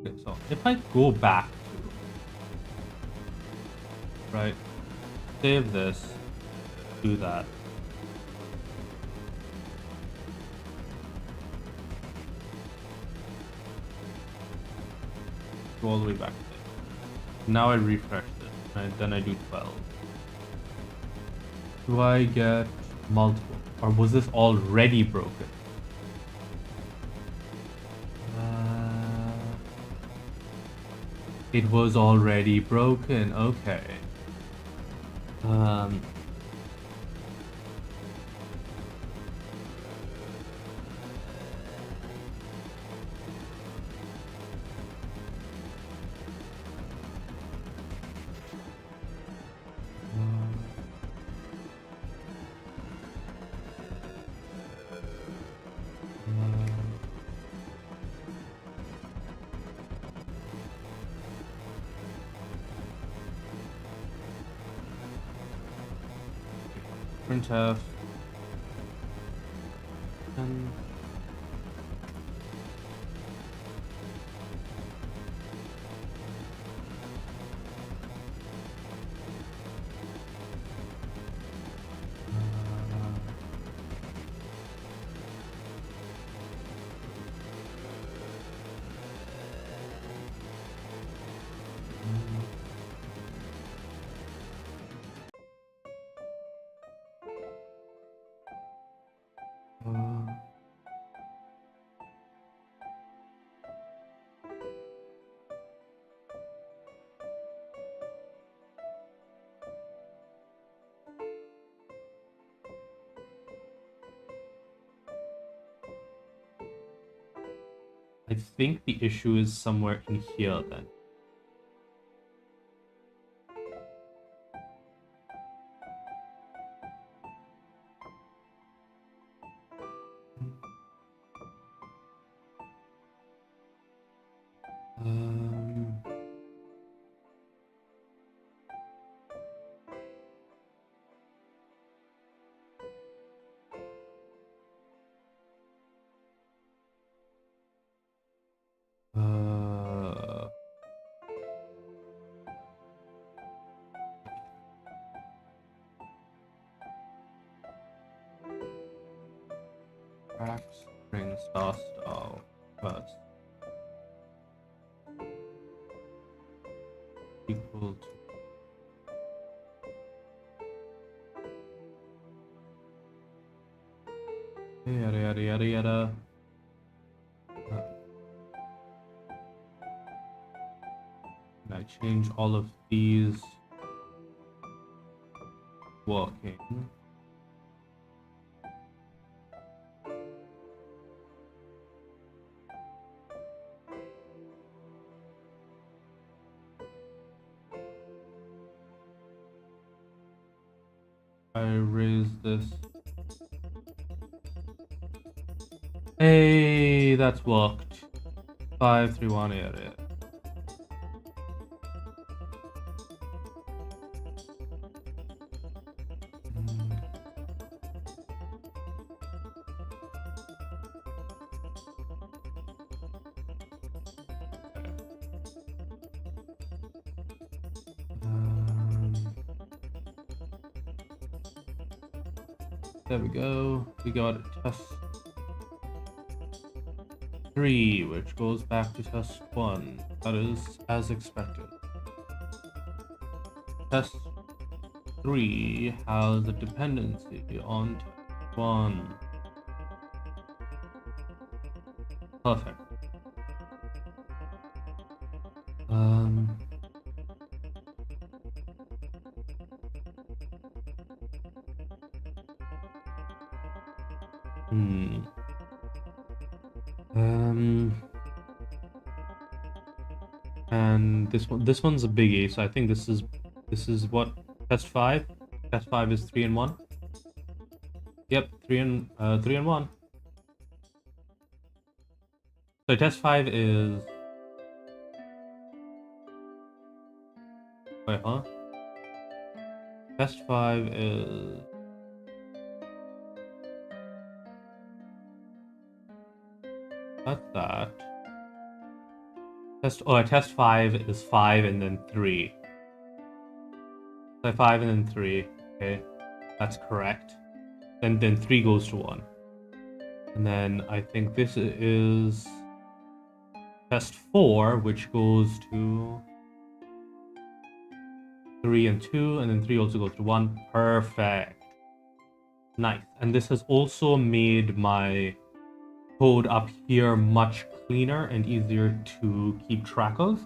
Okay, so if I go back to, right, save this, do that. Go all the way back to there. Now I refresh this, right? Then I do 12. Do I get multiple? Or was this already broken? It was already broken, okay. printf and I think the issue is somewhere in here then. Um, uh, Tracks, string, star, star, first. Equal to yada yada yada yada. And I change all of these working. I raise this. Hey, that's worked. 5, 3, 1, yeah. There we go. We got test 3, which goes back to test 1. That is as expected. Test 3 has a dependency on test 1. Perfect. And this one's a biggie, so I think this is what test 5. Test 5 is 3 and 1. Yep, 3 and 1. So test 5 is wait, huh? Test 5 is that's that. Test 5 is 5 and then 3. So 5 and then 3. Okay, that's correct. Then 3 goes to 1. And then I think this is test 4, which goes to 3 and 2, and then 3 also goes to 1. Perfect. Nice. And this has also made my code up here much cleaner and easier to keep track of,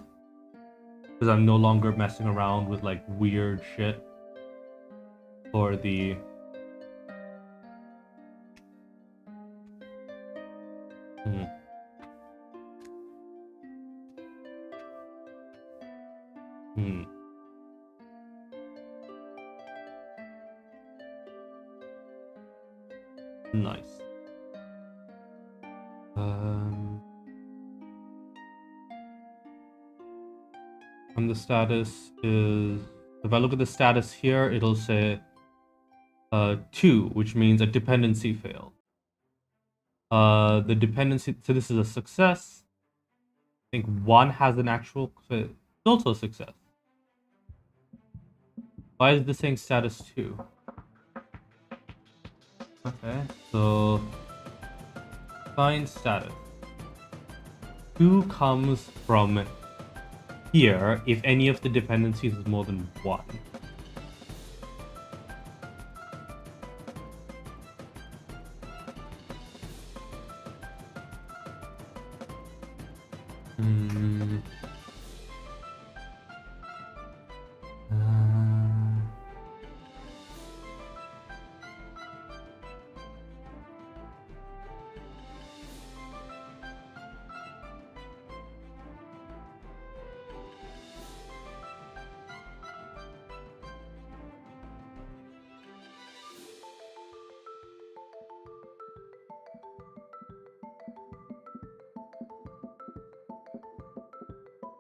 because I'm no longer messing around with like weird shit for the Nice. And the status is, if I look at the status here, it'll say 2, which means a dependency failed. The dependency, so this is a success. I think 1 has an actual, so it's also a success. Why is this saying status 2? Okay, so find status. 2 comes from here if any of the dependencies is more than 1.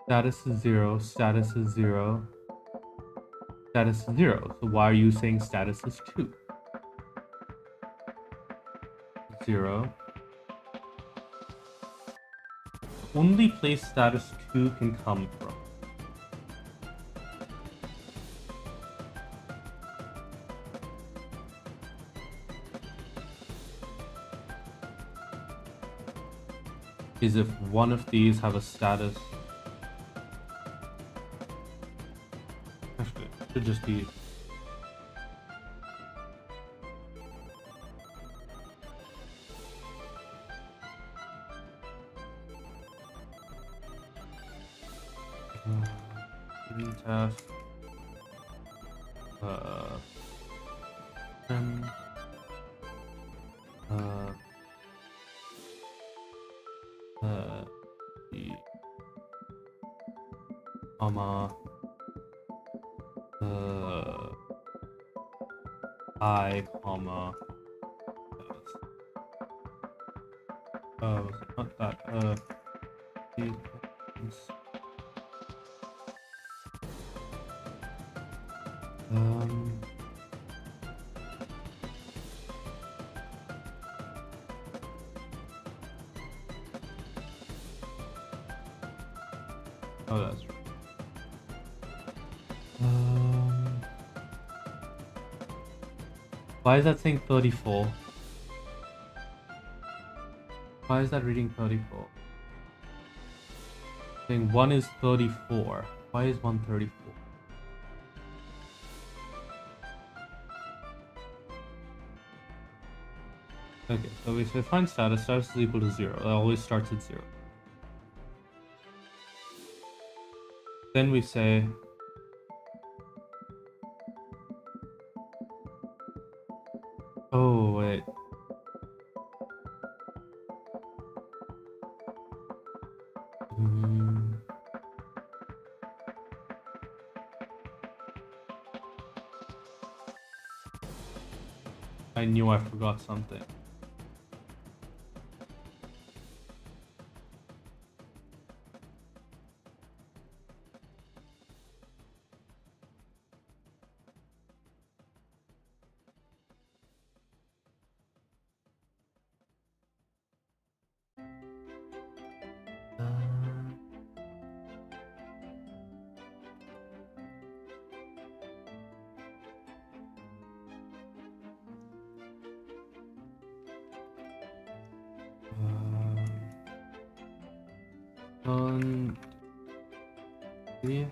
Status is 0, status is 0, status is 0. So why are you saying status is 2? 0. Only place status 2 can come from. Is if one of these have a status. Actually, it should just be. Test. The comma I comma not that oh, that's right. Why is that saying 34? Why is that reading 34? Saying 1 is 34. Why is 1 34? Okay, so we say find status. Status is equal to 0. It always starts at 0. Then we say oh wait. I knew I forgot something. Yeah.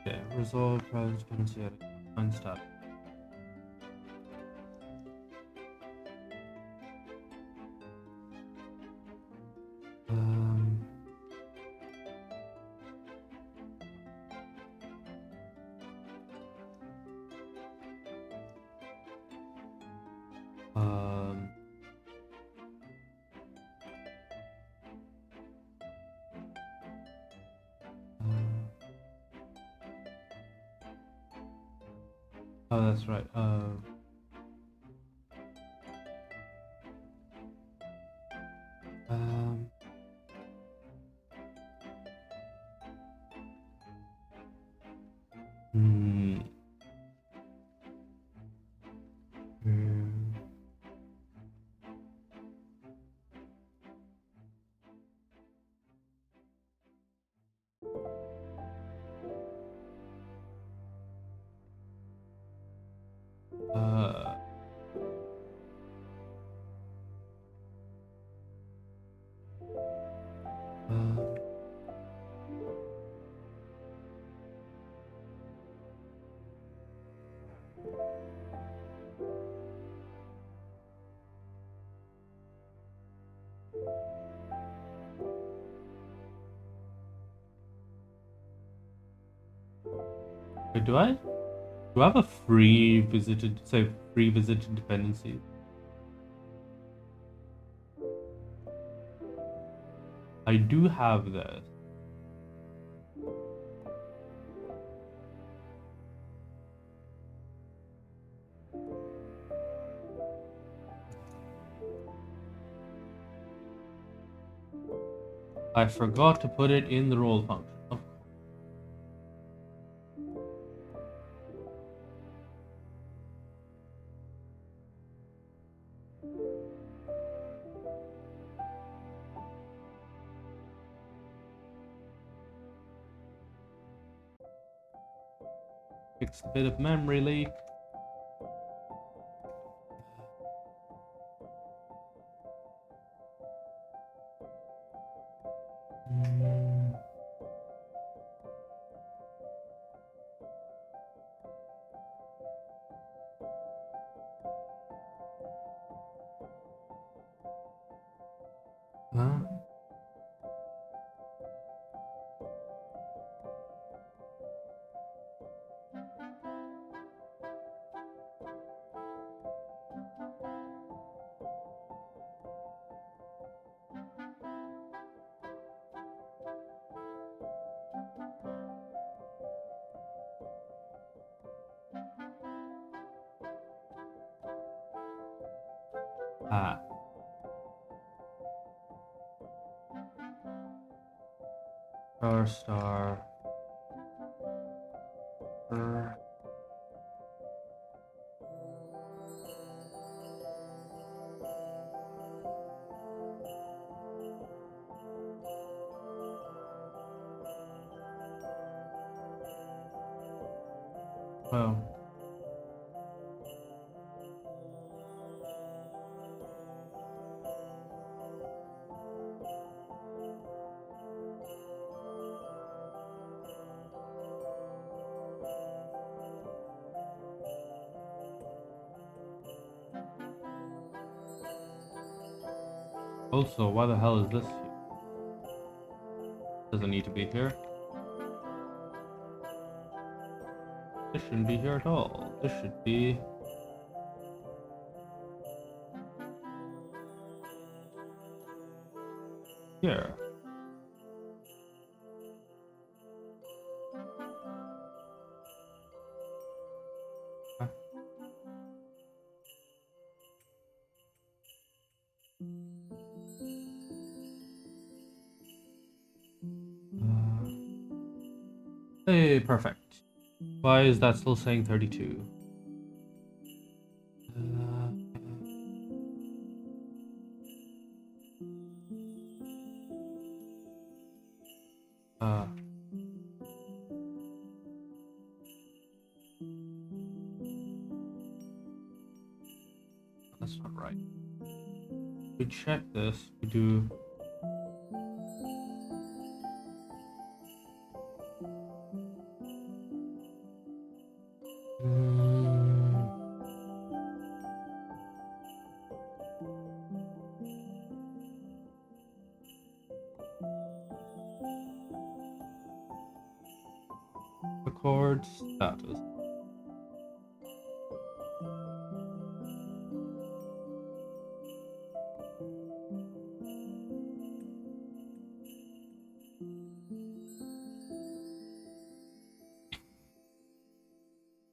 Okay, resolve problem dependency find status. Oh, that's right. Um. Hmm. Hmm. Uh. uh, Wait, do I have a free visited dependency? I do have this. I forgot to put it in the role function. Oh. Fix a bit of memory leak. Huh? Ah. Star. Oh. Also, why the hell is this here? Doesn't need to be here. This shouldn't be here at all. This should be here. Huh? Hey, perfect. Why is that still saying 32? Uh, that's not right. We check this. We do. Record status.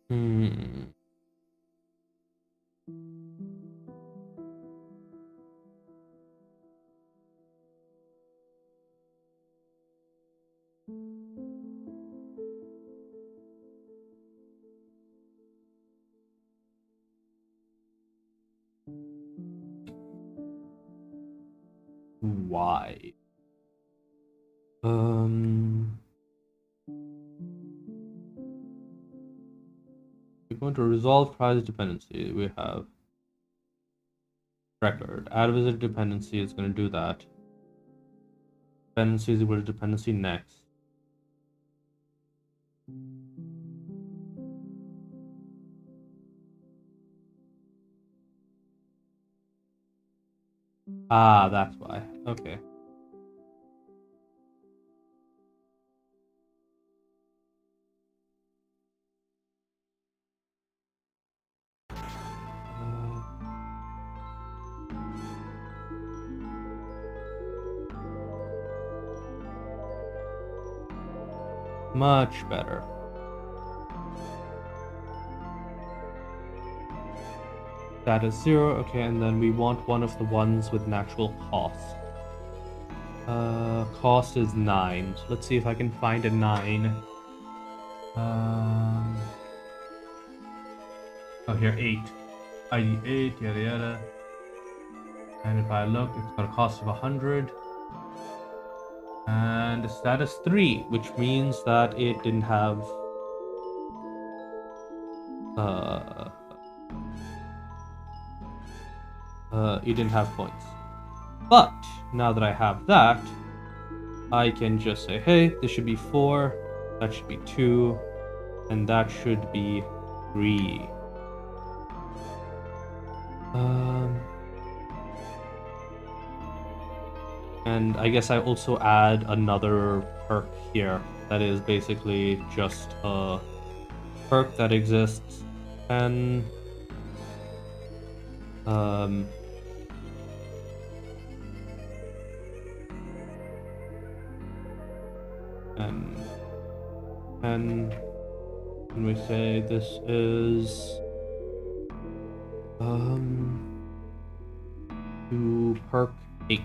Hmm. Y. We're going to resolve prize dependency. We have record. Add visitor dependency is going to do that. Dependency is equal to dependency next. Ah, that's why. Okay. Much better. That is 0. Okay, and then we want one of the ones with natural cost. Cost is 9. So let's see if I can find a 9. Oh, here, 8. ID 8, yada yada. And if I look, it's got a cost of 100. And status 3, which means that it didn't have it didn't have points. But now that I have that, I can just say, hey, this should be 4, that should be 2, and that should be 3. And I guess I also add another perk here that is basically just a perk that exists, and when we say this is to perk 8.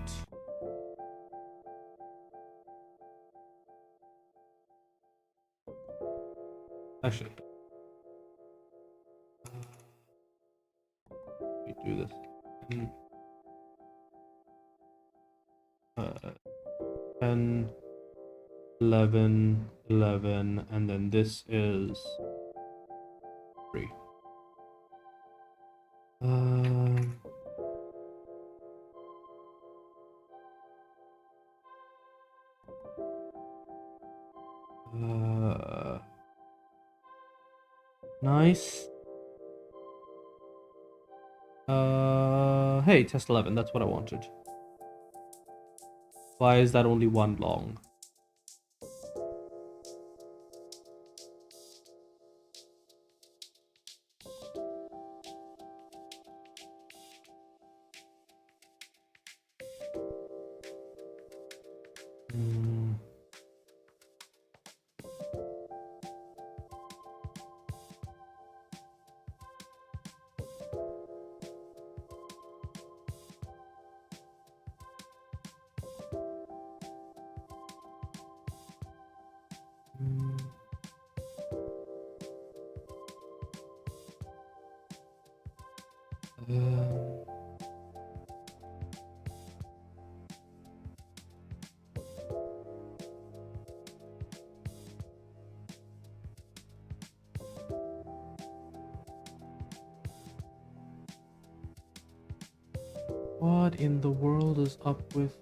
Actually, we do this. 10, 11, 11, and then this is 3. Nice. Hey, test 11, that's what I wanted. Why is that only 1 long? What in the world is up with...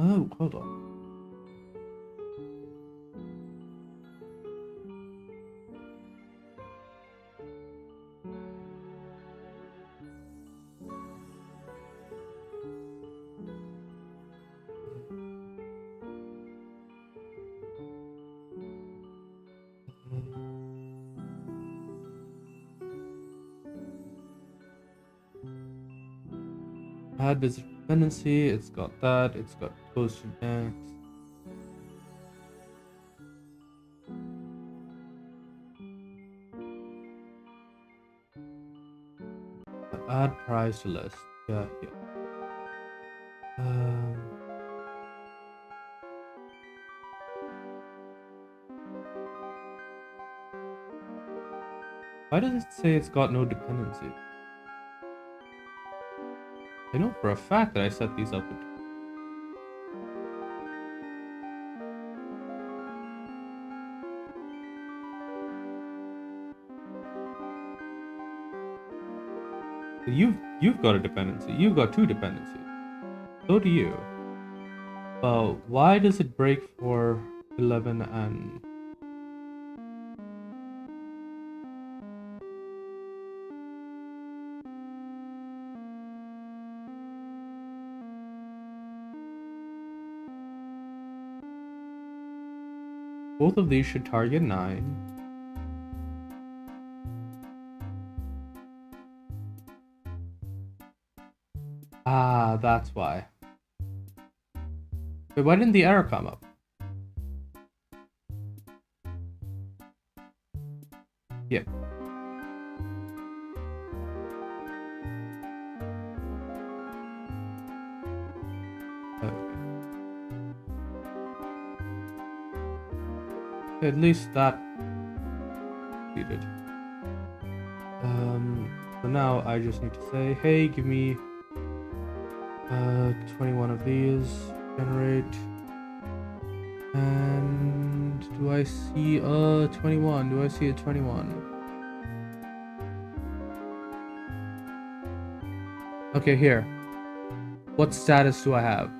Oh, hold on. Add visit dependency, it's got that, it's got post next. Add price to list. Yeah, yeah. Why does it say it's got no dependency? I know for a fact that I set these up with. You've got a dependency. You've got two dependencies. So do you. Why does it break for 11 and... Both of these should target 9. Ah, that's why. Wait, why didn't the error come up? Yep. Okay. At least that succeeded. So now I just need to say, hey, give me 21 of these, generate, and do I see a 21? Do I see a 21? Okay, here. What status do I have?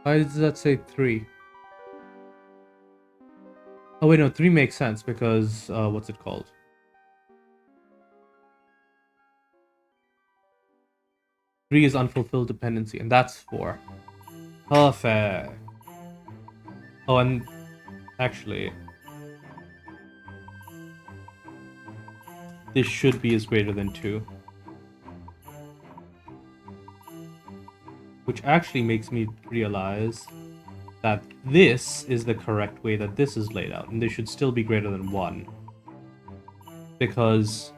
Why does that say 3? Oh wait, no, 3 makes sense because, what's it called? Three is unfulfilled dependency, and that's 4. Perfect. Oh, and actually, this should be is greater than 2. Which actually makes me realize that this is the correct way that this is laid out, and this should still be greater than 1. Because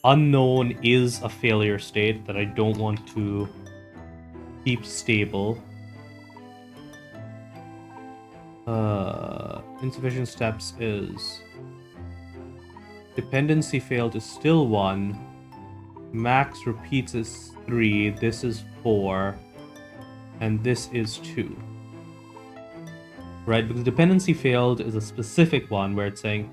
unknown is a failure state that I don't want to keep stable. Insufficient steps is dependency failed is still 1. Max repeats is 3. This is 4. And this is 2. Right? Because dependency failed is a specific one where it's saying,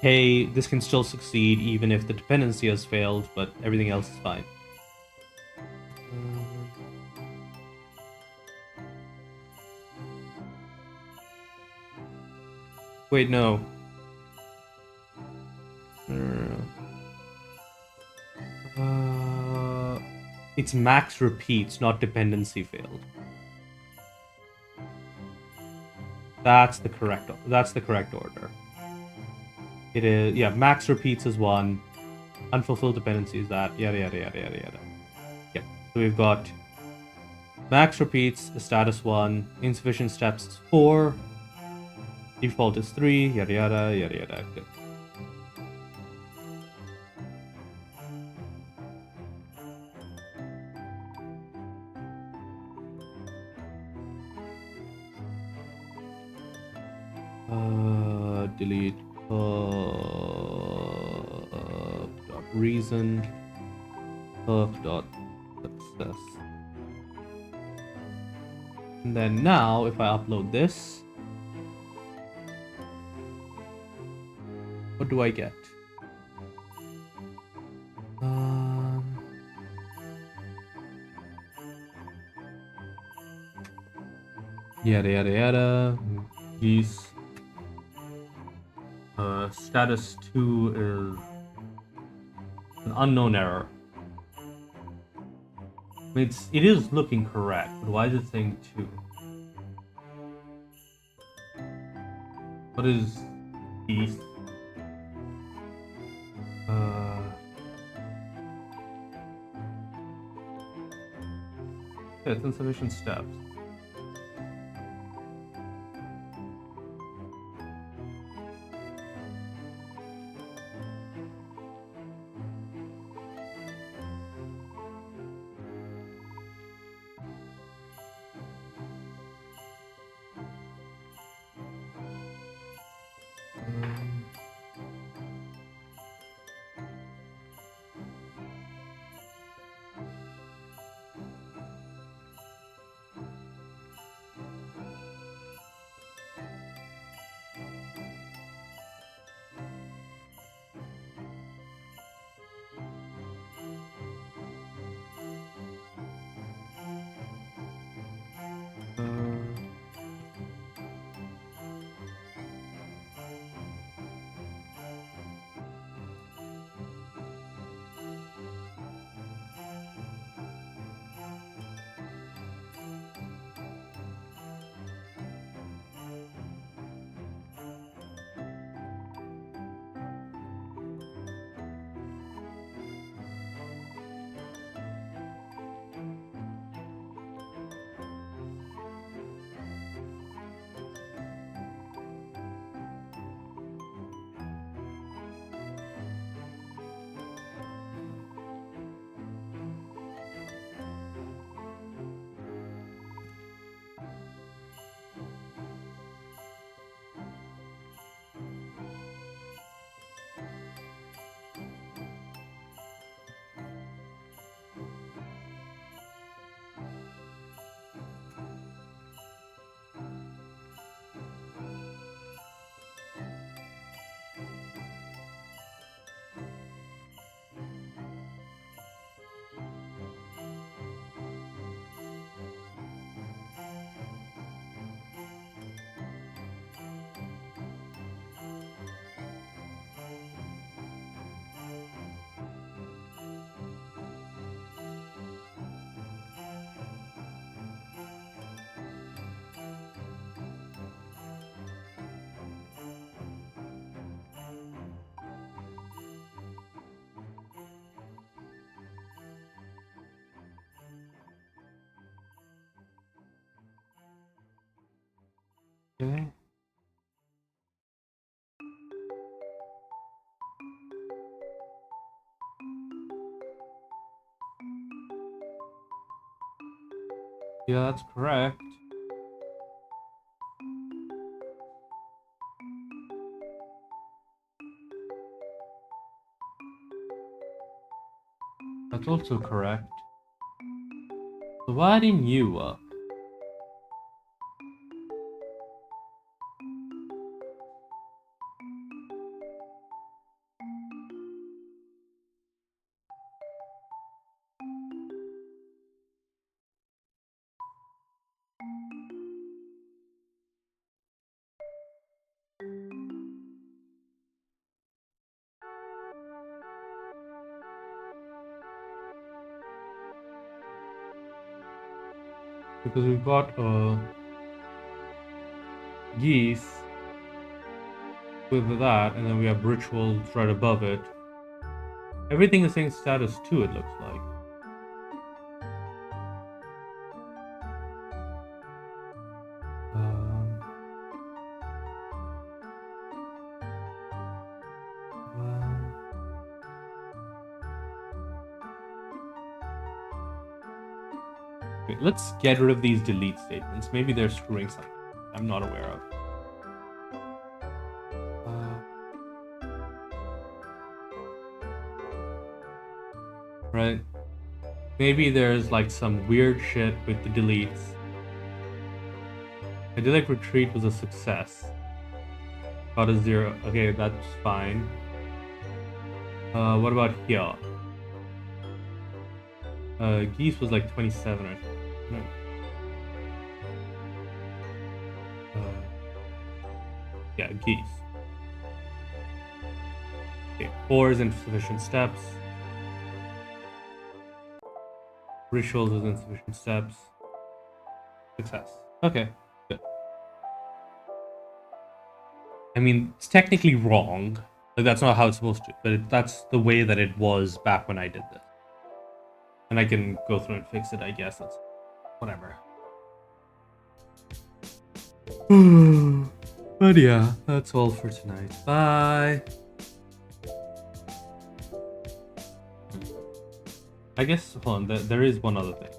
hey, this can still succeed even if the dependency has failed, but everything else is fine. Wait, no. It's max repeats, not dependency failed. That's the correct order. It is, yeah, max repeats is 1. Unfulfilled dependency is that, yada yada yada yada yada. Yep. So we've got max repeats is status 1, insufficient steps is 4, default is 3, yada yada yada yada. Good. Delete dot reason dot success. And then now if I upload this, what do I get? Yada yada yada. Geese. Status 2 is an unknown error. It is looking correct, but why is it saying 2? What is geese? Yeah, it's insufficient steps. Okay. Yeah, that's correct. That's also correct. So why didn't you work? Because we've got geese with that, and then we have rituals right above it. Everything is saying status 2, it looks like. Um, okay, let's get rid of these delete statements. Maybe they're screwing something I'm not aware of. Right? Maybe there's like some weird shit with the deletes. Idyllic retreat was a success. Got a 0. Okay, that's fine. What about here? Geese was like 27 or something. No. Yeah, geese. Okay, 4 is insufficient steps. Rituals is insufficient steps. Success. Okay, good. I mean, it's technically wrong. Like, that's not how it's supposed to, but that's the way that it was back when I did this. And I can go through and fix it, I guess. Whatever. But yeah, that's all for tonight. Bye. I guess, hold on, there is one other thing.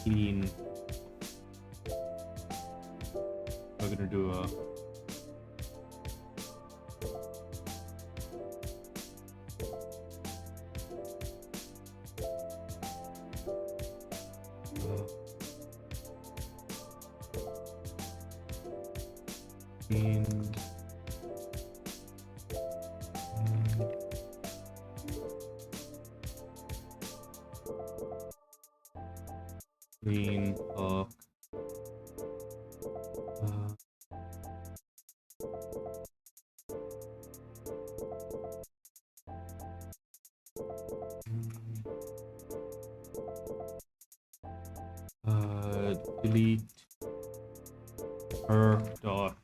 Clean. We're gonna do a... clean. Clean up. Delete her dot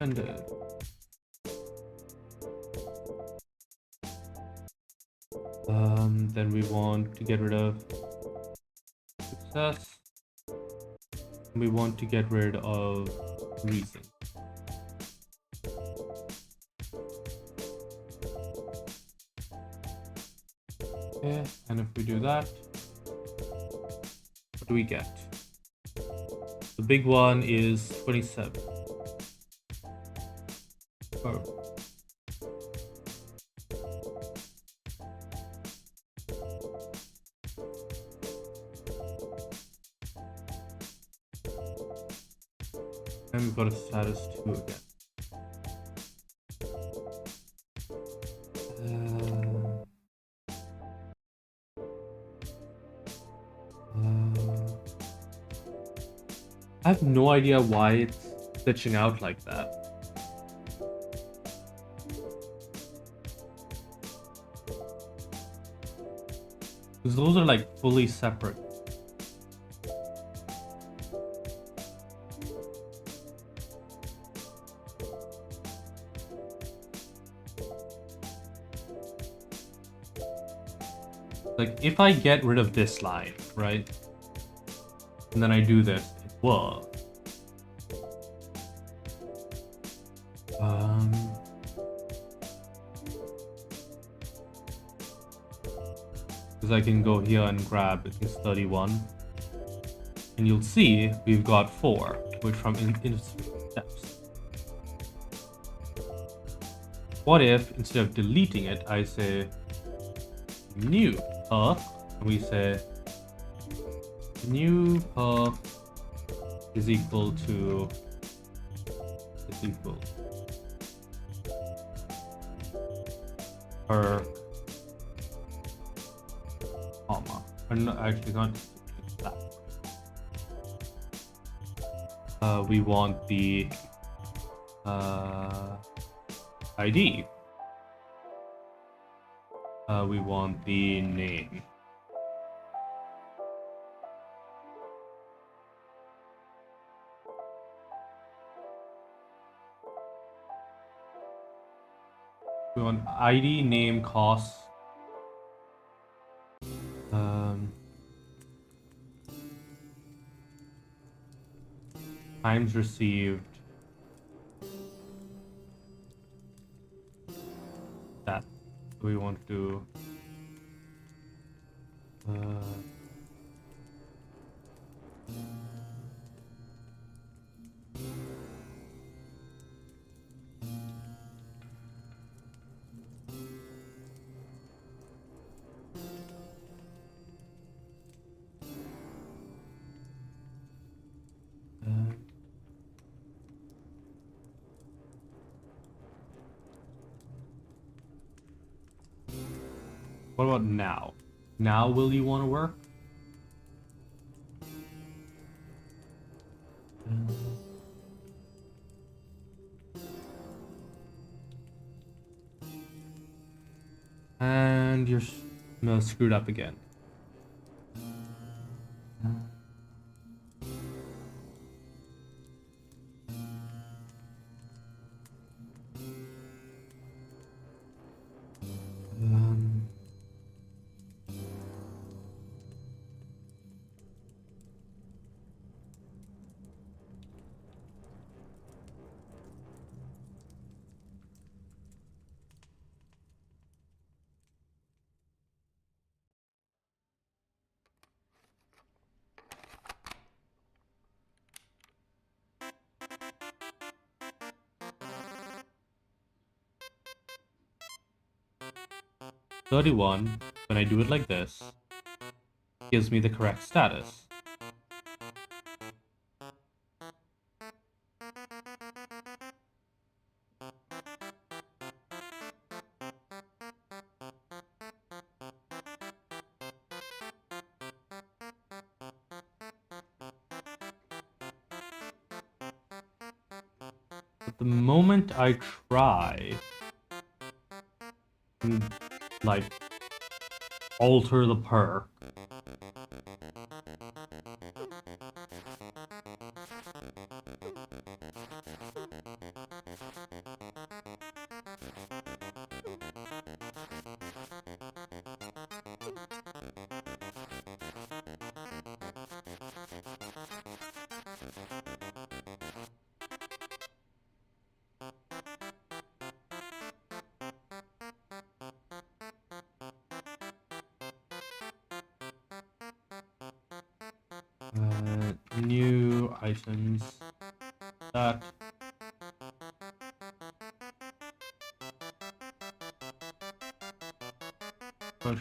ended. Then we want to get rid of success. We want to get rid of reason. Okay, and if we do that, what do we get? The big one is 27. Oh. And we've got a status 2 again. I have no idea why it's glitching out like that. Because those are like fully separate. Like if I get rid of this line, right? And then I do this, it will. Because I can go here and grab, I think, 31. And you'll see we've got 4, which from in steps. What if, instead of deleting it, I say new path, and we say new path is equal to per comma. Or no, actually not that. We want the ID. We want the name. We want ID, name, cost. Times received. That we want to what about now? Now will you want to work? And you're screwed up again. 31, when I do it like this, gives me the correct status. But the moment I try and, like, alter the perk, new items that push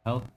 health.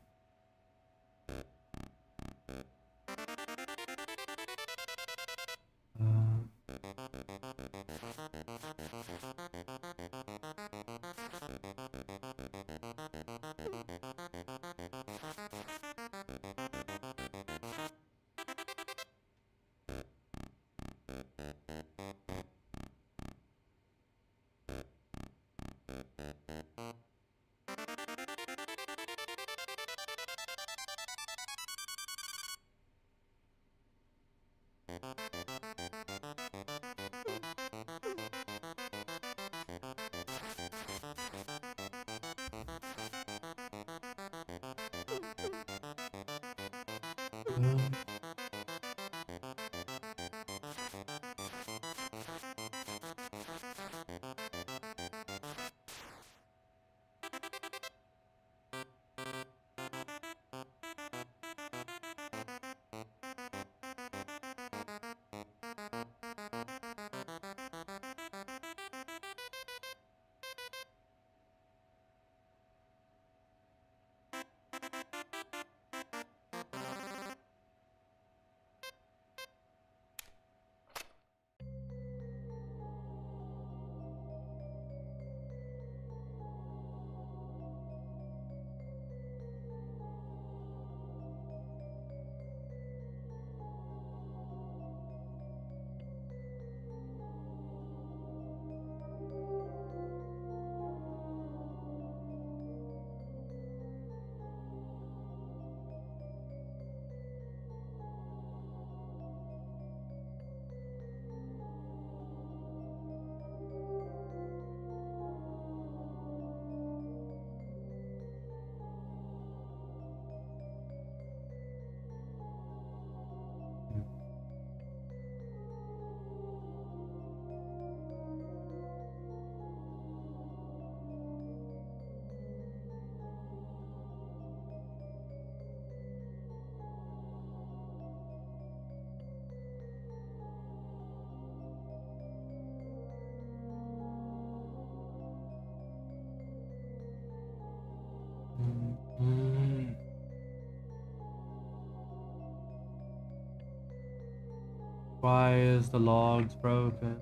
Why is the logs broken?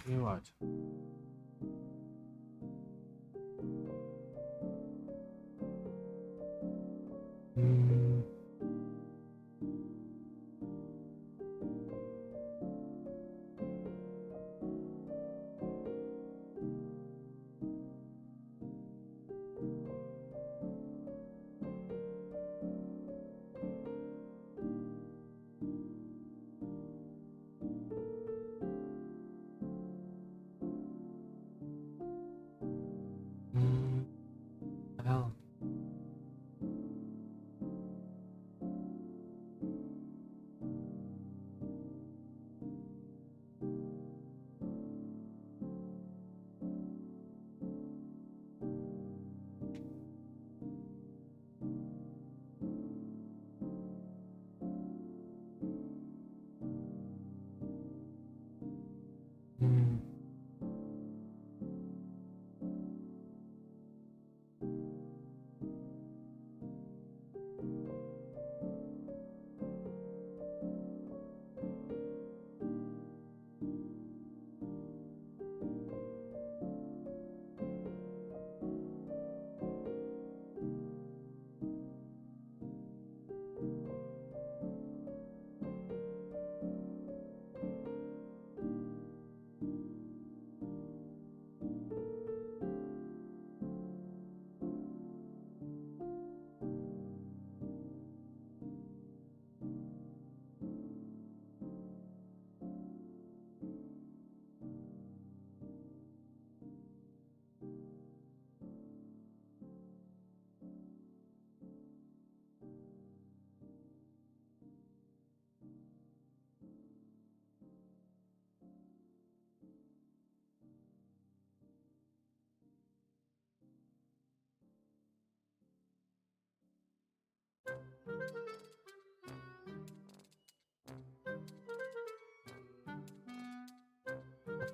New item.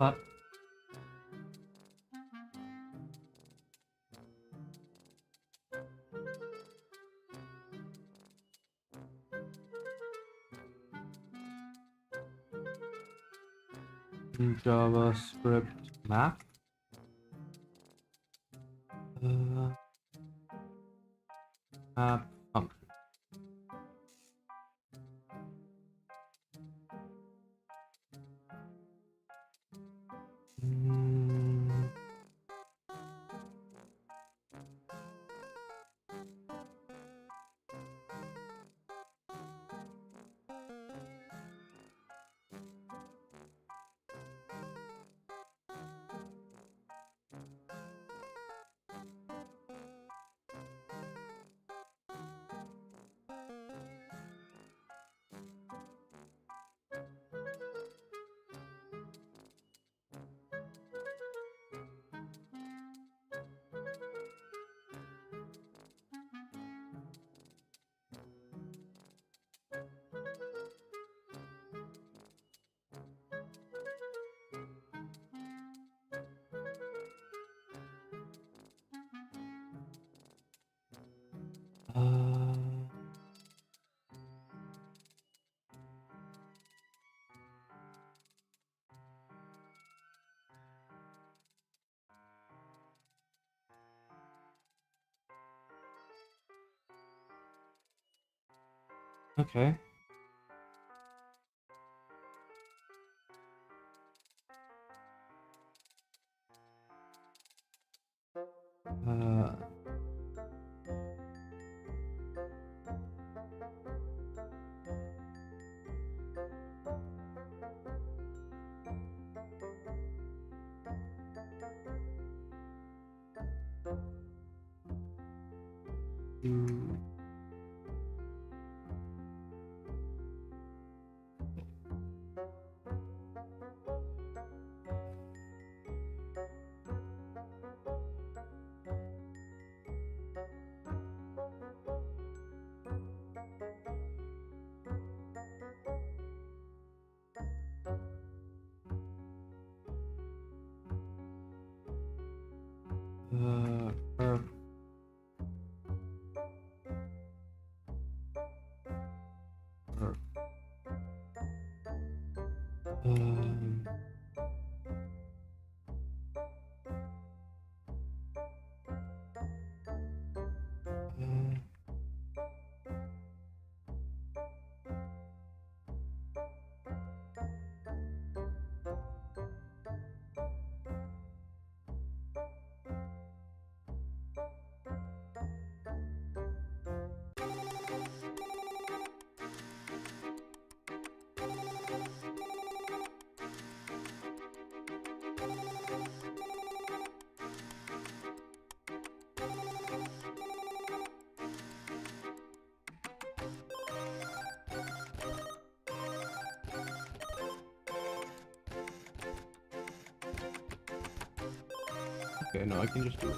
flat. JavaScript map. Map function. Okay. Okay, no, I can just do it.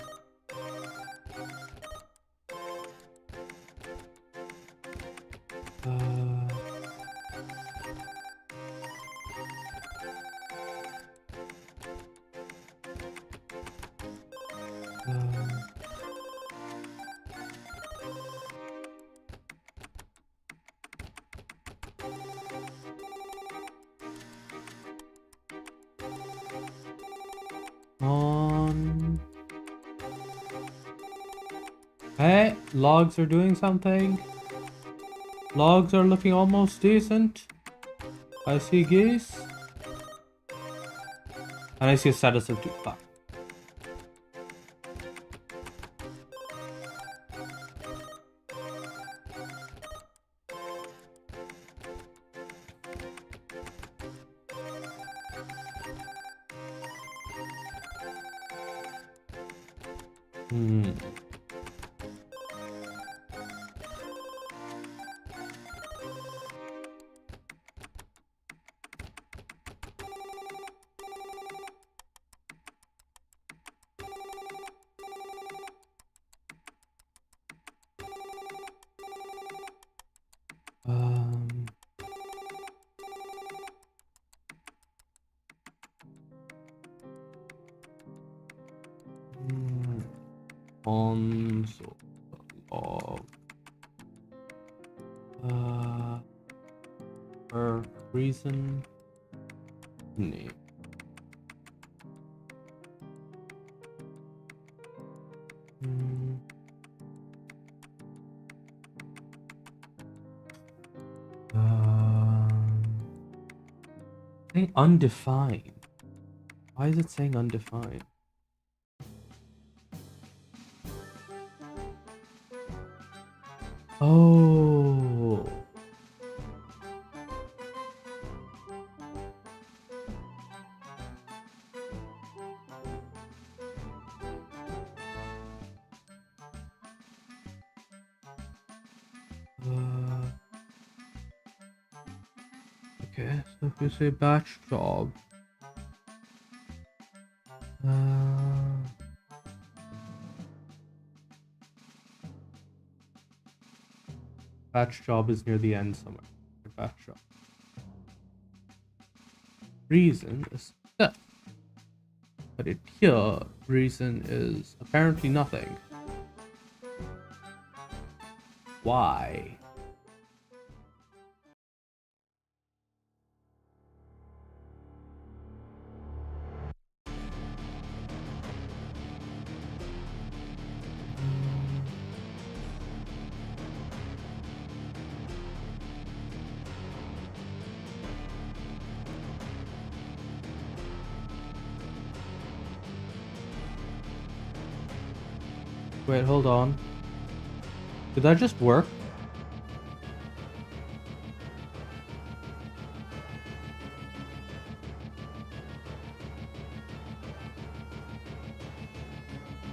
Hey, logs are doing something. Logs are looking almost decent. I see geese. And I see a status of 2. Ah. console log for reason name. Saying undefined. Why is it saying undefined? Oh. Okay, so if you say batch job, batch job is near the end somewhere. Batch job. Reason is stuff. But it here, reason is apparently nothing. Why? Wait, hold on. Did that just work?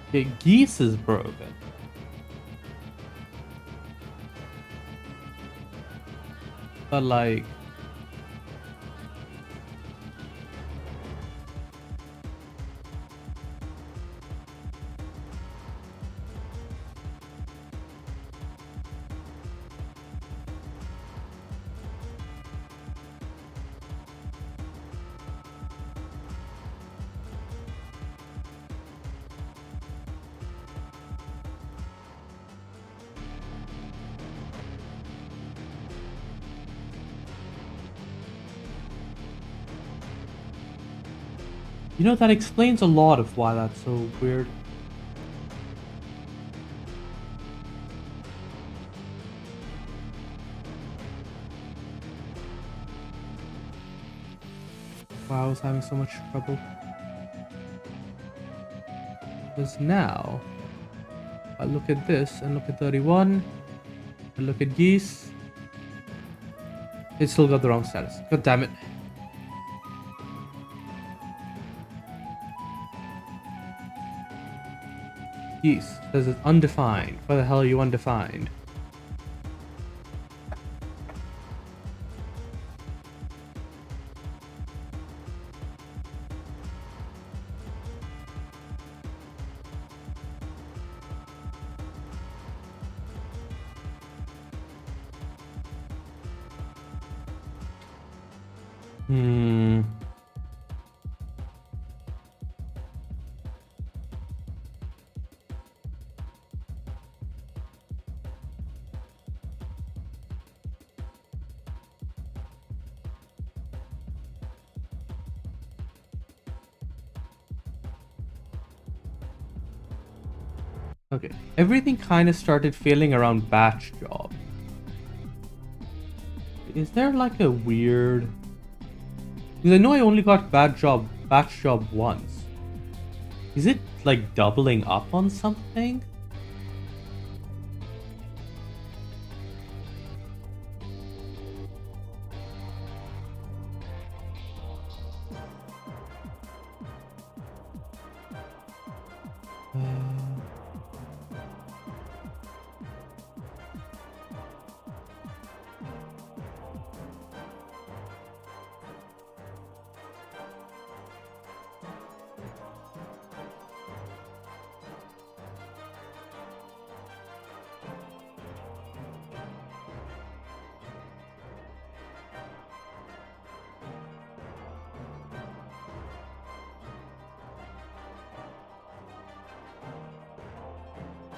Okay, geese is broken. But like... You know, that explains a lot of why that's so weird. Wow, I was having so much trouble. Because now, I look at this and look at 31, and look at geese. It still got the wrong status. God damn it. Geese says it's undefined. Why the hell are you undefined? Okay, everything kind of started failing around batch job. Is there like a weird... Because I know I only got batch job once. Is it like doubling up on something?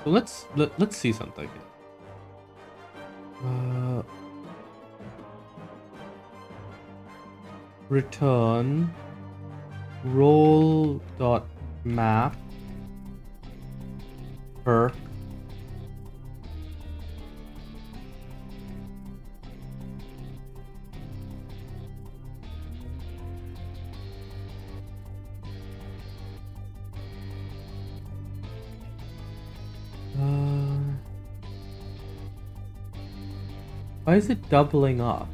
So let's see something. Return role.map perk why is it doubling up?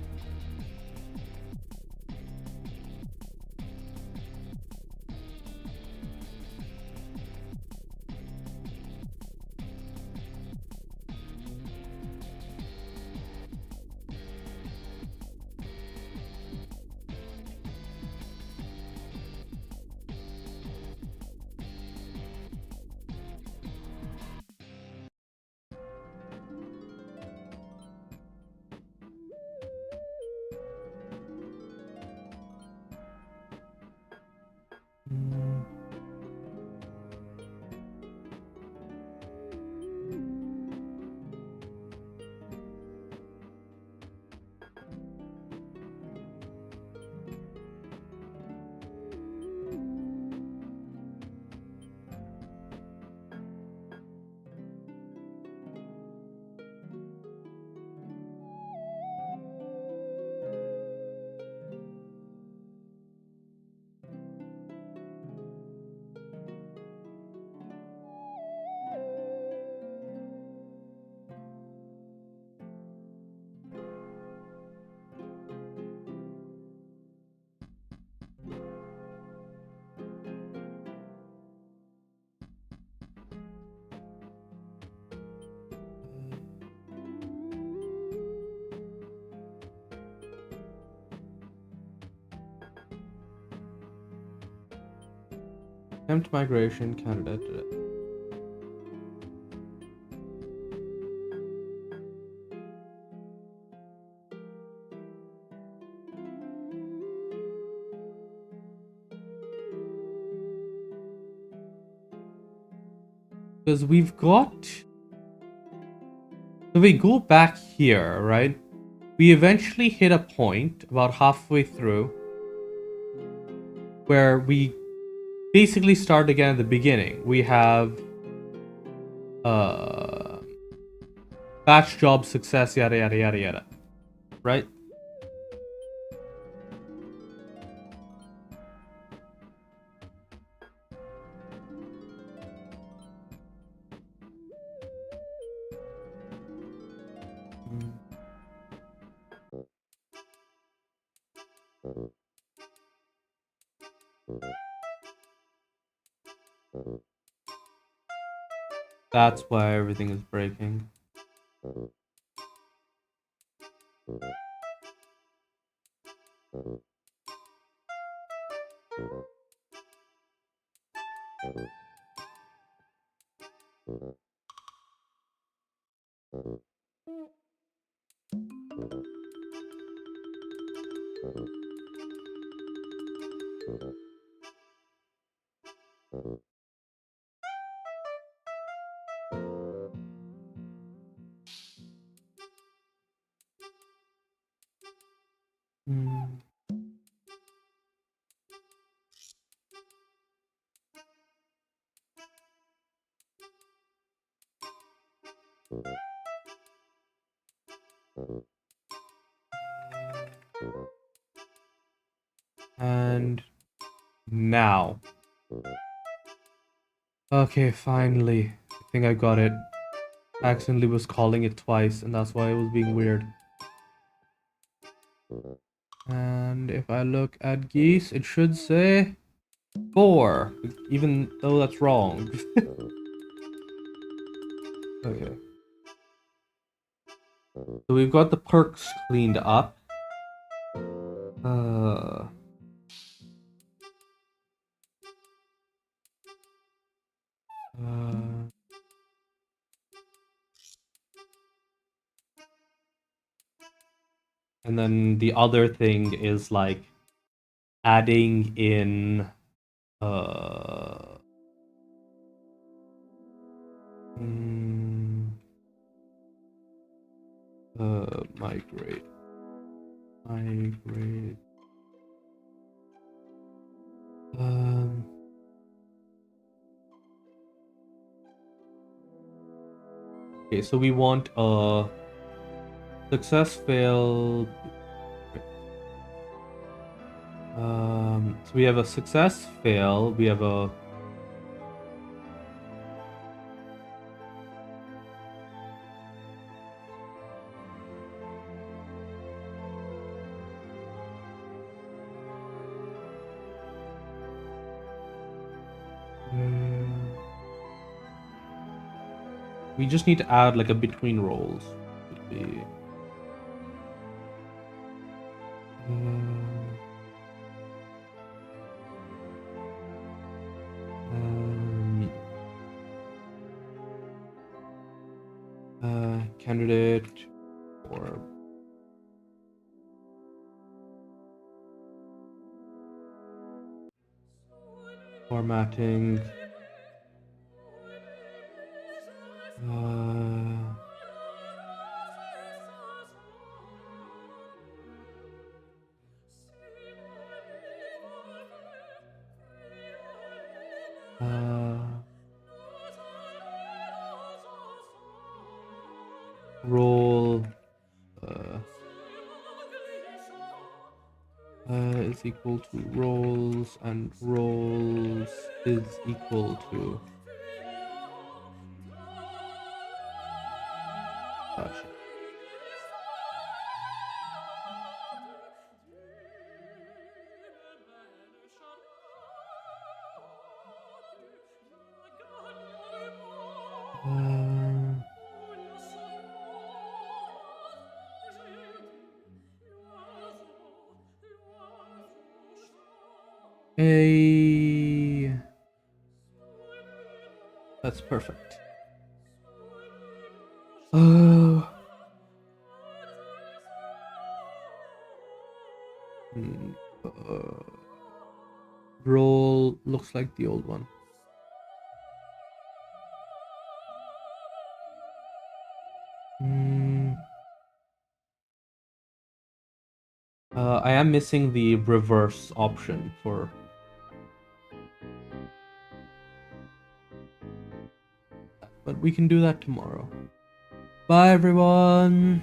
Attempt migration candidate. Because we've got... So we go back here, right? We eventually hit a point about halfway through where we basically start again at the beginning. We have batch job success, yada yada yada yada. Right? That's why everything is breaking. And now. Okay, finally. I think I got it. I accidentally was calling it twice, and that's why it was being weird. And if I look at geese, it should say 4, even though that's wrong. Okay. So we've got the perks cleaned up. And then the other thing is like adding in Migrate. Okay, so we want a success fail. So we have a success fail. We have a we just need to add like a between rolls. Would be, candidate or formatting. Roll is equal to rolls, and rolls is equal to gotcha. That's perfect. Roll looks like the old one. I am missing the reverse option for. But we can do that tomorrow. Bye, everyone.